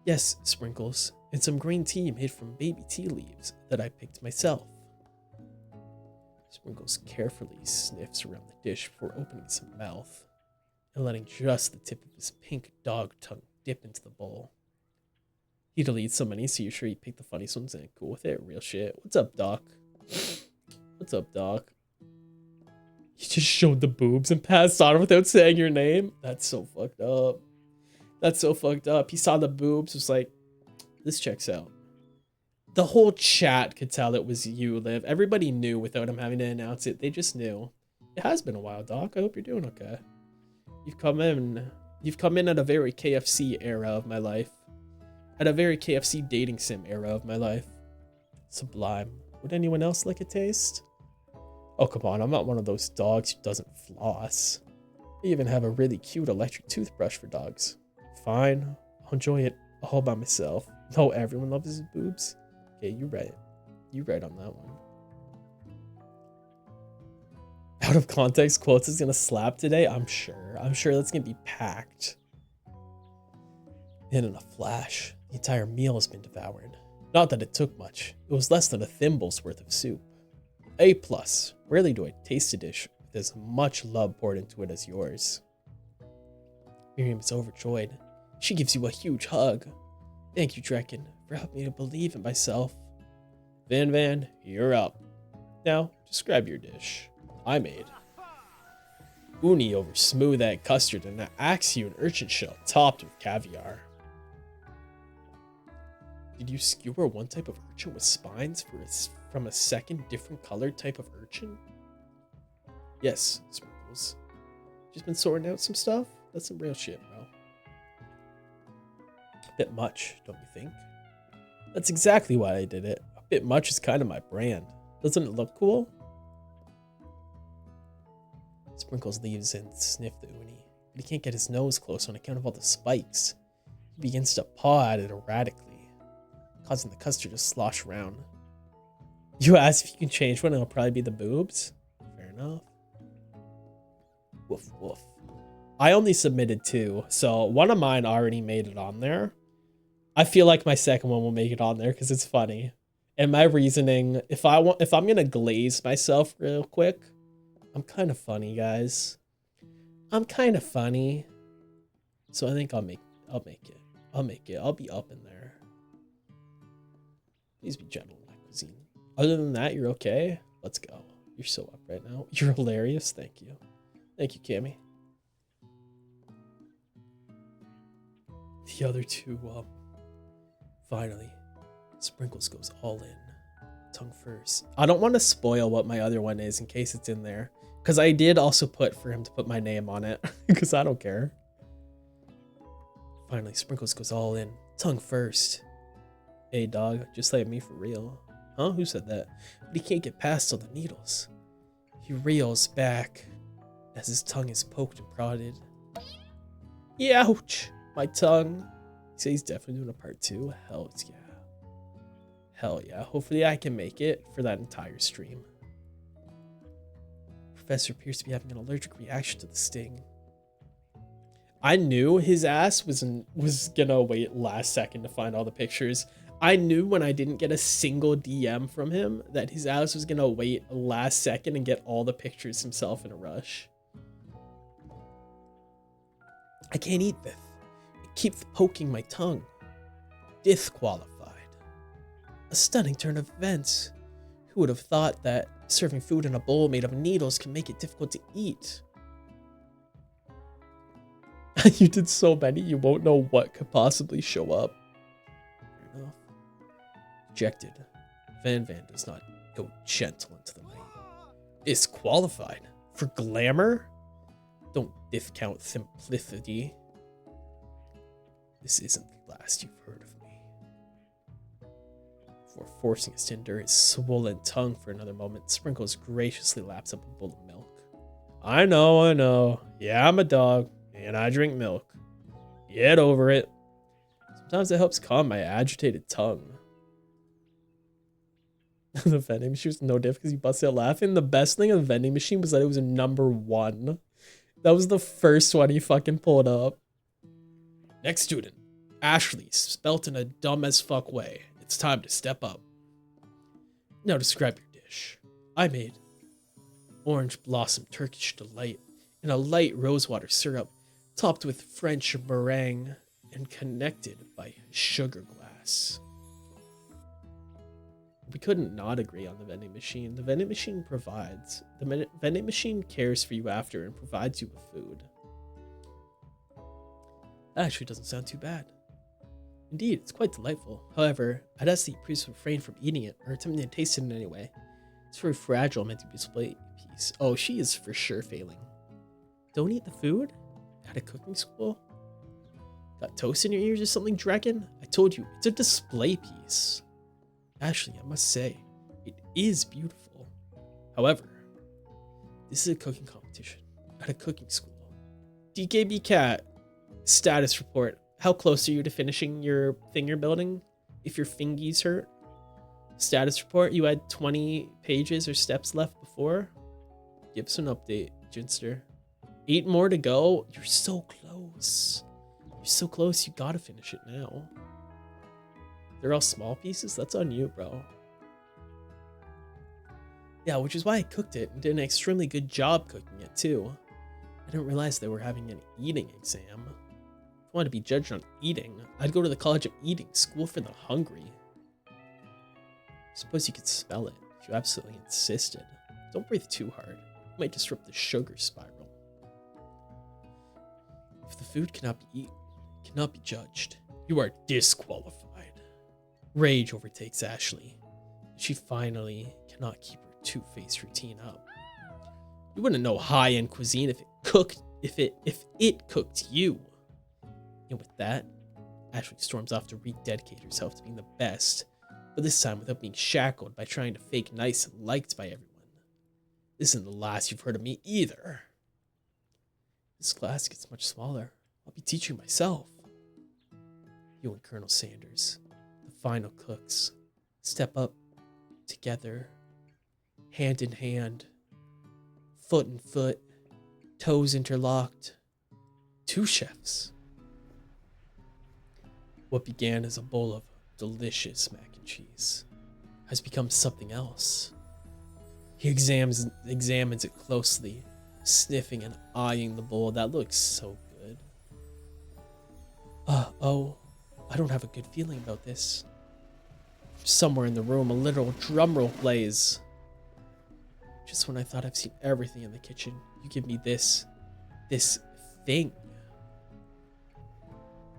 Yes, Sprinkles. And some green tea made from baby tea leaves that I picked myself. Sprinkles carefully sniffs around the dish before opening his mouth and letting just the tip of his pink dog tongue dip into the bowl. He deletes so many, so you're sure he picked the funniest ones and cool with it? Real shit. What's up, Doc? He just showed the boobs and passed on without saying your name? That's so fucked up. He saw the boobs, was like, this checks out. The whole chat could tell it was you, Liv. Everybody knew without him having to announce it. They just knew. It has been a while, Doc. I hope you're doing okay. You've come in at a very KFC era of my life. At a very KFC dating sim era of my life. Sublime. Would anyone else like a taste? Oh, come on. I'm not one of those dogs who doesn't floss. I even have a really cute electric toothbrush for dogs. Fine. I'll enjoy it all by myself. No, everyone loves his boobs. Okay, you're right. You're right on that one. Out of context quotes is gonna slap today. I'm sure that's gonna be packed. And in a flash, the entire meal has been devoured. Not that it took much. It was less than a thimble's worth of soup. A+. Rarely do I taste a dish with as much love poured into it as yours. Miriam is overjoyed. She gives you a huge hug. Thank you, Draken, for helping me to believe in myself. Van, you're up. Now, describe your dish. I made uni over smooth egg custard and an Axion urchin shell topped with caviar. Did you skewer one type of urchin with spines from a second different colored type of urchin? Yes, Sprinkles. Just been sorting out some stuff? That's some real shit, bro. A bit much, don't you think? That's exactly why I did it. A bit much is kind of my brand. Doesn't it look cool? Sprinkles leaves and sniffs the uni, but he can't get his nose close on account of all the spikes. He begins to paw at it erratically, causing the custard to slosh around. You ask if you can change one, it'll probably be the boobs? Fair enough. Woof, woof. I only submitted 2, so one of mine already made it on there. I feel like my second one will make it on there because it's funny. And my reasoning, if I'm gonna glaze myself real quick, I'm kind of funny, guys. I'm kind of funny. So I think I'll make it. I'll be up in there. Please be gentle in my cuisine. Other than that, you're okay? Let's go. You're so up right now. You're hilarious. Thank you. Thank you, Cammy. The other 2, finally, Sprinkles goes all in. Tongue first. I don't want to spoil what my other one is in case it's in there. Because I did also put for him to put my name on it. Because I don't care. Finally, Sprinkles goes all in. Tongue first. Hey, dog. Just like me for real. Huh? Who said that? But he can't get past all the needles. He reels back as his tongue is poked and prodded. Ouch! My tongue. He says he's definitely doing a part 2. Hell yeah. Hell yeah. Hopefully I can make it for that entire stream. Professor appears to be having an allergic reaction to the sting. I knew his ass was gonna wait last second to find all the pictures. I knew when I didn't get a single DM from him that his ass was gonna wait last second and get all the pictures himself in a rush. I can't eat this. It keeps poking my tongue. Disqualified. A stunning turn of events. Who would have thought that serving food in a bowl made of needles can make it difficult to eat? You did so many, you won't know what could possibly show up. Fair enough. Rejected. Van does not go gentle into the night. Disqualified. For glamour? Don't discount simplicity. This isn't the last you've heard of me. Before forcing us to endure his swollen tongue for another moment, Sprinkles graciously laps up a bowl of milk. I know. Yeah, I'm a dog, and I drink milk. Get over it. Sometimes it helps calm my agitated tongue. The vending machine was no diff because he busted out laughing. The best thing of the vending machine was that it was a number 1. That was the first one he fucking pulled up. Next student, Ashley, spelt in a dumb as fuck way. It's time to step up. Now describe your dish. I made orange blossom Turkish delight in a light rosewater syrup, topped with French meringue and connected by sugar glass. We couldn't not agree on the vending machine. The vending machine provides. The vending machine cares for you after and provides you with food. That actually doesn't sound too bad. Indeed, it's quite delightful. However, I'd ask that you please refrain from eating it or attempting to taste it in any way. It's very fragile, meant to be a display piece. Oh, she is for sure failing. Don't eat the food? At a cooking school? Got toast in your ears or something, Dragon? I told you, it's a display piece. Ashley, I must say, it is beautiful. However, this is a cooking competition at a cooking school. DKB Cat, status report. How close are you to finishing your thing you're building? If your fingies hurt? Status report, you had 20 pages or steps left before? Give us an update, Ginster. 8 more to go? You're so close. You're so close, you gotta finish it now. They're all small pieces? That's on you, bro. Yeah, which is why I cooked it and did an extremely good job cooking it, too. I didn't realize they were having an eating exam. If I wanted to be judged on eating, I'd go to the College of Eating, School for the Hungry. Suppose you could spell it if you absolutely insisted. Don't breathe too hard. It might disrupt the sugar spiral. If the food cannot be eaten, it cannot be judged, you are disqualified. Rage overtakes Ashley. She finally cannot keep her two-faced routine up. You wouldn't know high-end cuisine if it cooked you. And with that, Ashley storms off to rededicate herself to being the best, but this time without being shackled by trying to fake nice and liked by everyone. This isn't the last you've heard of me either. This class gets much smaller. I'll be teaching myself. You and Colonel Sanders, the final cooks, step up together, hand in hand, foot in foot, toes interlocked, 2 chefs. What began as a bowl of delicious mac and cheese has become something else. He examines it closely, sniffing and eyeing the bowl that looks so good. Oh, I don't have a good feeling about this. Somewhere in the room, a literal drumroll plays. Just when I thought I've seen everything in the kitchen, you give me this thing.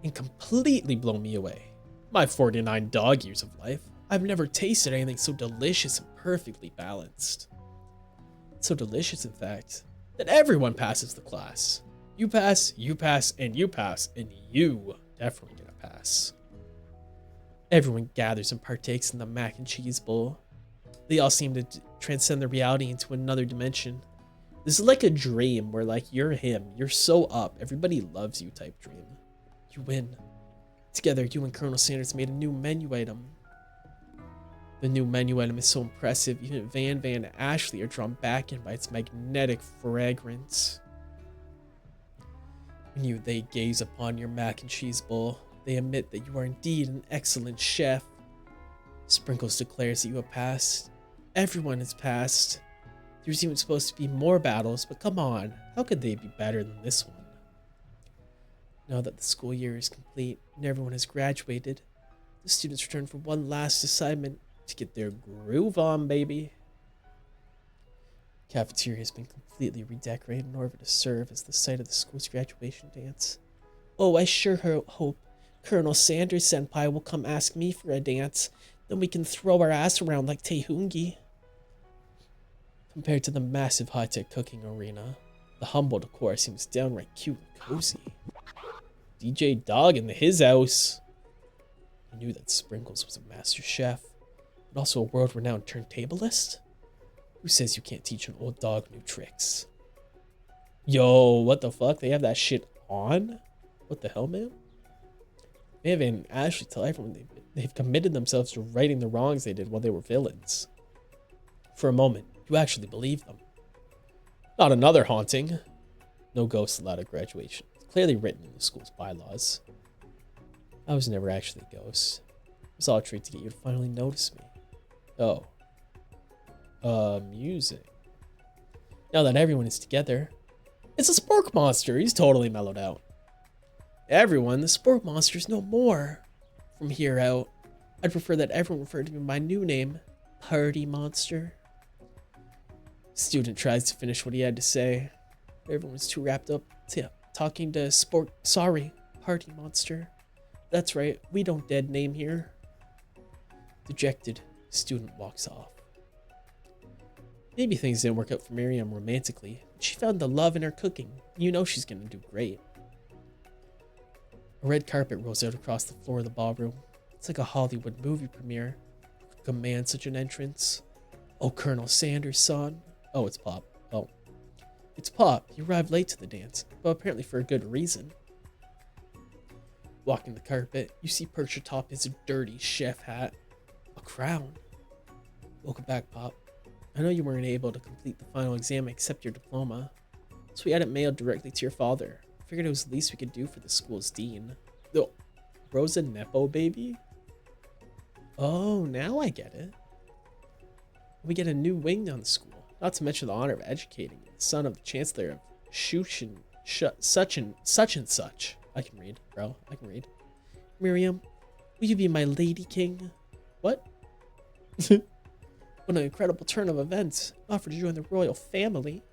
And completely blow me away. My 49 dog years of life, I've never tasted anything so delicious and perfectly balanced. So delicious, in fact, that everyone passes the class. You pass, and you pass, and you definitely get a pass. Everyone gathers and partakes in the mac and cheese bowl. They all seem to transcend their reality into another dimension. This is like a dream where, like, you're him, you're so up, everybody loves you type dream. You win. Together, you and Colonel Sanders made a new menu item. The new menu item is so impressive, even Van and Ashley are drawn back in by its magnetic fragrance. When they gaze upon your mac and cheese bowl, they admit that you are indeed an excellent chef. Sprinkles declares that you have passed. Everyone has passed. There's even supposed to be more battles, but come on, how could they be better than this one? Now that the school year is complete and everyone has graduated, the students return for one last assignment to get their groove on, baby. The cafeteria has been completely redecorated in order to serve as the site of the school's graduation dance. Oh, I sure hope Colonel Sanders Senpai will come ask me for a dance. Then we can throw our ass around like Taehungi. Compared to the massive high-tech cooking arena, the humble decor seems downright cute and cozy. DJ Dog in his house. I knew that Sprinkles was a master chef, but also a world-renowned turntablist? Who says you can't teach an old dog new tricks? Yo, what the fuck? They have that shit on? What the hell, man? Maeve and Ashley tell everyone they've committed themselves to righting the wrongs they did while they were villains. For a moment, you actually believe them. Not another haunting. No ghosts allowed at graduation. It's clearly written in the school's bylaws. I was never actually a ghost. It was all a trick to get you to finally notice me. Oh. Amusing. Now that everyone is together, it's a spork monster. He's totally mellowed out. Everyone, the spork monster's no more. From here out, I'd prefer that everyone refer to me by my new name, Party Monster. Student tries to finish what he had to say. Everyone's too wrapped up talking to Sorry, Party Monster. That's right, we don't dead name here. Dejected, student walks off. Maybe things didn't work out for Miriam romantically, but she found the love in her cooking. You know she's gonna do great. A red carpet rolls out across the floor of the ballroom. It's like a Hollywood movie premiere. Who could command such an entrance? Oh, Colonel Sanders, son. Oh, it's Pop. Oh. It's Pop. You arrived late to the dance, but apparently for a good reason. Walking the carpet, you see perched atop his dirty chef hat. A crown. Welcome back, Pop. I know you weren't able to complete the final exam and accept your diploma, so we had it mailed directly to your father. Figured it was the least we could do for the school's dean. Oh, Rosa Nepo, baby? Oh, now I get it. We get a new wing on the school, not to mention the honor of educating the son of the chancellor of such and such. I can read, bro. I can read. Miriam, will you be my lady king? What? What an incredible turn of events. Offered to join the royal family.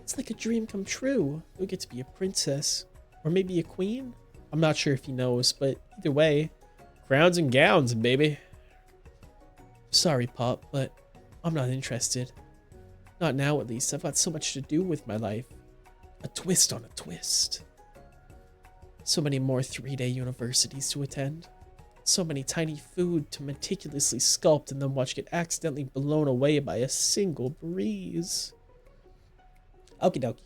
It's like a dream come true. You'll get to be a princess. Or maybe a queen? I'm not sure if he knows, but either way, crowns and gowns, baby. Sorry, Pop, but I'm not interested. Not now, at least. I've got so much to do with my life. A twist on a twist. So many more 3-day universities to attend. So many tiny food to meticulously sculpt and then watch get accidentally blown away by a single breeze. Okie dokie.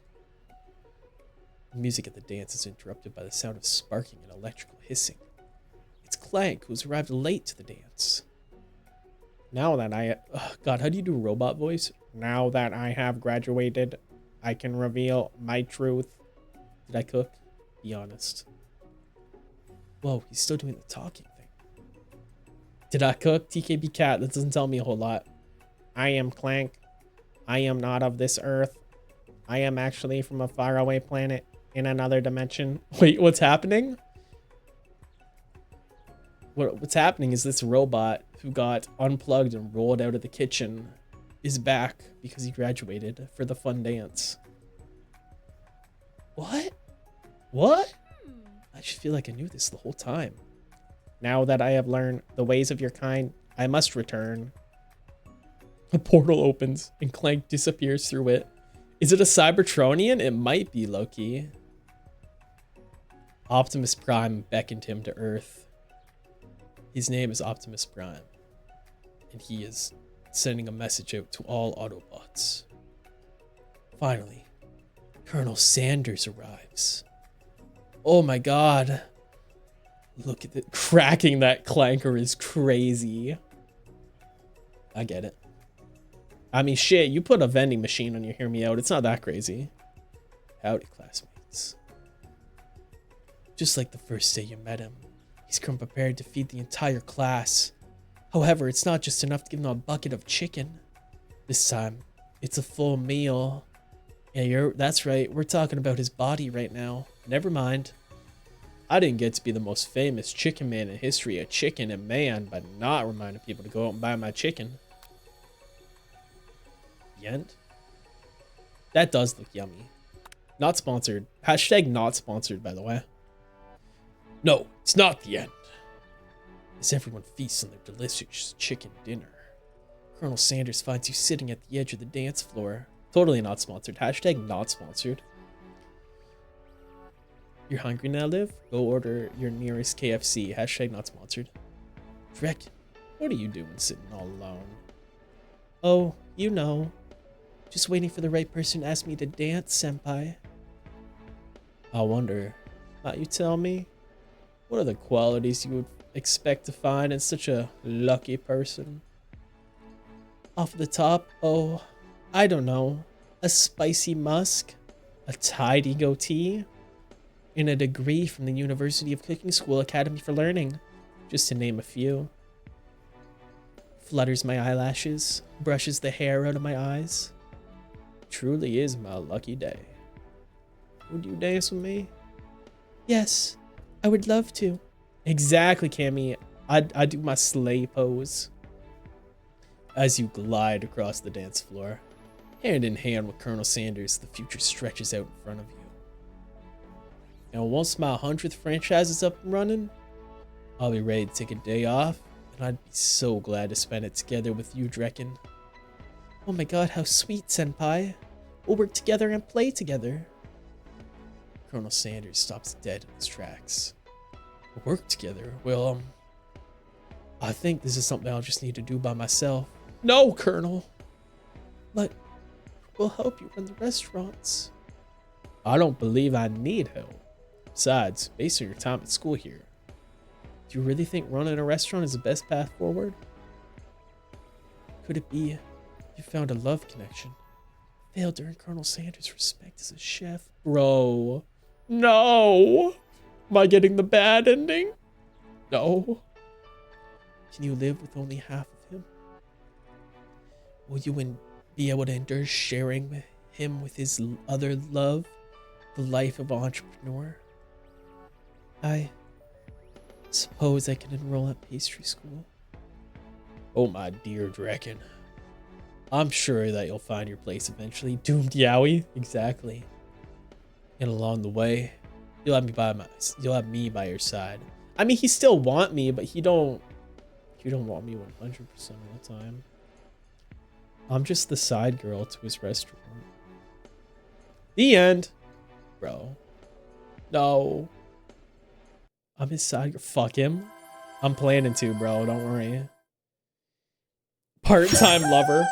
The music at the dance is interrupted by the sound of sparking and electrical hissing. It's Clank, who's arrived late to the dance. Now that God, how do you do a robot voice? Now that I have graduated, I can reveal my truth. Did I cook? be honest. Whoa, he's still doing the talking thing. Did I cook? TKB cat, that doesn't tell me a whole lot. I am Clank. I am not of this earth. I am actually from a faraway planet in another dimension. Wait, what's happening? What's happening is this robot who got unplugged and rolled out of the kitchen is back because he graduated for the fun dance. What? What? I just feel like I knew this the whole time. Now that I have learned the ways of your kind, I must return. A portal opens and Clank disappears through it. Is it a Cybertronian? It might be, Loki. Optimus Prime beckoned him to Earth. His name is Optimus Prime, and he is sending a message out to all Autobots. Finally, Colonel Sanders arrives. Oh my god. Look at it. Cracking that clanker is crazy. I get it. I mean, shit, you put a vending machine on you, hear me out. It's not that crazy. Howdy, classmates. Just like the first day you met him, he's come prepared to feed the entire class. However, it's not just enough to give him a bucket of chicken. This time, it's a full meal. Yeah, that's right. We're talking about his body right now. Never mind. I didn't get to be the most famous chicken man in history of chicken and man by not reminding people to go out and buy my chicken. The end? That does look yummy. Not sponsored. Hashtag not sponsored, by the way. No, it's not the end. As everyone feasts on their delicious chicken dinner, Colonel Sanders finds you sitting at the edge of the dance floor. Totally not sponsored. Hashtag not sponsored. You're hungry now, Liv? Go order your nearest KFC. Hashtag not sponsored. Drek, what are you doing sitting all alone? Oh, you know. Just waiting for the right person to ask me to dance, senpai. I wonder, might you tell me? What are the qualities you would expect to find in such a lucky person? Off the top, oh, I don't know. A spicy musk? A tidy goatee? And a degree from the University of Cooking School Academy for Learning, just to name a few. Flutters my eyelashes, brushes the hair out of my eyes. Truly is my lucky day. Would you dance with me? Yes, I would love to. Exactly, Cammy. I do my slay pose. As you glide across the dance floor, hand in hand with Colonel Sanders, the future stretches out in front of you. And once my 100th franchise is up and running, I'll be ready to take a day off, and I'd be so glad to spend it together with you, Drekken. Oh my god, how sweet, senpai. We'll work together and play together. Colonel Sanders stops dead in his tracks. Work together? Well, I think this is something I'll just need to do by myself. No, Colonel! But we'll help you run the restaurants. I don't believe I need help. Besides, based on your time at school here, do you really think running a restaurant is the best path forward? Could it be you found a love connection? Failed to earn Colonel Sanders' respect as a chef? Bro. No! Am I getting the bad ending? No. Can you live with only half of him? Will you be able to endure sharing him with his other love, the life of an entrepreneur? I suppose I can enroll at pastry school. Oh my dear Drekken. I'm sure that you'll find your place eventually. Doomed Yowie? Exactly. And along the way, you'll have me by your side. I mean, he still want me, but you don't want me 100% of the time. I'm just the side girl to his restaurant. The end. Bro. No. I'm his side girl. Fuck him. I'm planning to, bro. Don't worry. Part-time lover.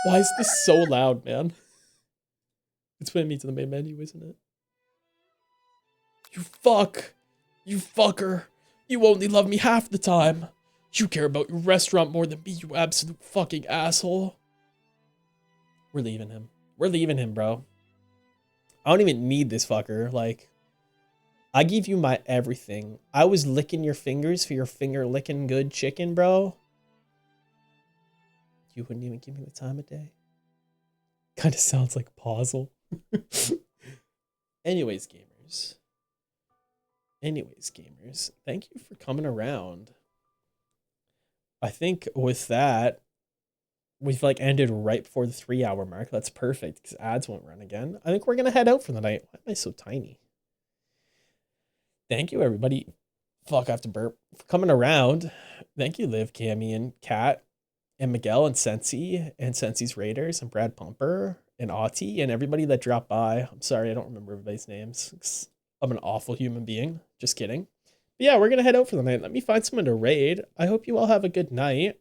Why is this so loud, man? It's putting me to the main menu, isn't it? You fuck. You fucker. You only love me half the time. You care about your restaurant more than me, you absolute fucking asshole. We're leaving him. We're leaving him, bro. I don't even need this fucker. Like, I give you my everything. I was licking your fingers for your finger licking good chicken, bro. You wouldn't even give me the time of day. Kind of sounds like Pausel. Anyways, gamers. Thank you for coming around. I think with that, we've like ended right before the 3 hour mark. That's perfect because ads won't run again. I think we're gonna head out for the night. Why am I so tiny? Thank you, everybody. Fuck, I have to burp for coming around. Thank you, Liv, Cammy, and Kat, and Miguel, and Sensi's Raiders, and Brad Pumper, and Autie, and everybody that dropped by. I'm sorry, I don't remember everybody's names. I'm an awful human being. Just kidding. But yeah, we're gonna head out for the night. Let me find someone to raid. I hope you all have a good night.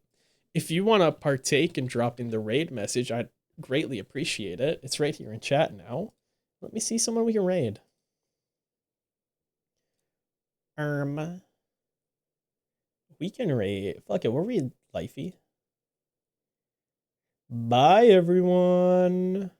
If you want to partake in dropping the raid message, I'd greatly appreciate it. It's right here in chat now. Let me see someone we can raid. We can raid. Fuck it, we'll read Lifey. Bye, everyone.